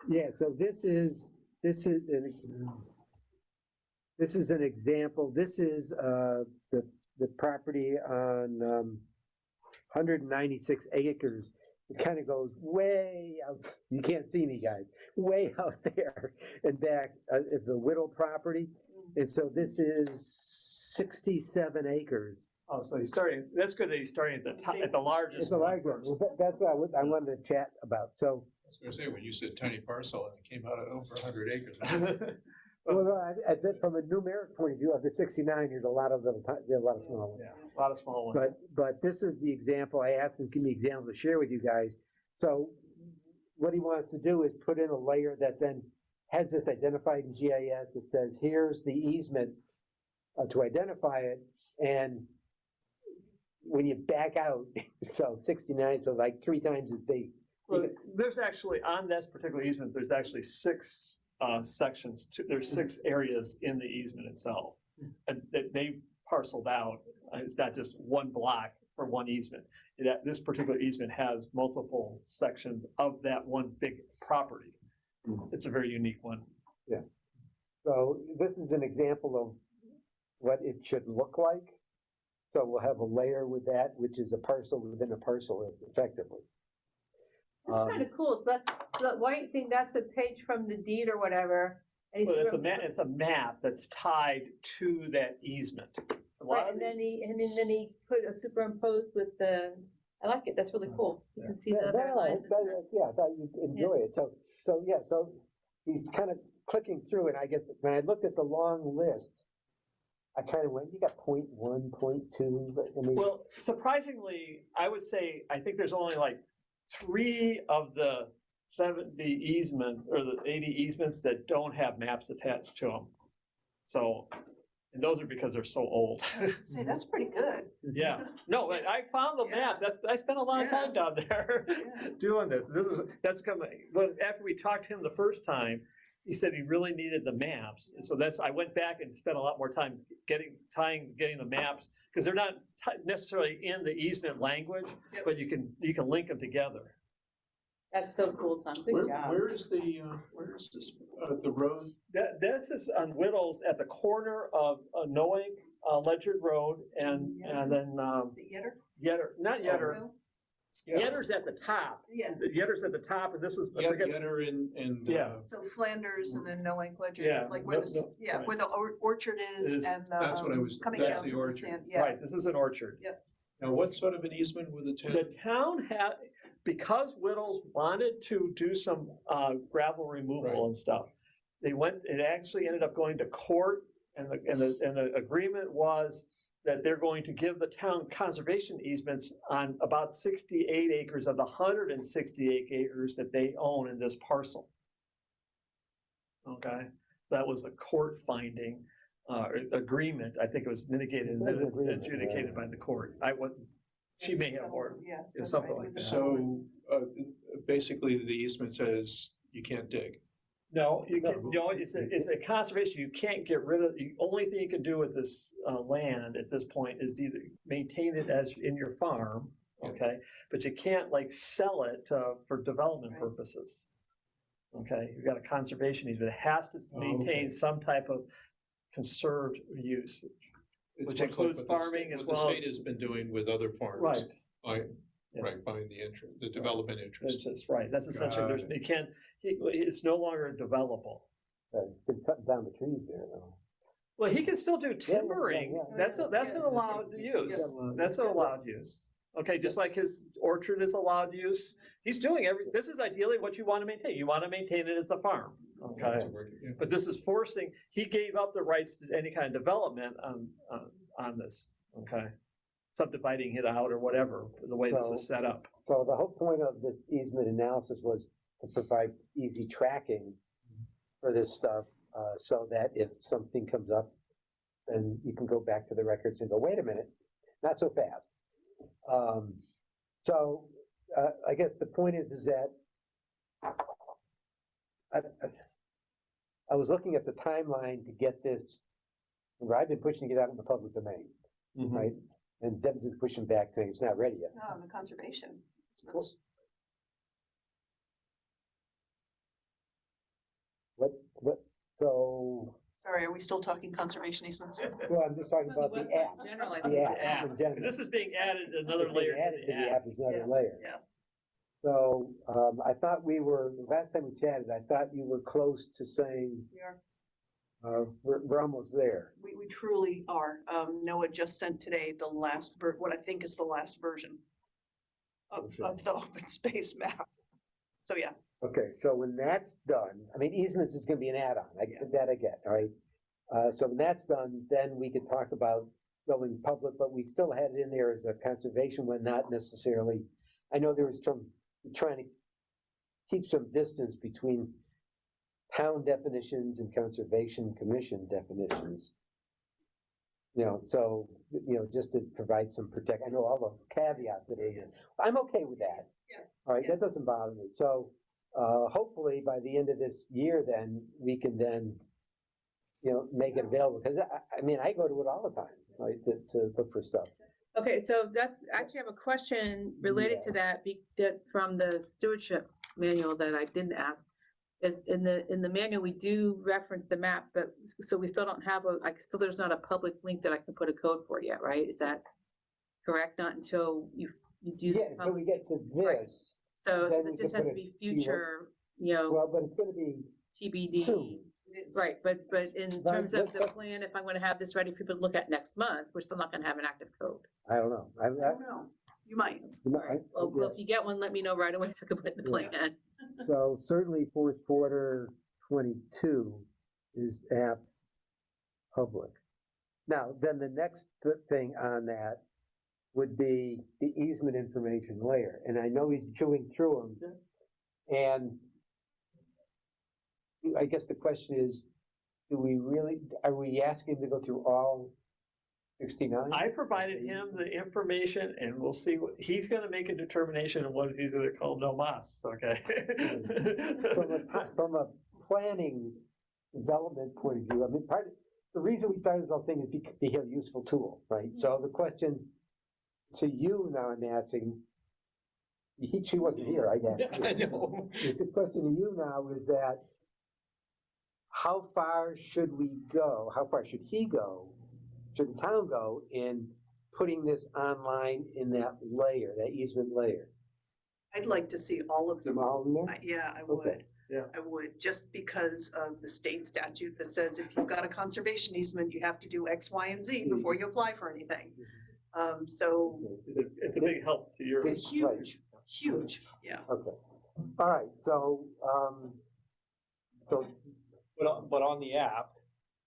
yeah, so this is an example. This is, the property on, 196 acres. It kind of goes way out, you can't see me, guys, way out there and back is the Whittle property. And so this is 67 acres. Oh, so he's starting, that's good that he's starting at the top, at the largest. It's a large one. first. That's what I wanted to chat about. So, I was gonna say, when you said tiny parcel, and it came out at over 100 acres. well, I bet from a numeric point of view, of the 69, there's a lot of little, there's a lot of small ones. Yeah, a lot of small ones. But this is the example, I asked him to give me examples to share with you guys. So what he wants to do is put in a layer that then has this identified in GIS. It says, here's the easement to identify it. And when you back out, so 69, so like 3 times as big. Well, there's actually, on this particular easement, there's actually 6 sections, there's 6 areas in the easement itself. And they parceled out, it's not just one block for one easement. This particular easement has multiple sections of that one big property. It's a very unique one. Yeah. So this is an example of what it should look like. So we'll have a layer with that, which is a parcel within a parcel effectively. That's kind of cool. So that white thing, that's a page from the deed or whatever. And Well, he's it's a map that's tied to that easement. right, and then he put a superimposed with the, I like it. That's really cool. You can see the Yeah, other no, lines. and stuff. yeah, I thought you'd enjoy it. So he's kind of clicking through it. I guess when I looked at the long list, I kind of went, you got 0.1, 0.2, but I mean. Well, surprisingly, I would say, I think there's only like 3 of the 70 easements or the 80 easements that don't have maps attached to them. So, and those are because they're so old. Say, that's pretty good. Yeah, no, but I found the Yeah. maps. I spent a lot of time down there doing this. That's coming. But after we talked to him the first time, he said he really needed the maps. And so I went back and spent a lot more time getting the maps, because they're not necessarily in the easement language, Yep. but you can link them together. That's so cool, Tom. Good job. Where is this, the road? This is on Whittles at the corner of Noack, Ledger Road, and then Is it Yetter? Yetter, not Yetter. No? Yetter's at the top. Yeah. Yetter's at the top, and this is I forget- Yetter and. Yeah. So Flanders and then Noack Ledger, Yeah, like where right. where the orchard is Is- and That's what I was- coming that's down the to the orchard. stand. Yeah. Right, this is an orchard. Now, what sort of an easement with the town? The town had, because Whittles wanted to do some gravel removal Right. and stuff, it actually ended up going to court, and the agreement was that they're going to give the town conservation easements on about 68 acres of the 168 acres that they own in this parcel. Okay, so that was a court finding, agreement. I think it was mitigated and then Agreement, adjudicated by the court. She may have more, Yeah. it's something like that. So, basically, the easement says you can't dig. No, it's a conservation. You can't get rid of, the only thing you can do with this land at this point is either maintain it as in your farm, okay? But you can't like sell it for development purposes. Okay, you've got a conservation easement. It has to maintain some type of conserved use. It's Which much like includes what the farming as what well. the state has been doing with other farms. Right. Yeah. Right, buying the development That's interest. just right. That's essentially, Got it's no longer developable. Been cutting down the trees there though. Well, he can still do timbering. yeah. That's an allowed use. That's an allowed use. Okay, just like his orchard is allowed use. He's doing this is ideally what you want to maintain. You want to maintain it as a farm, okay? Yeah. But this is forcing, he gave up the rights to any kind of development on this, okay? Subdividing it out or whatever, the way this was set up. So the whole point of this easement analysis was to provide easy tracking for this stuff, so that if something comes up, then you can go back to the records and go, wait a minute, not so fast. I guess the point is that I was looking at the timeline to get this, I've been pushing to get out in the public domain, right? And Deb's is pushing back saying it's not ready yet. Oh, the conservation. So, Sorry, are we still talking conservation easements? well, I'm just talking about the app. In general, I The think. app in general. This is being added another It's being layer to added the app. is another layer. Yeah. So, I thought the last time we chatted, I thought you were close to saying, We are. we're almost there. We truly are. Noah just sent today the last what I think is the last version of the open space map. So yeah, Okay, so when that's done, I mean, easements is gonna be an add-on, I get, all right? So when that's done, then we could talk about going public, but we still had it in there as a conservation one, not necessarily. I know there was trying to keep some distance between town definitions and conservation commission definitions. You know, so, you know, just to provide some protect, I know all the caveats that are in. I'm okay with that. Yeah. All right, Yeah. that doesn't bother me. So, hopefully by the end of this year, then we can then, you know, make it available. Because I mean, I go to it all the time, right, to look for stuff. Okay, so that's, actually I have a question related to that, that from the stewardship manual that I didn't ask. Is in the manual, we do reference the map, but, so we still don't have there's not a public link that I can put a code for yet, right? Is that correct? Not until you do. Yeah, until we get to Right. this. So then we it just can has put to a be future, Well, but it's gonna be TBD. soon. It is. Right, but in Right, terms of the but- plan, if I'm gonna have this ready for people to look at next month, we're still not gonna have an active code. I don't know. I don't know. You might. Well, if you get one, let me know right away so I can put it in the Yeah. plan. So certainly fourth quarter 22 is app public. Now, then the next thing on that would be the easement information layer. And I know he's chewing through them. And I guess the question is, are we asking him to go through all 69? I provided him the information and we'll see what, he's gonna make a determination of what he's gonna call no mas, okay? From a planning development point of view, I mean, the reason we started this whole thing is to be a useful tool, right? So the question to you now I'm asking, she wasn't here, I guess. I know. The question to you now is that, how far should we go? How far should he go? Should the town go in putting this online in that layer, that easement layer? I'd like to see all of them. Them all in there? Yeah, I Okay. would. Yeah. I would, just because of the state statute that says if you've got a conservation easement, you have to do X, Y, and Z before you apply for anything. So It's a big help to your. it's huge, huge, yeah. Okay, all right, so, But on the app,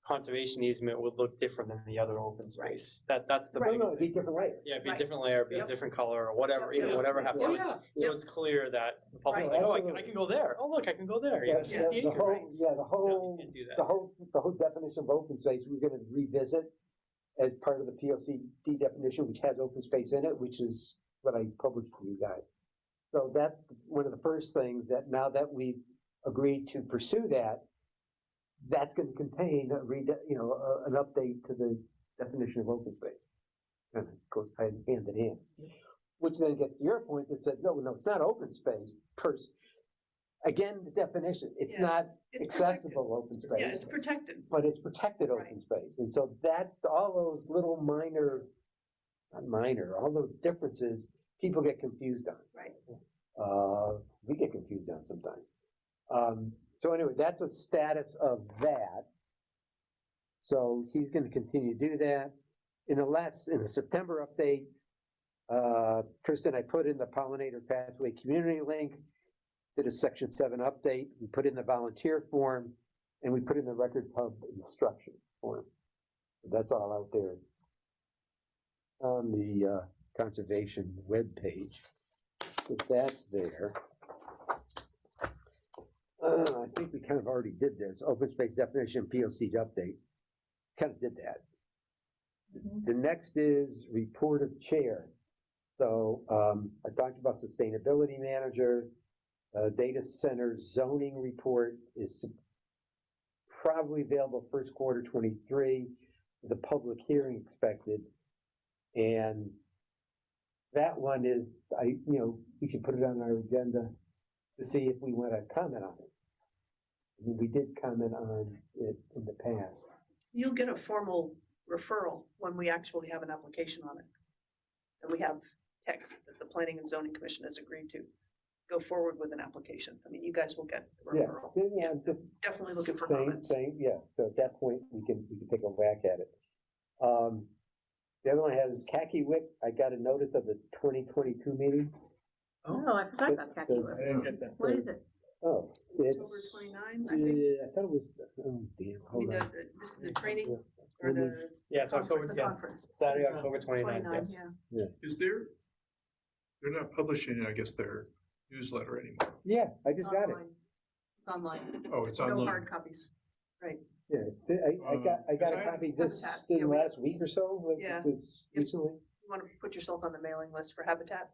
conservation easement would look different than the other open space. That's the no, biggest it'd be thing. different layer. Yeah, it'd be a Right. different layer, be a Yep. different color or whatever, Yep, you know, yep. whatever happens. So Yeah. it's clear that the public's Yeah, like, oh, I absolutely. can go there. Oh, look, I can go there. You know, 60 The acres. whole, yeah, the No, whole, you can't do that. the whole definition of open space, we're gonna revisit as part of the POCD definition, which has open space in it, which is what I published for you guys. So that's one of the first things that now that we've agreed to pursue that, that's gonna contain an update to the definition of open space. And it goes hand in hand. Which then gets to your point that said, no, it's not open space again, the definition, it's Yeah, not It's protected. accessible open space. Yeah, it's protected. But it's protected open Right. space, and so that, all those little all those differences, people get confused on. Right. We get confused on sometimes. So anyway, that's the status of that. So he's gonna continue to do that. In the September update, Kristen, I put in the pollinator pathway community link, did a section 7 update, we put in the volunteer form, and we put in the record hub instruction form. That's all out there on the conservation webpage. So that's there. I think we kind of already did this, open space definition, POC update. Kind of did that. The next is report of chair. So I talked about sustainability manager, data center zoning report is probably available first quarter 23, the public hearing expected. And that one is, we should put it on our agenda to see if we want to comment on it. I mean, we did comment on it in the past. You'll get a formal referral when we actually have an application on it. And we have text that the Planning and Zoning Commission has agreed to go forward with an application. I mean, you guys will get the Yeah, referral. yeah, just Definitely looking for same, comments. yeah, so at that point, we can take a whack at it. The other one has Khaki Wick, I got a notice of the 2022 meeting. Oh, I forgot about Khaki Wick. I didn't get that. What is it? Oh, it's, October 29, I think. I thought it was, oh damn, I mean, hold on. this is the training or the Yeah, it's October, the yes, conference. Saturday, October 29th, 29, yes. yeah. Is there, they're not publishing, I guess, their newsletter anymore. Yeah, I just got it. Online. It's online. Oh, it's No online. hard copies. Right. Yeah, I got Because a I- copy this Habitat, in yeah, last week or so, like, Yeah. this Yep. recently. You want to put yourself on the mailing list for Habitat?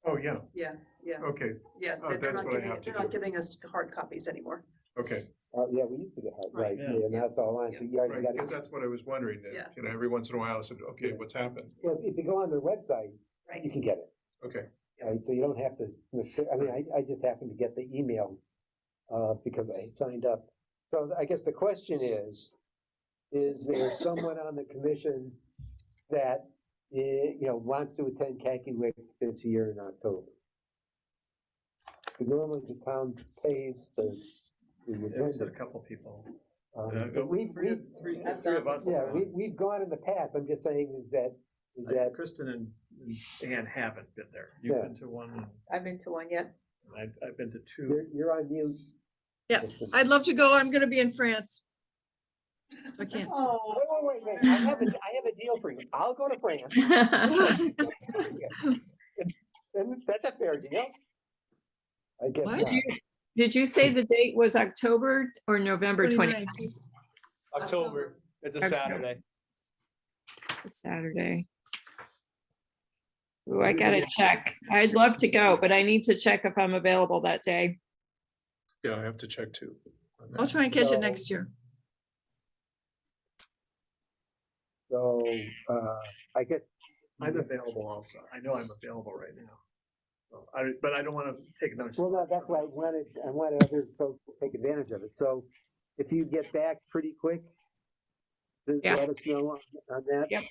Oh, yeah, Yeah, yeah, okay, yeah. Oh, They're that's not what I giving have it, to they're not do. giving us hard copies anymore. okay. Yeah, we used to get hard, Right, right, yeah. yeah, now it's all online, so yeah, you Right, gotta, because that's what I was wondering, that, Yeah. you know, every once in a while I said, okay, what's happened? well, if you go on their website, Right. you can get it, Okay, right, so you don't have to, I mean, I just happened to get the email, because I had signed up. So I guess the question is there someone on the commission that, you know, wants to attend Kakiwik this year in October? Normally the town pays the There was a attendance. couple people. But we, Three of us. yeah, we've gone in the past, I'm just saying is that, Kristen and Ann haven't been there. You've Yeah. been to one, and I've been to one yet. I've been to two. you're on mute. Yeah, Kristen. I'd love to go. I'm gonna be in France. So I can't. Oh, wait, I have a deal for you, I'll go to France, and that's a fair deal. I guess What? not. Did you say the date was October or November 20? 29th. October, it's a Okay. Saturday. It's a Saturday. Ooh, I gotta check. I'd love to go, but I need to check if I'm available that day. yeah, I have to check too. on that. I'll try and catch So- it next year. So, I guess, I'm available also. I know I'm available right now. So but I don't want to take another. well, no, that's why I wanted other folks to take advantage of it, so if you get back pretty quick, just Yeah. let us know on that. Yep.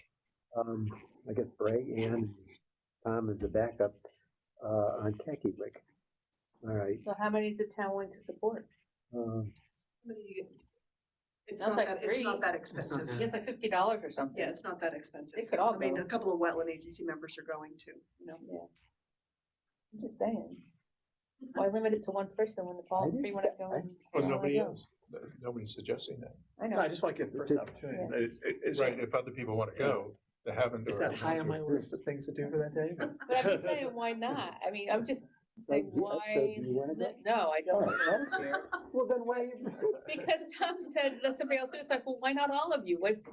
I guess Bray and Tom is the backup, on Kakiwik. All right, So how many is the town willing to support? It's Sounds not like that, it's not three. that expensive. I guess like $50 or something. Yeah, it's not that expensive. They could all I mean, go. a couple of wetland agency members are going to, you know. Yeah. I'm just saying. Why limit it to one person when the all three want to go? and Well, all nobody wanna go? is, nobody's suggesting that. I No, know. I just want to get first opportunity. It's Right, if other people want to go, they haven't. It's or- not high on my list of things to do for that day. But I'm just saying, why not? I mean, I'm just saying, So, why? do you wanna go? No, I don't. All right, this year. well, then why? Because Tom said, let somebody else do it. It's like, well, why not all of you? What's,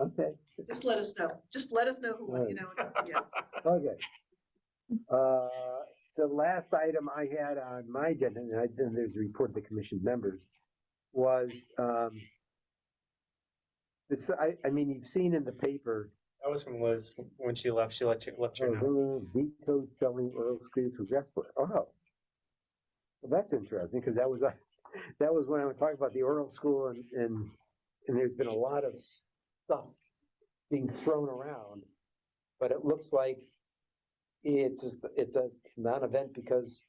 Okay, Just let us know. Just let us know who, you know, yeah. okay. The last item I had on my agenda, and then there's a report of the commission members, was, this, I mean, you've seen in the paper, That was from Liz, when she left, she let you know. vetoed selling oil screws for Vesper. Oh, well, that's interesting, because that was when I was talking about the oral school, and there's been a lot of stuff being thrown around, but it looks like it's a non-event because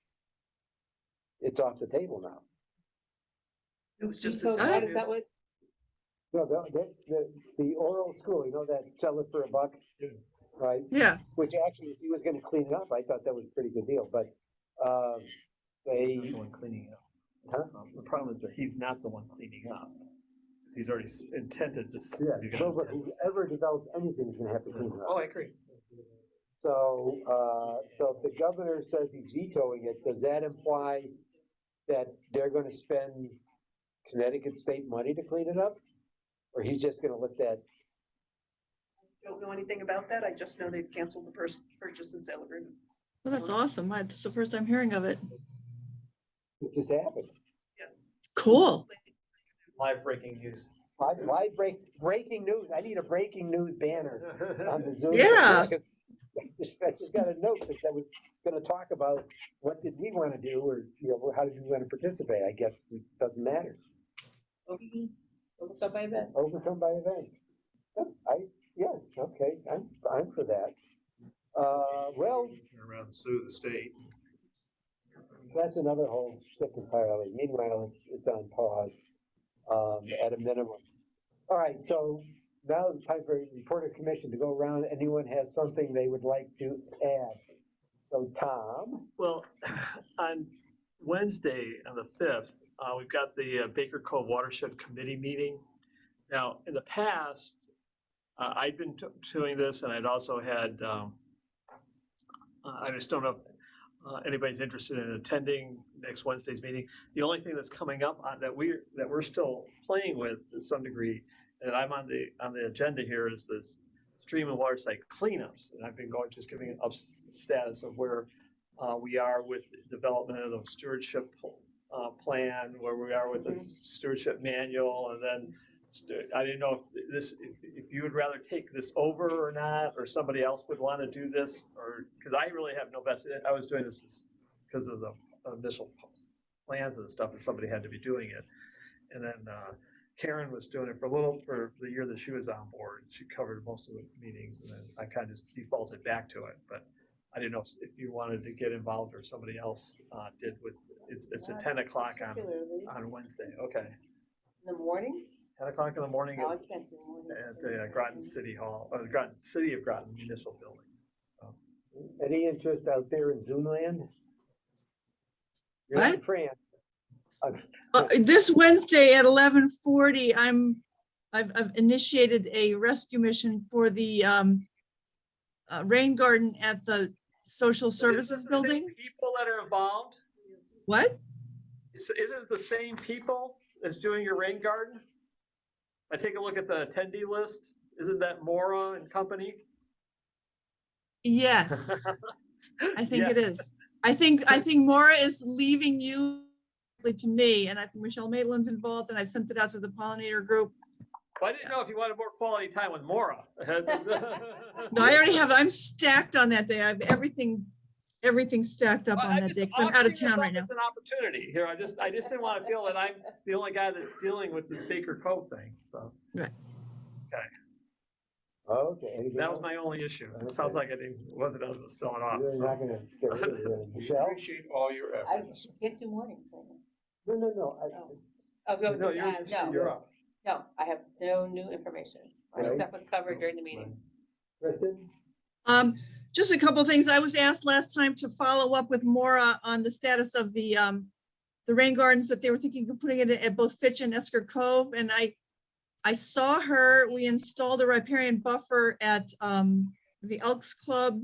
it's off the table now. It was just so a what, second. is that what? No, the oral school, you know, that sell it for $1, right? Yeah, Which actually, if he was gonna clean it up, I thought that was a pretty good deal, but, He's not they, the one cleaning up. Huh? The problem is that he's not the one cleaning up. He's already intended to. yeah, nobody who's ever developed anything is gonna have to clean it Oh, up. I agree. So if the governor says he's vetoing it, does that imply that they're gonna spend Connecticut state money to clean it up? Or he's just gonna let that, Don't know anything about that. I just know they've canceled the purchase and sale agreement. well, that's awesome. It's the first I'm hearing of it. it just happened? Cool. Live breaking news. Live breaking news, I need a breaking news banner on the Zoom. Yeah. I just got a note that I was gonna talk about what did we wanna do, or, you know, how did we wanna participate, I guess it doesn't matter. Overcome by events. Overcome by events. Yes, okay, I'm for that. Well, Turn around and sue the state. that's another whole stick entirely. Meanwhile, it's on pause, at a minimum. All right, so now it's time for reporter commission to go around. Anyone has something they would like to add? So Tom, Well, on Wednesday, on the 5th, we've got the Baker Cove Watershed Committee meeting. Now, in the past, I'd been doing this, and I'd also had, I just don't know, anybody's interested in attending next Wednesday's meeting. The only thing that's coming up that we're still playing with to some degree, and I'm on the agenda here, is this stream and water site cleanups. And I've been just giving an up status of where we are with the development of the stewardship plan, where we are with the stewardship manual, and then I didn't know if you would rather take this over or not, or somebody else would want to do this, or because I really have no vested. I was doing this because of the initial plans and stuff, and somebody had to be doing it. And then Karen was doing it for the year that she was on board. She covered most of the meetings, and then I kind of just defaulted back to it. But I didn't know if you wanted to get involved or somebody else did. It's at 10 o'clock on Wednesday. Okay. In the morning? 10 o'clock in the morning No, I can't do morning. at the Groton City Hall, or the Groton City of Groton Municipal Building. So, Any interest out there in Zoomland? You're What? not in France. This Wednesday at 11:40, I've initiated a rescue mission for the rain garden at the social services Isn't it the same building. people that are involved? What? Isn't it the same people as doing your rain garden? I take a look at the attendee list. Isn't that Mora and company? Yes, I think it Yes. is. I think Maura is leaving you to me, and I think Michelle Maitland's involved, and I've sent it out to the pollinator group. Well, I didn't know if you wanted more quality time with Mora. No, I already have, I'm stacked on that day. I have everything stacked up on that day, because I'm out of town right now. It's an opportunity here. I just didn't want to feel that I'm the only guy that's dealing with this Baker Cove thing, so. Right. Okay, Okay. anything that was else? my only issue. It Okay. sounds like wasn't able to sell it off, You're so. not gonna get rid of it. Michelle? Appreciate all your I efforts. can't do mornings right No, now. no, no. Oh, go, No, you're up. no, I have no new information. My Right. stuff was covered during the meeting. Kristen? Just a couple of things. I was asked last time to follow up with Maura on the status of the rain gardens that they were thinking of putting it at both Fitch and Esker Cove. And I saw her, we installed a riparian buffer at the Elks Club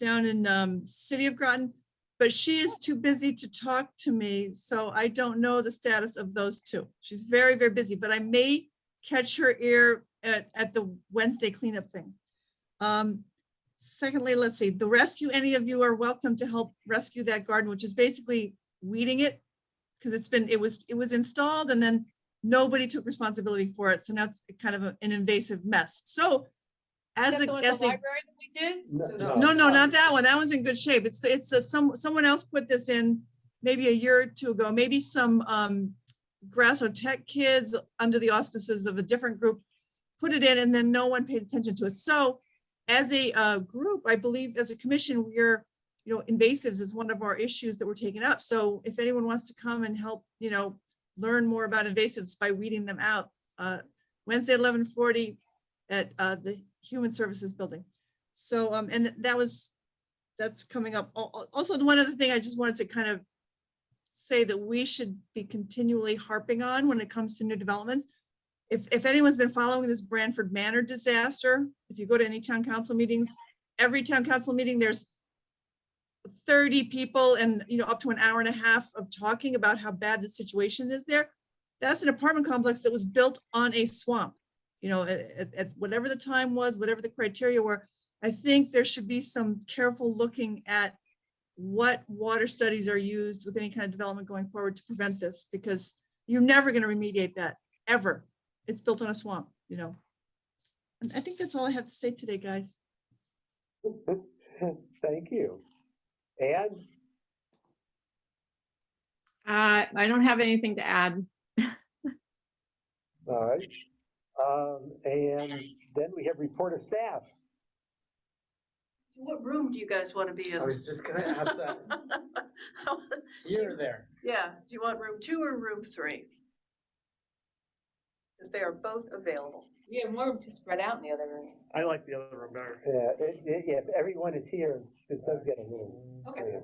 down in City of Groton, but she is too busy to talk to me. So I don't know the status of those two. She's very, very busy, but I may catch her ear at the Wednesday cleanup thing. Secondly, let's see, the rescue, any of you are welcome to help rescue that garden, which is basically weeding it. Because it was installed and then nobody took responsibility for it. So now it's kind of an invasive mess. So Is that the one at the a, library that we did? no, not that one. That one's in good shape. Someone else put this in maybe a year or two ago, maybe some Grasso Tech kids under the auspices of a different group put it in, and then no one paid attention to it. So as a group, I believe as a commission, we're, invasives is one of our issues that we're taking up. So if anyone wants to come and help, learn more about invasives by weeding them out, Wednesday, 11:40 at the Human Services Building. So, and that's coming up. Also, the one other thing I just wanted to kind of say that we should be continually harping on when it comes to new developments. If anyone's been following this Branford Manor disaster, if you go to any town council meetings, every town council meeting, there's 30 people and, up to an hour and a half of talking about how bad the situation is there. That's an apartment complex that was built on a swamp, at whatever the time was, whatever the criteria were. I think there should be some careful looking at what water studies are used with any kind of development going forward to prevent this, because you're never going to remediate that ever. It's built on a swamp, And I think that's all I have to say today, guys. Thank you. And I don't have anything to add. all right. And then we have report of staff. So what room do you guys want to be in? I was just gonna ask that. Here or there? Yeah, do you want room 2 or room 3? Because they are both available. We have more room to spread out in the other room. I like the other room better. Yeah, if everyone is here, this does get a little. Okay.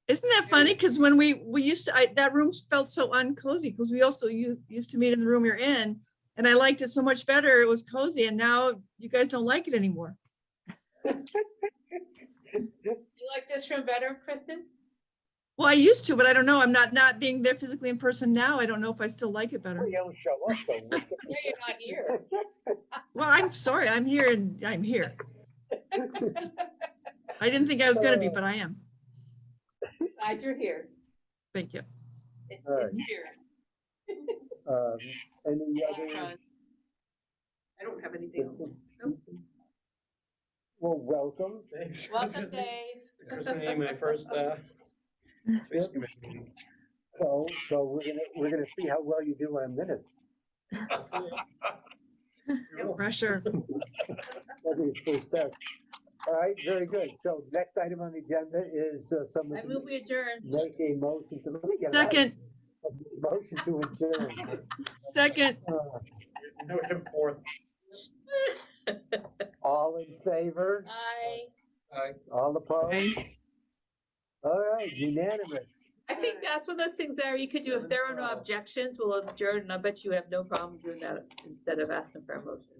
Isn't that funny? Because when we used to, that room felt so uncozy, because we also used to meet in the room you're in, and I liked it so much better. It was cozy, and now you guys don't like it anymore. You like this room better, Kristen? Well, I used to, but I don't know. I'm not being there physically in person now. I don't know if I still like it better. You don't show up, so what's the- Yeah, you're not here. Well, I'm sorry. I'm here and I'm here. I didn't think I was gonna be, but I am. Glad you're here. Thank you. All right. In spirit. Any other? Electrons. I don't have anything else. Nope. Well, welcome. Thanks. Welcome, Dave. Christening my first, conservation committee meeting. So we're gonna see how well you do on minutes. Pressure. That'll be his first step. All right, very good. So next item on the agenda is someone I to move we adjourn. make a motion to. Let me get it right. Second, A motion to adjourn. second. No, him fourth. All in favor? Aye. All opposed? Okay. All right, unanimous. I think that's one of those things there you could do. If there are no objections, we'll adjourn, and I bet you have no problem doing that instead of asking for a motion.